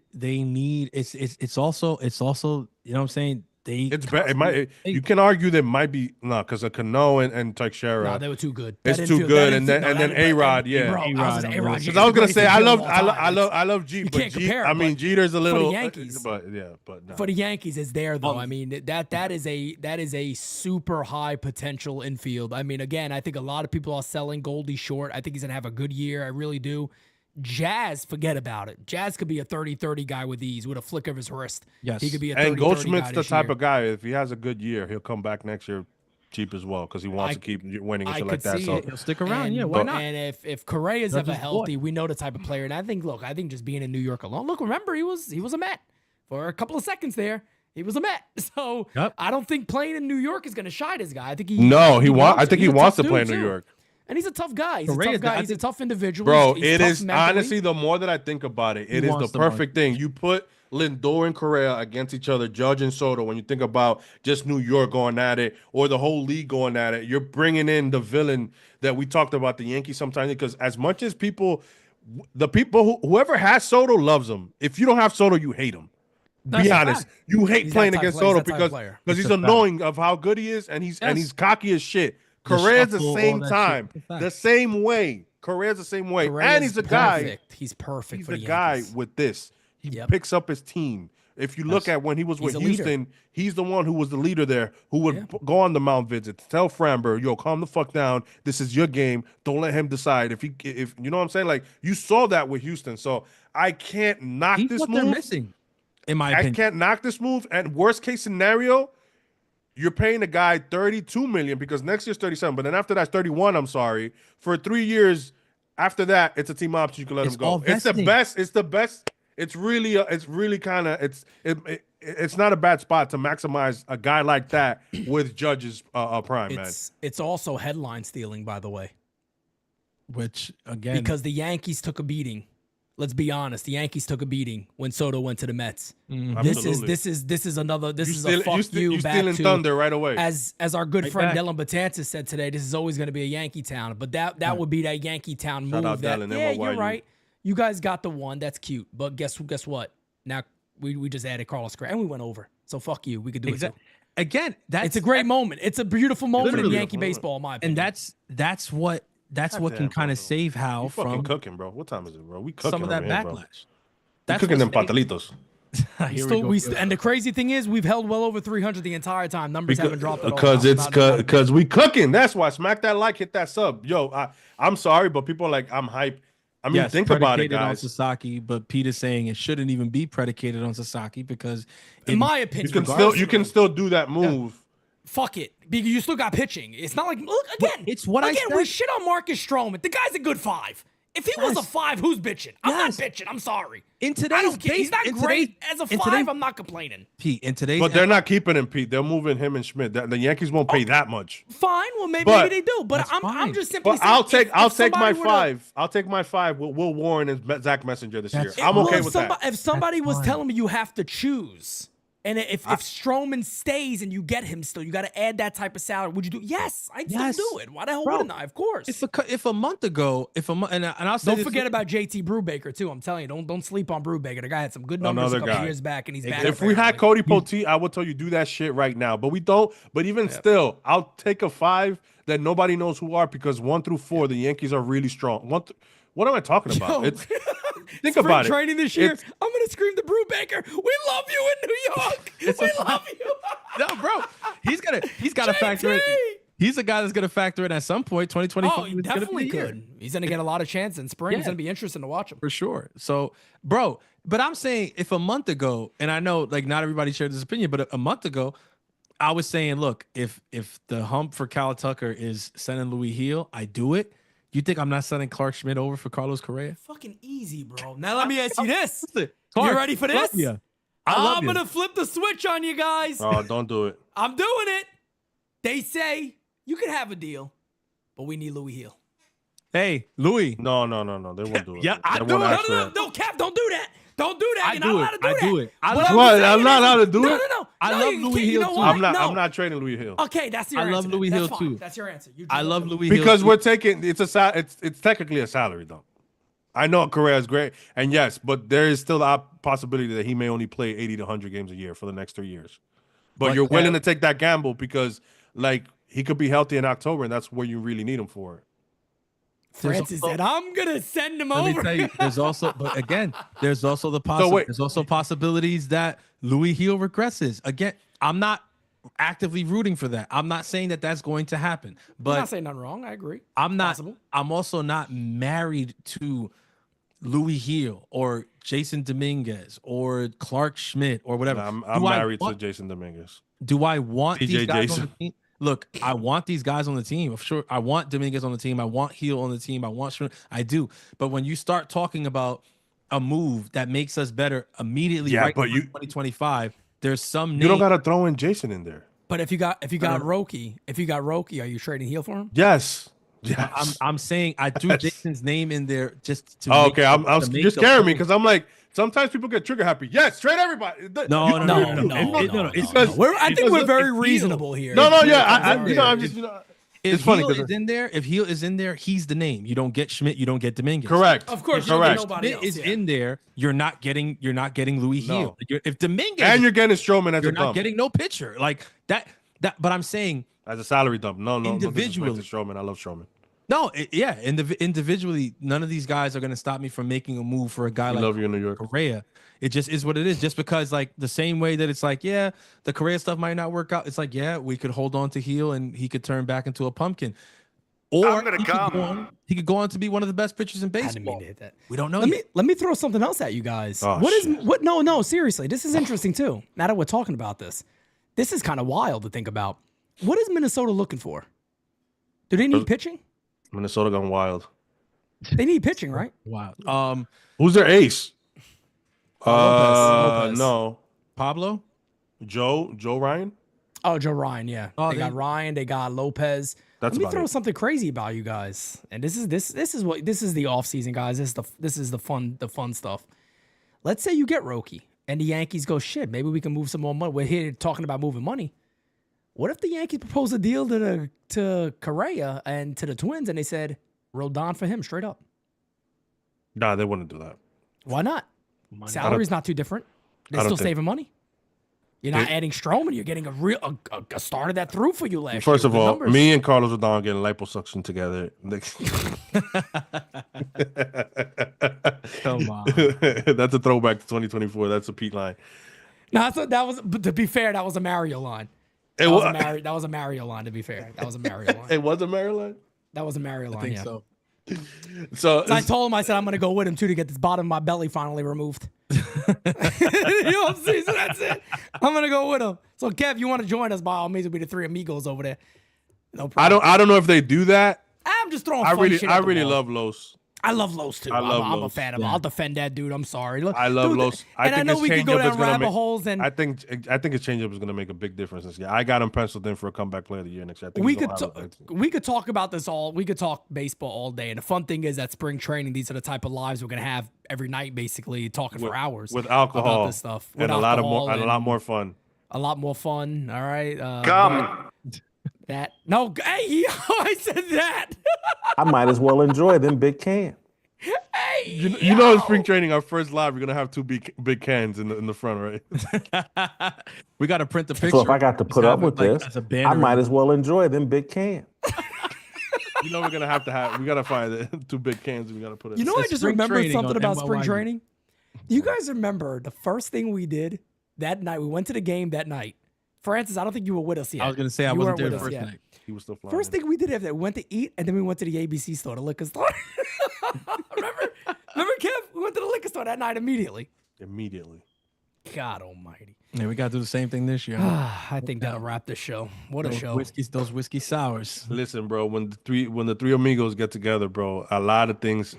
It's also. You know what I'm saying? It's bad. You can argue that might be because of Cano and Teixeira. No, they were too good. It's too good, and then A-Rod, yeah. A-Rod. Because I was gonna say I love G, you but can't compare. I mean Jeter's a little. For the Yankees, but no. For the Yankees, it's there though. I mean that is a super high potential infield. I mean, again, I think a lot of people are selling Goldie short. I think he's gonna have a good year. I really do. Jazz, forget about it. Jazz could be a 30-30 guy with ease, with a flick of his wrist. Yes. He could be a 30-30 and Goldschmidt's guy the type of guy, if he has a good year, he'll come back next year cheap as well because he wants to keep winning and shit like that. So he'll stick around. Why not? And if Correa is ever healthy, we know the type of player. And I think just being in New York alone. Look, remember he was a Met for a couple of seconds there. He was a Met, so I don't think playing in New York is going to shine his guy. I think he wants to play in New York. And he's a tough guy. He's a tough guy. He's a tough individual. Bro, he's it is mentally. honestly, the more that I think about it, it is the perfect thing. You put Lindor and Correa against each other, Judge and Soto, when you think about just New York going at it or the whole league going at it, you're bringing in the villain that we talked about, the Yankees sometimes, because as much as whoever has Soto loves him. If you don't have Soto, you hate him. Be honest. You hate playing against Soto because he's annoying of how good he is, and he's cocky as shit. Correa's the same time, the same way. Correa's the same way, and he's a guy. He's perfect. He's a guy with this. He picks up his team. If you look at when he was with Houston, he's the one who was the leader there, who would go on the mound visits, tell Framber, "Yo, calm the fuck down. This is your game. Don't let him decide." If you know what I'm saying, like you saw that with Houston. So I can't knock this move. They're missing, in my opinion. I can't knock this move. And worst case scenario, you're paying a guy $32 million because next year's 37, but then after that's 31. I'm sorry, for 3 years. After that, it's a team option. You can let him go. It's the best. It's the best. It's really kind of it's not a bad spot to maximize a guy like that with Judge's prime, man. It's also headline stealing, by the way. Which again, because the Yankees took a beating. Let's be honest. The Yankees took a beating when Soto went to the Mets. This is another. This is a fuck you back to thunder right away. As our good friend Dylan Batanzas said today, this is always going to be a Yankee town. But that would be that Yankee town move. You're right. You guys got the one. That's cute. But guess what? Now we just added Carlos Correa and we went over. So fuck you. We could do it too. Again, it's a great moment. It's a beautiful moment in Yankee baseball, in my opinion. And that's what can kind of save Hal from cooking, bro. What time is it, bro? We cooking some of that here, backlash. That's cooking them patalitos. And the crazy thing is, we've held well over 300 the entire time. Numbers haven't dropped at all. Because we cooking. That's why. Smack that like, hit that sub. Yo, I'm sorry, but people are like, I'm hype. I mean, yes, think about it, predicated on guys. Sasaki, but Pete is saying it shouldn't even be predicated on Sasaki because In my opinion, You can still do that move. fuck it, because you still got pitching. It's not like look again. it's what I we said. shit on Marcus Stroman. The guy's a good 5. If he was a 5, who's bitching? I'm not bitching. I'm sorry. In I today's don't care. He's not great as a in 5. today's- I'm not complaining. Pete, in today's But they're not keeping him, Pete. They're moving him and Schmidt. The Yankees won't pay that much. Fine. Well, maybe But- they do. But That's I'm fine. just simply But saying. I'll take my somebody were to- 5. I'll take my 5. Will Warren and Zach Messenger this year. That's- I'm Well, okay if with somebody, that. If somebody was fine. telling me you have to choose, and if Stroman stays and you get him still, you got to add that type of salary. Would you do? Yes, I'd Yes. still do it. Why the hell Bro, wouldn't I? Of course. If a month ago, and I'll say Don't this- forget about JT Brubaker too. I'm telling you, don't sleep on Brubaker. The guy had some good numbers Another a couple guy. years back, and he's back. If we had apparently. Cody Poteet, I would tell you do that shit right now. But we don't. But even still, I'll take a 5 that nobody knows who are because 1 through 4, the Yankees are really strong. What am I talking about? Yo. Think Spring about it. training this year. It's- I'm gonna scream to Brubaker. We love you in New York. We love you. No, bro, he's got to factor in. JT. He's a guy that's going to factor in at some point. 2024 Oh, he is gonna be definitely the year. could. He's gonna get a lot of chance in spring. It's Yeah. gonna be interesting to watch him. For sure. So, bro, but I'm saying if a month ago, and I know like not everybody shared this opinion, but a month ago, I was saying, look, if the hump for Cal Tucker is sending Louis Heel, I do it. You think I'm not sending Clark Schmidt over for Carlos Correa? Fucking easy, bro. Now let me ask you this. Listen, You Clark, ready for love this? ya. I love I'm you. gonna flip the switch on you guys. Oh, don't do it. I'm doing it. They say you can have a deal, but we need Louis Heel. Hey, Louis. No. They won't do it. Yeah, I They do won't it. ask for that. No, Cap, don't do that. Don't do that. I You're do not it. allowed to do I that. do it. I What love- I'm What? saying I'm not is- allowed to do no, it? No. I No, love you Louis can't- you Heel know too. what? I'm not. No. I'm not trading Louis Hill Okay, that's your I answer. love Louis That's Hill fine. too. That's your answer. You I just love love Louis Hill because too. we're taking it's technically a salary dump. I know Correa is great, and yes, but there is still a possibility that he may only play 80 to 100 games a year for the next 3 years. But you're willing to take that gamble because, like, he could be healthy in October, and that's where you really need him for. Francis said, "I'm gonna send him Let me over." tell you, there's also, but again, there's also wait. there's also possibilities that Louis Heel regresses. Again, I'm not actively rooting for that. I'm not saying that that's going to happen, I'm but not saying nothing wrong. I agree. I'm not. Possible. I'm also not married to Louis Heel or Jason Dominguez or Clark Schmidt or whatever. I'm Do I married to want- Jason Dominguez. Do I want DJ these guys Jason. on the team? Look, I want these guys on the team. Of sure, I want Dominguez on the team. I want Heel on the team. I want Schmidt. I do. But when you start talking about a move that makes us better immediately, Yeah, right but before 2025, there's some You don't name. gotta throw in Jason in there. But if you got Roki, are you trading Heel for him? Yes. Yes. I'm saying I threw Jason's name in there just to. Oh, make okay, the- I'm to make you're the scaring me point. because I'm like sometimes people get trigger happy. Yes, trade everybody. No. It's Because- I think we're very if Heel- reasonable here. No, If yeah, Heel I comes you in know, there. I'm just you know. If It's funny Heel 'cause is in there, if Heel is in there, he's the name. You don't get Schmidt, you don't get Dominguez. Correct. Of course, If you don't get correct. nobody Schmidt else. is yeah. in there, you're not getting Louis No. Heel. If Dominguez, And you're getting Stroman as you're a not dump. getting no pitcher like that. But I'm saying As a salary dump. No, Individually. No disrespect to Stroman. I love Stroman. no. Individually, none of these guys are going to stop me from making a move for a guy I like love you in New York. Correa. It just is what it is. Just because, like, the same way that it's like, yeah, the Correa stuff might not work out. It's like, yeah, we could hold on to Heel and he could turn back into a pumpkin. Or he could go on to be one of the best pitchers in I didn't mean baseball. to hit that. We don't know. Let me throw something else at you guys. Oh, shit. No, seriously. This is interesting too. Now that we're talking about this. This is kind of wild to think about. What is Minnesota looking for? Do they need pitching? Minnesota gone wild. They need pitching, right? Wow. Who's their ace? Lopez. No. Pablo. Joe Ryan? Oh, Joe Ryan, yeah. Oh, they got Ryan, they got Lopez. That's Let me about throw it. something crazy about you guys. And this is the offseason, guys. This is the fun stuff. Let's say you get Roki and the Yankees go, shit, maybe we can move some more money. We're here talking about moving money. What if the Yankees propose a deal to Correa and to the Twins and they said, Rodon for him straight up? Nah, they wouldn't do that. Why not? Salary's not too different. They're I don't still think- saving money. You're not adding Stroman. You're getting a starter that threw for you last year. First of Good all, numbers. me and Carlos Rodon getting liposuction together. Come on. That's a throwback to 2024. That's a Pete line. No, but to be fair, that was a Mario line. It That was a Mario line, to be fair. That was a Mario line. It was a Maryland. That was a Mario line, I think yeah. so. So I told him, I said, I'm going to go with him too to get this bottom of my belly finally removed. You know what I'm saying? So that's it. I'm going to go with him. So, Kev, you want to join us? By all means, it'll be the three amigos over there. No problem. I don't know if they do that. I'm just throwing I fun shit at the really wall. love Los. I love Los too. I'm a Los. fan of him. I'll defend that dude. I'm sorry. Look, I love dude, Los. And I know we could go down rabbit holes. And I think his changeup is going to make a big difference this year. I got him penciled in for a comeback player of the year next year. I think we could talk about this all. We could talk baseball all day. And the fun thing is that spring training, these are the type of lives we're going to have every night, basically talking for hours with alcohol about this stuff. And a lot more fun. A lot more fun. All right. Come. That no. Hey, I said that. I might as well enjoy them big cans. Hey, you know, in spring training, our first live, we're gonna have two big cans in the front, right? We got to print the picture. So if I got to put up with this, as a banner. I might as well enjoy them big cans. You know, we gotta find the two big cans. We gotta put it. You know, I just remembered something about spring NYY. training. You guys remember the first thing we did that night? We went to the game that night. Francis, I don't think you were with us yet. I was gonna say I You wasn't weren't there the with us first yet. night. He was still flying. First thing we did after that, we went to eat, and then we went to the ABC store, the liquor store. Remember, Kev? We went to the liquor store that night immediately. Immediately. God almighty. Yeah, we got to do the same thing this year. I think that'll wrap the show. What a show. Those whiskey sours. Listen, bro. When the three amigos get together, bro, a lot of things.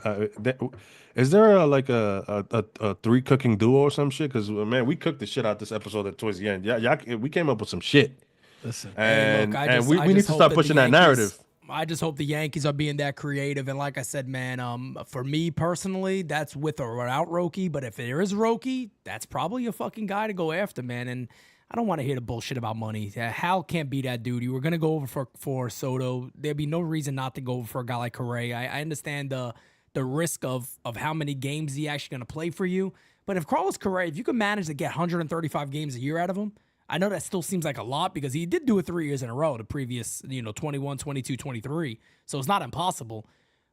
Is there a three cooking duo or some shit? Because man, we cooked the shit out this episode towards the end. Yeah, we came up with some shit. Listen, And, Hey, look, we need to start pushing that narrative. I just hope the Yankees are being that creative. And like I said, man, for me personally, that's with or without Roki. But if there is Roki, that's probably a fucking guy to go after, man. And I don't want to hear the bullshit about money. Hal can't be that dude. You were going to go over for Soto. There'd be no reason not to go over for a guy like Correa. I understand the risk of how many games he actually going to play for you. But if Carlos Correa, if you can manage to get 135 games a year out of him, I know that still seems like a lot because he did do it 3 years in a row, the previous, 21, 22, 23. So it's not impossible.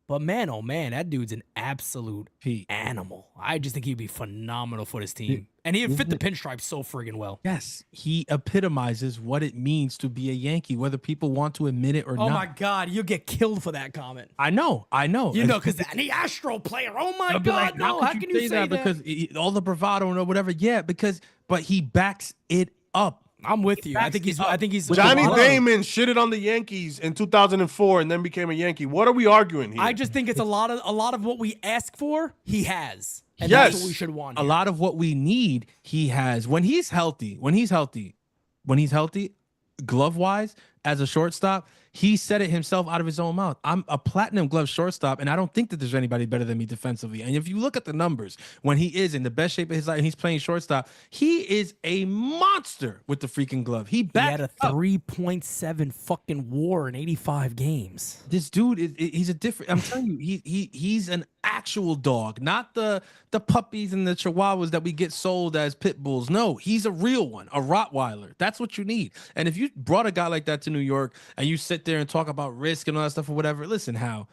But man, oh man, that dude's an absolute animal. I just think he'd be phenomenal for this team. And he'd fit the pinstripes so friggin' well. yes, he epitomizes what it means to be a Yankee, whether people want to admit it or not. Oh my God, you'll get killed for that comment. I know. Because the Astro player, oh my I'll be God, like, no, how can you say that? Because all the bravado and whatever. Yeah, but he backs it up. I'm with you. I think he's Johnny Damon. Damon shitted on the Yankees in 2004 and then became a Yankee. What are we arguing here? I just think it's a lot of what we ask for, he has. And Yes. that's what we should want. A here. lot of what we need, he has. When he's healthy, glove wise, as a shortstop, he said it himself out of his own mouth. I'm a platinum glove shortstop, and I don't think that there's anybody better than me defensively. And if you look at the numbers, when he is in the best shape of his life and he's playing shortstop, he is a monster with the freaking glove. He had a up. 3.7 fucking WAR in 85 games. This dude he's a different. I'm telling you, he's an actual dog, not the puppies and the chihuahuas that we get sold as pit bulls. No, he's a real one, a Rottweiler. That's what you need. And if you brought a guy like that to New York and you sit there and talk about risk and all that stuff or whatever, listen, Hal,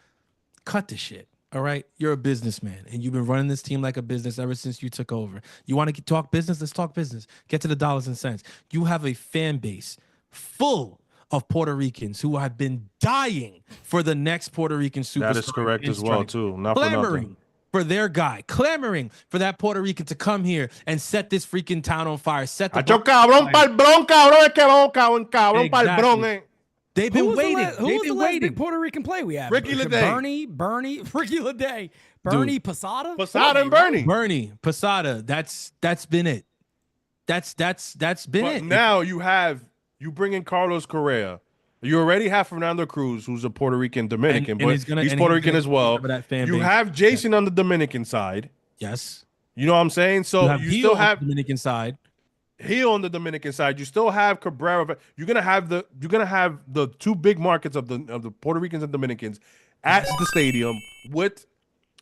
cut the shit. All right, you're a businessman and you've been running this team like a business ever since you took over. You want to talk business? Let's talk business. Get to the dollars and cents. You have a fan base full of Puerto Ricans who have been dying for the next Puerto Rican superstar. That is correct as well, too. Not for clamoring nothing. for their guy, clamoring for that Puerto Rican to come here and set this freaking town on fire. Set the Acho cabrón pa'l Bronx, cabrón, es que vamos, cabrón pa'l Exactly. Bronx, eh. They've been waiting. Who was the last waiting. big Puerto Rican play we had? Ricky Leday. Bernie, Ricky Leday, Bernie Posada, Posada and Bernie. Bernie Posada. That's been it. That's been But it. now you bring in Carlos Correa. You already have Fernando Cruz, who's a Puerto Rican Dominican, And but he's gonna- he's and Puerto he's Rican gonna as well. cover that fan You base. have Jason on the Dominican side. Yes. You know what I'm saying? So you Gil still on have the Dominican side. Hill on the Dominican side. You still have Cabrera. You're gonna have the two big markets of the Puerto Ricans and Dominicans at the stadium with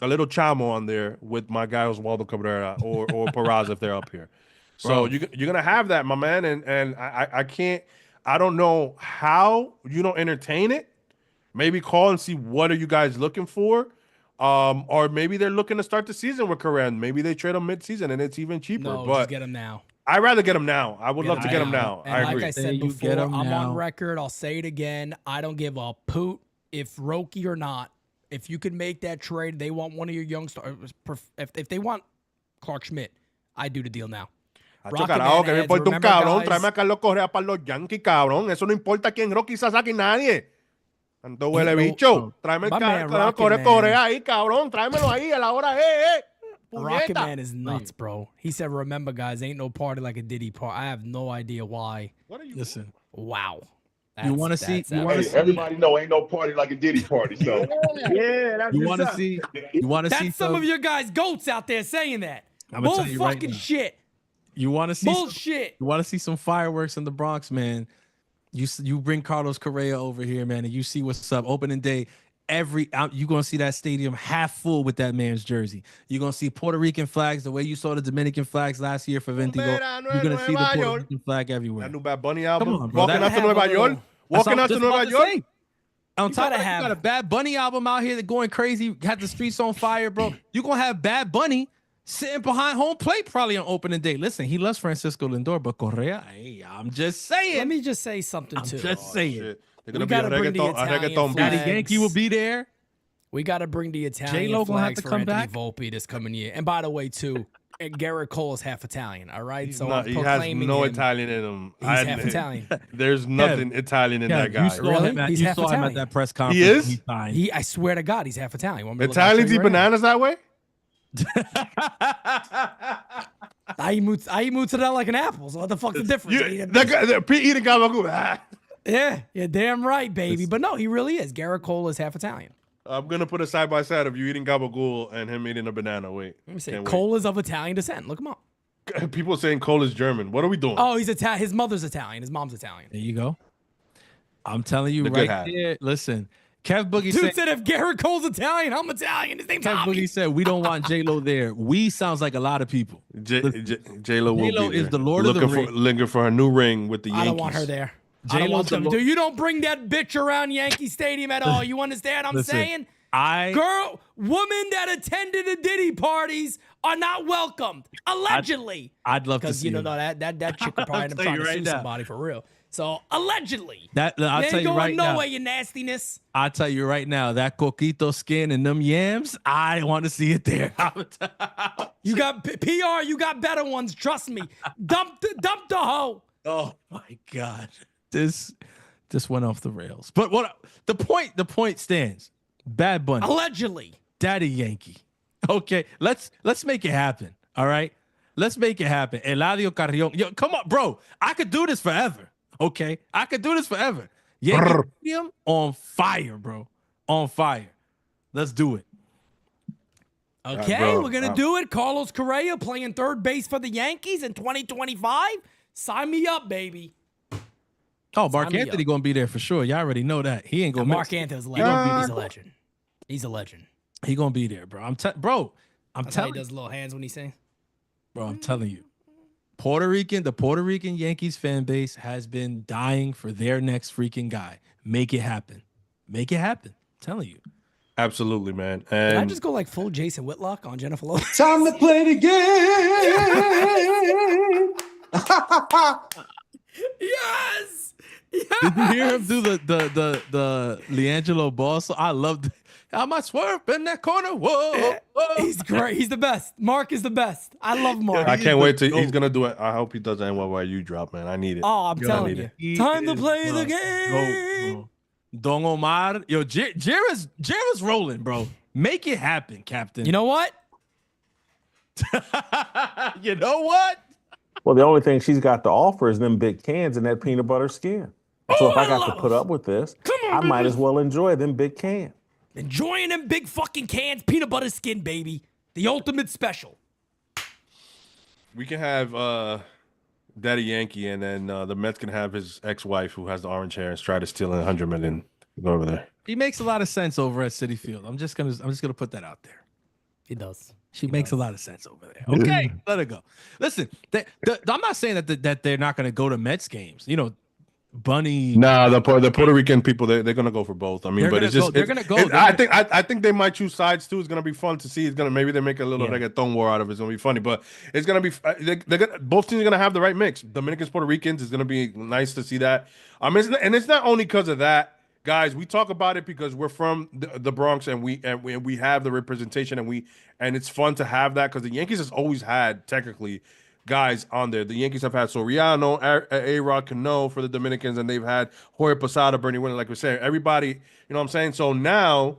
a little chamo on there with my guy Oswaldo Cabrera or Peraza if they're up here. So you're gonna have that, my man, and I can't. I don't know how you don't entertain it. Maybe call and see what are you guys looking for. Or maybe they're looking to start the season with Correa. And maybe they trade him mid-season and it's even cheaper. No, but just get him now. I'd rather get him now. I would love to get him now. And I like agree. I said You before, get him I'm now. on record. I'll say it again. I don't give a poot if Roki or not. if you could make that trade, they want one of your young stars. If they want Clark Schmidt, I do the deal now. Hacho, carajo, que me importa un cabrón. Tráeme a Carlos Correa para los Yankees, cabrón. Eso no importa quién, Roki Sasaki, nadie. Tanto huele bicho. Tráeme el Correa ahí, cabrón. Tráemelo ahí a la hora, Rocket Man is nuts, bro. He said, remember, guys, ain't no party like a Diddy party. I have no idea why. What are you Listen. Wow. You want to see? Everybody know ain't no party like a Diddy party. So yeah, you want to see? You want to see? That's some of your guys' goats out there saying that. I'm gonna tell you right fucking now. shit. You want to see bullshit? You want to see some fireworks in the Bronx, man? You bring Carlos Correa over here, man, and you see what's up. Opening day, you're gonna see that stadium half full with that man's jersey. You're gonna see Puerto Rican flags the way you saw the Dominican flags last year for Ventigo. You're gonna see the Puerto Rican flag everywhere. That new Bad Bunny album. Come on, bro. Walking out to Nueva York. Walking out to Nueva York. On top of that, you got a Bad Bunny album out here that going crazy, had the streets on fire, bro. You're gonna have Bad Bunny sitting behind home plate probably on opening day. Listen, he loves Francisco Lindor, but Correa, hey, I'm just saying. Let me just say something too. Just saying. Shit. They're gonna be a reggaeton Daddy beat. Yankee will be there. We got to bring the Italian J-Lo gonna have flags to for come Anthony back. Volpe this coming year. And by the way, too, Garrett Cole is half Italian. All right, He has proclaiming no him, Italian in him. He's half Italian. There's nothing Italian in that guy. You saw Really? him at, He's you half saw him Italian. at that press conference. He is? signed. I swear to God, he's half Italian. Want me to look- Italians I'll eat show you right bananas that way? now. I eat mozzarella like an apple. So what the fuck's the difference? Eating gabagool. Yeah, you're damn right, baby. But no, he really is. Garrett Cole is half Italian. I'm gonna put a side by side of you eating gabagool and him eating a banana. Wait, Let me see. can't wait. Cole is of Italian descent. Look him up. People saying Cole is German. What are we doing? Oh, he's Italian. His mother's Italian. His mom's Italian. There you go. I'm telling you The good right hat. there. Listen, Kev Boogie Dude said, said if Garrett Cole's Italian, I'm Italian. His name's Kev Tommy. Boogie said we don't want J-Lo there. We sounds like a lot of people. J-Lo will J-Lo be is there. the Lord of the Ring. Looking for her new ring with the Yankees. I don't want her there. I don't J-Lo's want them. the Dude, you don't bring that bitch around Yankee Stadium at all. You understand what I'm Listen, saying? Women that attended the Diddy parties are not welcomed. Allegedly. I'd love to Because see you know him. that chick could probably end up tell trying you to right sue now. somebody for real. So allegedly. I'll You tell ain't you going right now. nowhere, you nastiness. I'll tell you right now, that coquito skin and them yams, I want to see it there. You got PR, you got better ones. Trust me. Dump the hoe. Oh my God. This went off the rails. But the point stands. Bad Bunny. Allegedly. Daddy Yankee. Okay, let's make it happen. All right, let's make it happen. Eladio Carrion. Yo, come on, bro. I could do this forever. Okay, I could do this forever. Yankee Stadium on fire, bro. On fire. Let's do it. Okay, bro, we're gonna do it. Carlos Correa playing third base for the Yankees in 2025. Sign me up, baby. Oh, Mark Sign me Anthony up. gonna be there for sure. Y'all already know that. He ain't gonna Mark miss. Anthony's a legend. He's a legend. He's a legend. He gonna be there, bro. I'm That's how he telling you, does little hands when he sings. bro. I'm telling you. The Puerto Rican Yankees fan base has been dying for their next freaking guy. Make it happen. Make it happen. I'm telling you. Absolutely, man. Did I And just go like full Jason Whitlock on Jennifer Lopez? time to play the game. Yes. Did you hear him do the LiAngelo Ball? So I loved. How much swerve in that corner? Whoa, whoa. He's great. He's the best. Mark is the best. I love Mark. I can't wait till he's gonna do it. I hope he does an NYYU drop, man. I need it. Oh, I'm telling you. He Time to is play the the game. GOAT, bro. Don Omar, yo, Jira's rolling, bro. Make it happen, Captain. You know what? You know what? Well, the only thing she's got to offer is them big cans and that peanut butter skin. So if I got to put up with this, I might as well enjoy them big cans. Enjoying them big fucking cans, peanut butter skin, baby. The ultimate special. We can have Daddy Yankee, and then the Mets can have his ex-wife who has the orange hair and try to steal $100 million. Go over there. He makes a lot of sense over at Citi Field. I'm just gonna put that out there. He does. She makes a lot of sense over there. Okay, let her go. Listen, I'm not saying that they're not gonna go to Mets games. You know, Bunny. Nah, the Puerto Rican people they're gonna go for both. I mean, They're but gonna it's just go- they're gonna go. I think they might choose sides too. It's gonna be fun to see. It's gonna maybe they make a little reggaeton war out of it. It's gonna be funny, but it's gonna be both teams are gonna have the right mix. Dominicans, Puerto Ricans. It's gonna be nice to see that. I mean, it's not only because of that. guys, we talk about it because we're from the Bronx and we have the representation and it's fun to have that because the Yankees has always had technically guys on there. The Yankees have had Soriano, A-Rod, Cano for the Dominicans, and they've had Jorge Posada, Bernie Winter, like we're saying. Everybody, you know what I'm saying? So now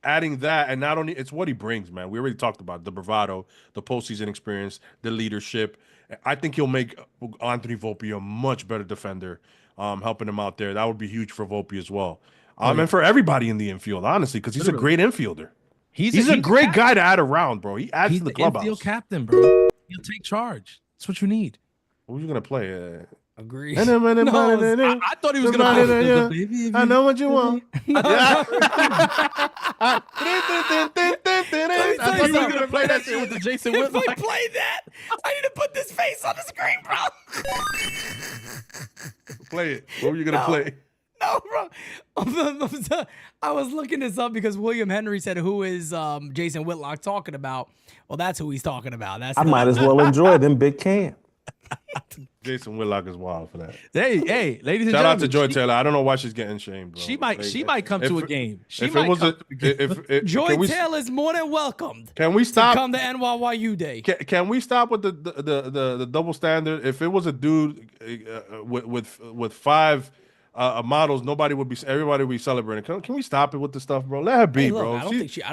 adding that, and not only it's what he brings, man. We already talked about the bravado, the postseason experience, the leadership. I think he'll make Anthony Volpe a much better defender, helping him out there. That would be huge for Volpe as well. And for everybody in the infield, honestly, because he's a great infielder. He's a great guy to add around, bro. He adds to the clubhouse. Infield captain, bro. He'll take charge. That's what you need. Who's gonna play? Agree. I thought he was gonna play baby. I know what you want. I thought he was gonna play that shit with the Jason If Whitlock. I play that, I need to put this face on the screen, bro. Play it. What were you gonna play? No, bro. I was looking this up because William Henry said, "Who is Jason Whitlock talking about?" Well, that's who he's talking about. That's I might as well enjoy them big can. Jason Whitlock is wild for that. Hey, ladies and Shout out to gentlemen. Joy Taylor. I don't know why she's getting shamed, bro. She might come to a game. Taylor is more than welcomed. Can we stop? To come to NYYU Day. Can we stop with the double standard? If it was a dude with five models, everybody would be celebrating. Can we stop it with the stuff, bro? Let her be, Hey, look, bro. I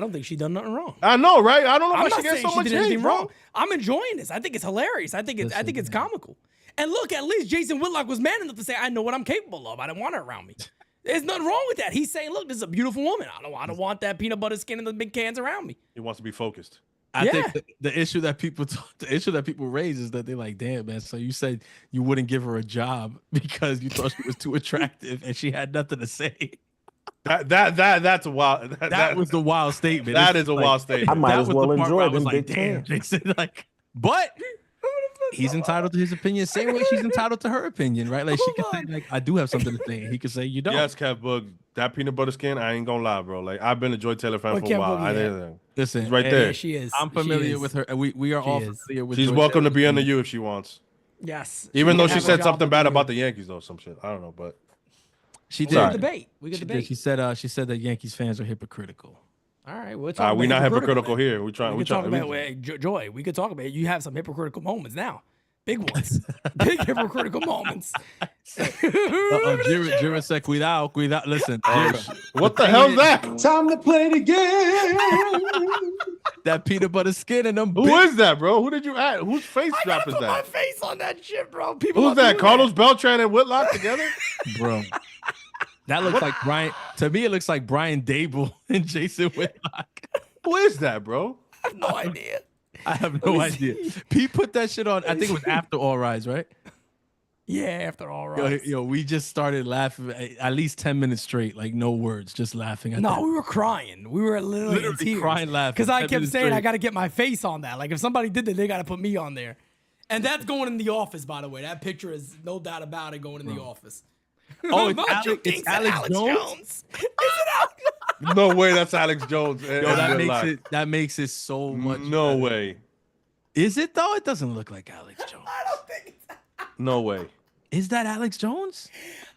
don't think she done nothing wrong. I know, right? I don't know I'm why not she gets saying so much did anything hate, bro. wrong. I'm enjoying this. I think it's hilarious. I think it's comical. And look, at least Jason Whitlock was man enough to say, "I know what I'm capable of. I don't want her around me." There's nothing wrong with that. He's saying, "Look, this is a beautiful woman. I don't want that peanut butter skin and the big cans around me." He wants to be focused. I think the issue that people raise is that they're like, "Damn, man! So you said you wouldn't give her a job because you thought she was too attractive and she had nothing to say." That's a wild. That was the wild statement. That is a wild statement. I might as well enjoy them like, big cans. Jason, but he's entitled to his opinion, same way she's entitled to her opinion, right? Like she can say, like, I do have something to say. And he could say, you don't. Yes, Kev Boog, that peanut butter skin, I ain't gonna lie, bro. Like I've been a Joy Taylor fan for a while. Listen, she's right there. Yeah, she is. I'm familiar with her. We are all familiar with her. She's welcome to be on the U if she wants. Yes. Even though she said something bad about the Yankees, though, some shit. I don't know, but she did. We could debate. She said that Yankees fans are hypocritical. All right, we're talking we're not hypocritical here. We're trying. Joy, we could talk about it. You have some hypocritical moments now. Big ones. Big hypocritical moments. Jira said, cuidado. Listen. What the hell's that? Time to play the game. That peanut butter skin and them. Who is that, bro? Who did you add? Whose face drop is that? My face on that shit, bro. Who's that? Carlos Beltran and Whitlock together? Bro. That looks like Brian. To me, it looks like Brian Dable and Jason Whitlock. Who is that, bro? I have no idea. I have no idea. Pete put that shit on. I think it was after All Rise, right? Yeah, after All Rise. Yo, we just started laughing at least 10 minutes straight, like no words, just laughing. We were crying. We were literally crying, laughing. Because I kept saying I got to get my face on that. Like if somebody did that, they got to put me on there. And that's going in the office, by the way. That picture is no doubt about it going in the office. Oh, it's Alex Jones? Is it Alex? No way, that's Alex Jones. Yo, that makes it so much. No better. way. Is it though? It doesn't look like Alex Jones. I don't think it's No way. Is that Alex Jones?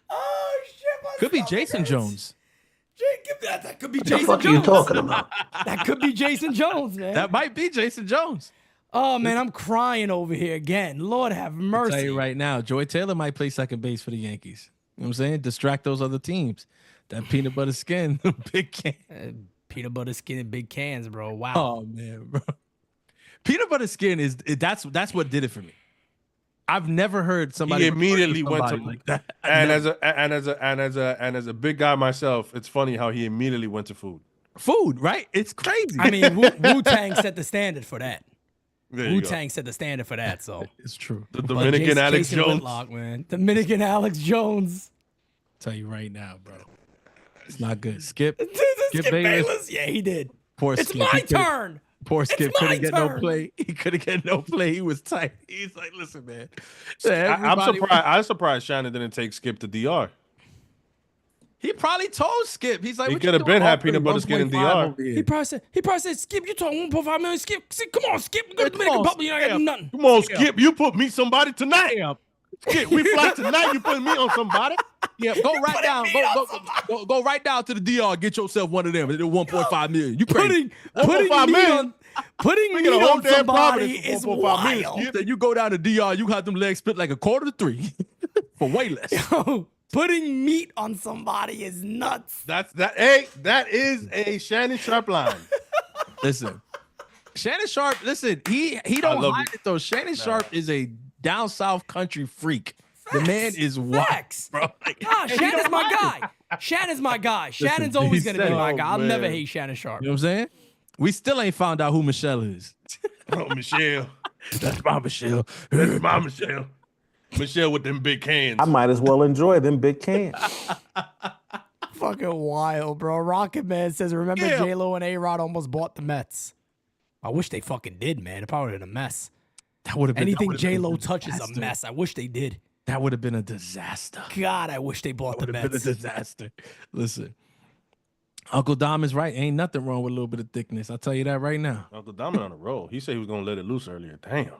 Oh shit! Could be Jason Jones. That could be Jason Jones. What the fuck are you talking about? That could be Jason Jones, man. That might be Jason Jones. Oh man, I'm crying over here again. Lord have mercy. I'll tell you right now, Joy Taylor might play second base for the Yankees. You know what I'm saying? Distract those other teams. That peanut butter skin, big can. Peanut butter skin and big cans, bro. Wow. Oh man, bro. Peanut butter skin that's what did it for me. I've never heard somebody. He immediately went to like that. And as a big guy myself, it's funny how he immediately went to food. Food, right? It's crazy. I mean, Wu-Tang set the standard for that. There you Wu-Tang set the standard for that. So it's true. The Dominican Alex Jason Jones. Whitlock, man. Dominican Alex Jones. Tell you right now, bro. It's not good. Skip Bayless. Yeah, he did. Poor it's Skip. my turn. Poor Skip It's my couldn't get turn. no play. He couldn't get no play. He was tight. He's like, listen, man. I'm surprised Shannon didn't take Skip to DR. He probably told Skip. He's like, he could have been had peanut butter skin in DR. He probably said, Skip, you talking 1.5 million. Skip, come on, Skip. We go to Dominican Republic. You ain't got to do nothing. Come on, Skip. You put me somebody tonight. Skip, we fly tonight. You put me on somebody. Yeah, go right down. Go right down to the DR. Get yourself one of them. They're 1.5 million. You crazy? Putting meat on somebody is wild. Then you go down to DR. You got them legs split like 2:45 for way less. Yo, putting meat on somebody is nuts. Hey, that is a Shannon Sharp line. Listen, Shannon Sharp. Listen, he don't hide it though. Shannon Sharp is a down south country freak. The man is wax, bro. Shannon's my guy. Shannon's my guy. Shannon's always gonna be my guy. I'll never hate Shannon Sharp. You know what I'm saying? We still ain't found out who Michelle is. Oh, Michelle. That's my Michelle. That's my Michelle. Michelle with them big cans. I might as well enjoy them big cans. Fucking wild, bro. Rocket Man says, remember J-Lo and A-Rod almost bought the Mets. I wish they fucking did, man. It probably would have been a mess. That would have been anything J-Lo touches a mess. I wish they did. That would have been a disaster. God, I wish they bought the Mets. Been a disaster. Listen, Uncle Dom is right. Ain't nothing wrong with a little bit of thickness. I'll tell you that right now. Uncle Dom on a roll. He said he was gonna let it loose earlier. Damn.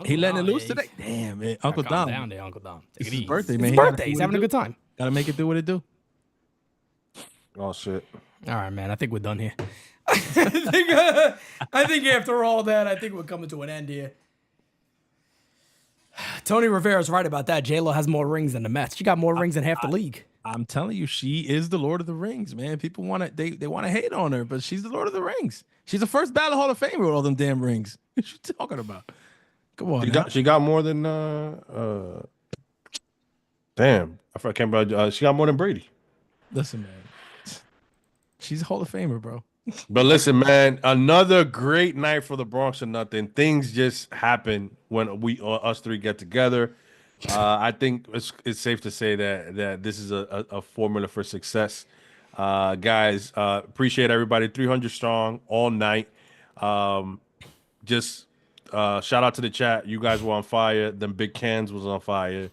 He letting it loose today. Damn, man. Uncle Dom. Down there, Uncle Dom. It's his birthday, man. His birthday. He's having a good time. Gotta make it do what it do. Oh shit. All right, man. I think we're done here. I think after all that, I think we're coming to an end here. Tony Rivera's right about that. J-Lo has more rings than the Mets. She got more rings than half the league. I'm telling you, she is the Lord of the Rings, man. People want to they want to hate on her, but she's the Lord of the Rings. She's the first ballot Hall of Famer with all them damn rings. What you talking about? Come on. She got more than damn. I can't remember. She got more than Brady. Listen, man. She's a Hall of Famer, bro. But listen, man, another great night for the Bronx or nothing. Things just happen when us three get together. I think it's safe to say that this is a formula for success. Guys, appreciate everybody. 300 strong all night. Just shout out to the chat. You guys were on fire. Them big cans was on fire.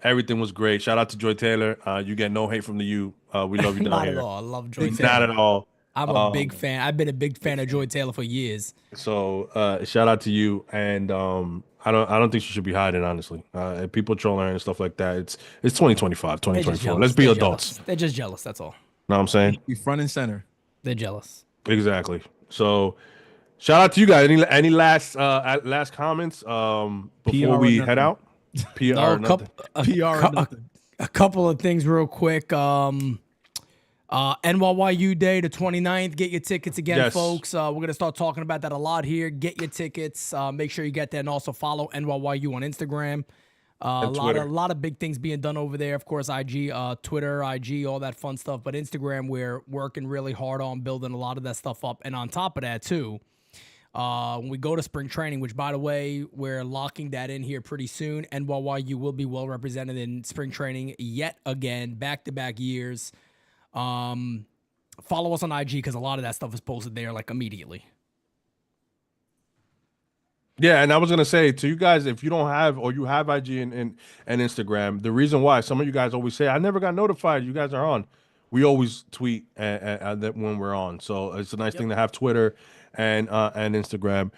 Everything was great. Shout out to Joy Taylor. You get no hate from the U. We love you down Not here. at all. I love Joy Taylor. Not at all. I'm a big fan. I've been a big fan of Joy Taylor for years. So shout out to you. And I don't think she should be hiding, honestly. People trolling her and stuff like that. It's 2025, 2024. Let's be adults. They're just jealous. That's all. Know what I'm saying? Be front and center. They're jealous. Exactly. So shout out to you guys. Any last comments before we head out? PR nothing. A couple of things real quick. NYYU Day, the 29th. Get your tickets again, folks. We're going to start talking about that a lot here. Get your tickets. Make sure you get there, and also follow NYYU on Instagram. A lot of big things being done over there. Of course, IG, Twitter, IG, all that fun stuff. But Instagram, we're working really hard on building a lot of that stuff up. And on top of that, too, when we go to spring training, which, by the way, we're locking that in here pretty soon. NYYU will be well represented in spring training yet again, back-to-back years. Follow us on IG because a lot of that stuff is posted there like immediately. Yeah, and I was gonna say to you guys, if you don't have or you have IG and Instagram, the reason why some of you guys always say I never got notified, you guys are on. We always tweet that when we're on, so it's a nice thing to have Twitter and Instagram.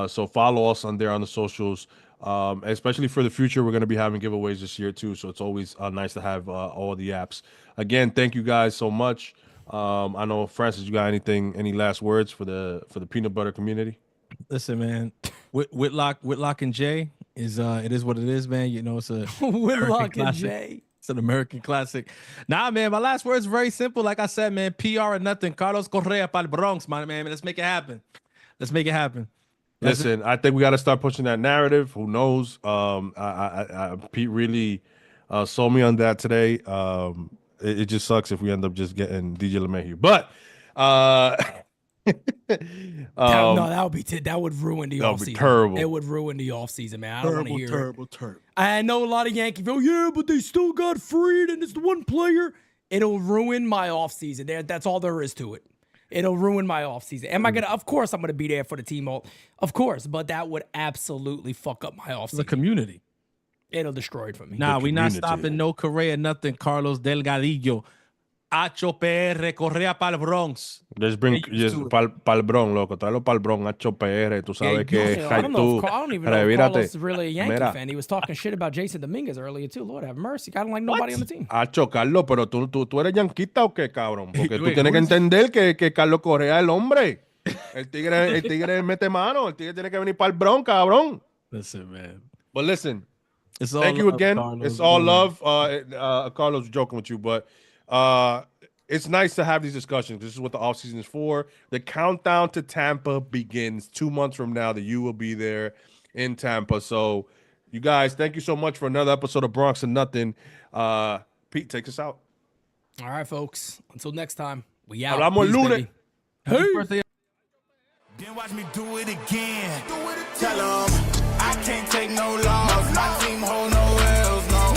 So follow us on there on the socials. Especially for the future, we're going to be having giveaways this year too, so it's always nice to have all the apps. Again, thank you guys so much. I know, Francis, you got any last words for the peanut butter community? Listen, man, Whitlock and Jay is it is what it is, man. You know, it's a Whitlock and Jay. It's an American classic. Nah, man, my last word is very simple. Like I said, man, PR or nothing. Carlos Correa para el Bronx, man. Let's make it happen. Let's make it happen. Listen, I think we got to start pushing that narrative. Who knows? Pete really sold me on that today. It just sucks if we end up just getting DJ LeMahieu. But that would ruin the offseason. That would be terrible. It would ruin the offseason, man. I don't want to hear terrible. I know a lot of Yankee fans, yeah, but they still got freed and it's the one player. It'll ruin my offseason. That's all there is to it. It'll ruin my offseason. Of course I'm gonna be there for the team, of course, but that would absolutely fuck up my offseason. The community. It'll destroy it for me. Nah, we not stopping no Correa, nothing. Carlos Delgadillo. Hacho PR, Correa para el Bronx. Just bring Get used to it. pa'l Bronx, loco. Tráelo pa'l Bronx, Hacho PR. Tú sabes que I don't know. I don't even know if Revírate. Carlos is really a Yankee Mira. fan. He was talking shit about Jason Dominguez earlier too. Lord have mercy. I don't like nobody on the team. Hacho, Carlos, pero tú eres yanquista o qué, cabrón? Porque tú Wait, tienes que who is- entender que Carlos Correa es el hombre. El tigre mete mano. El tigre tiene que venir pa'l Bronx, cabrón. Listen, man. But listen, It's all thank you love, again. Carlos. It's all love. Carlos was joking with you, but it's nice to have these discussions. This is what the offseason is for. The countdown to Tampa begins 2 months from now. That you will be there in Tampa. So, you guys, thank you so much for another episode of Bronx and Nothing. Pete, take us out. All right, folks. Until next time, we out. Hablamos el Peace, lunes. baby. Happy birthday. Then watch me do it again. Tell 'em I can't take no loss. My team hold no L's, no.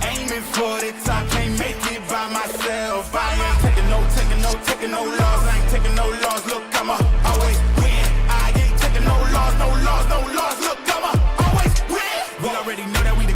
Aiming for the top, can't make it by myself. I ain't taking no loss. I ain't taking no loss. Look.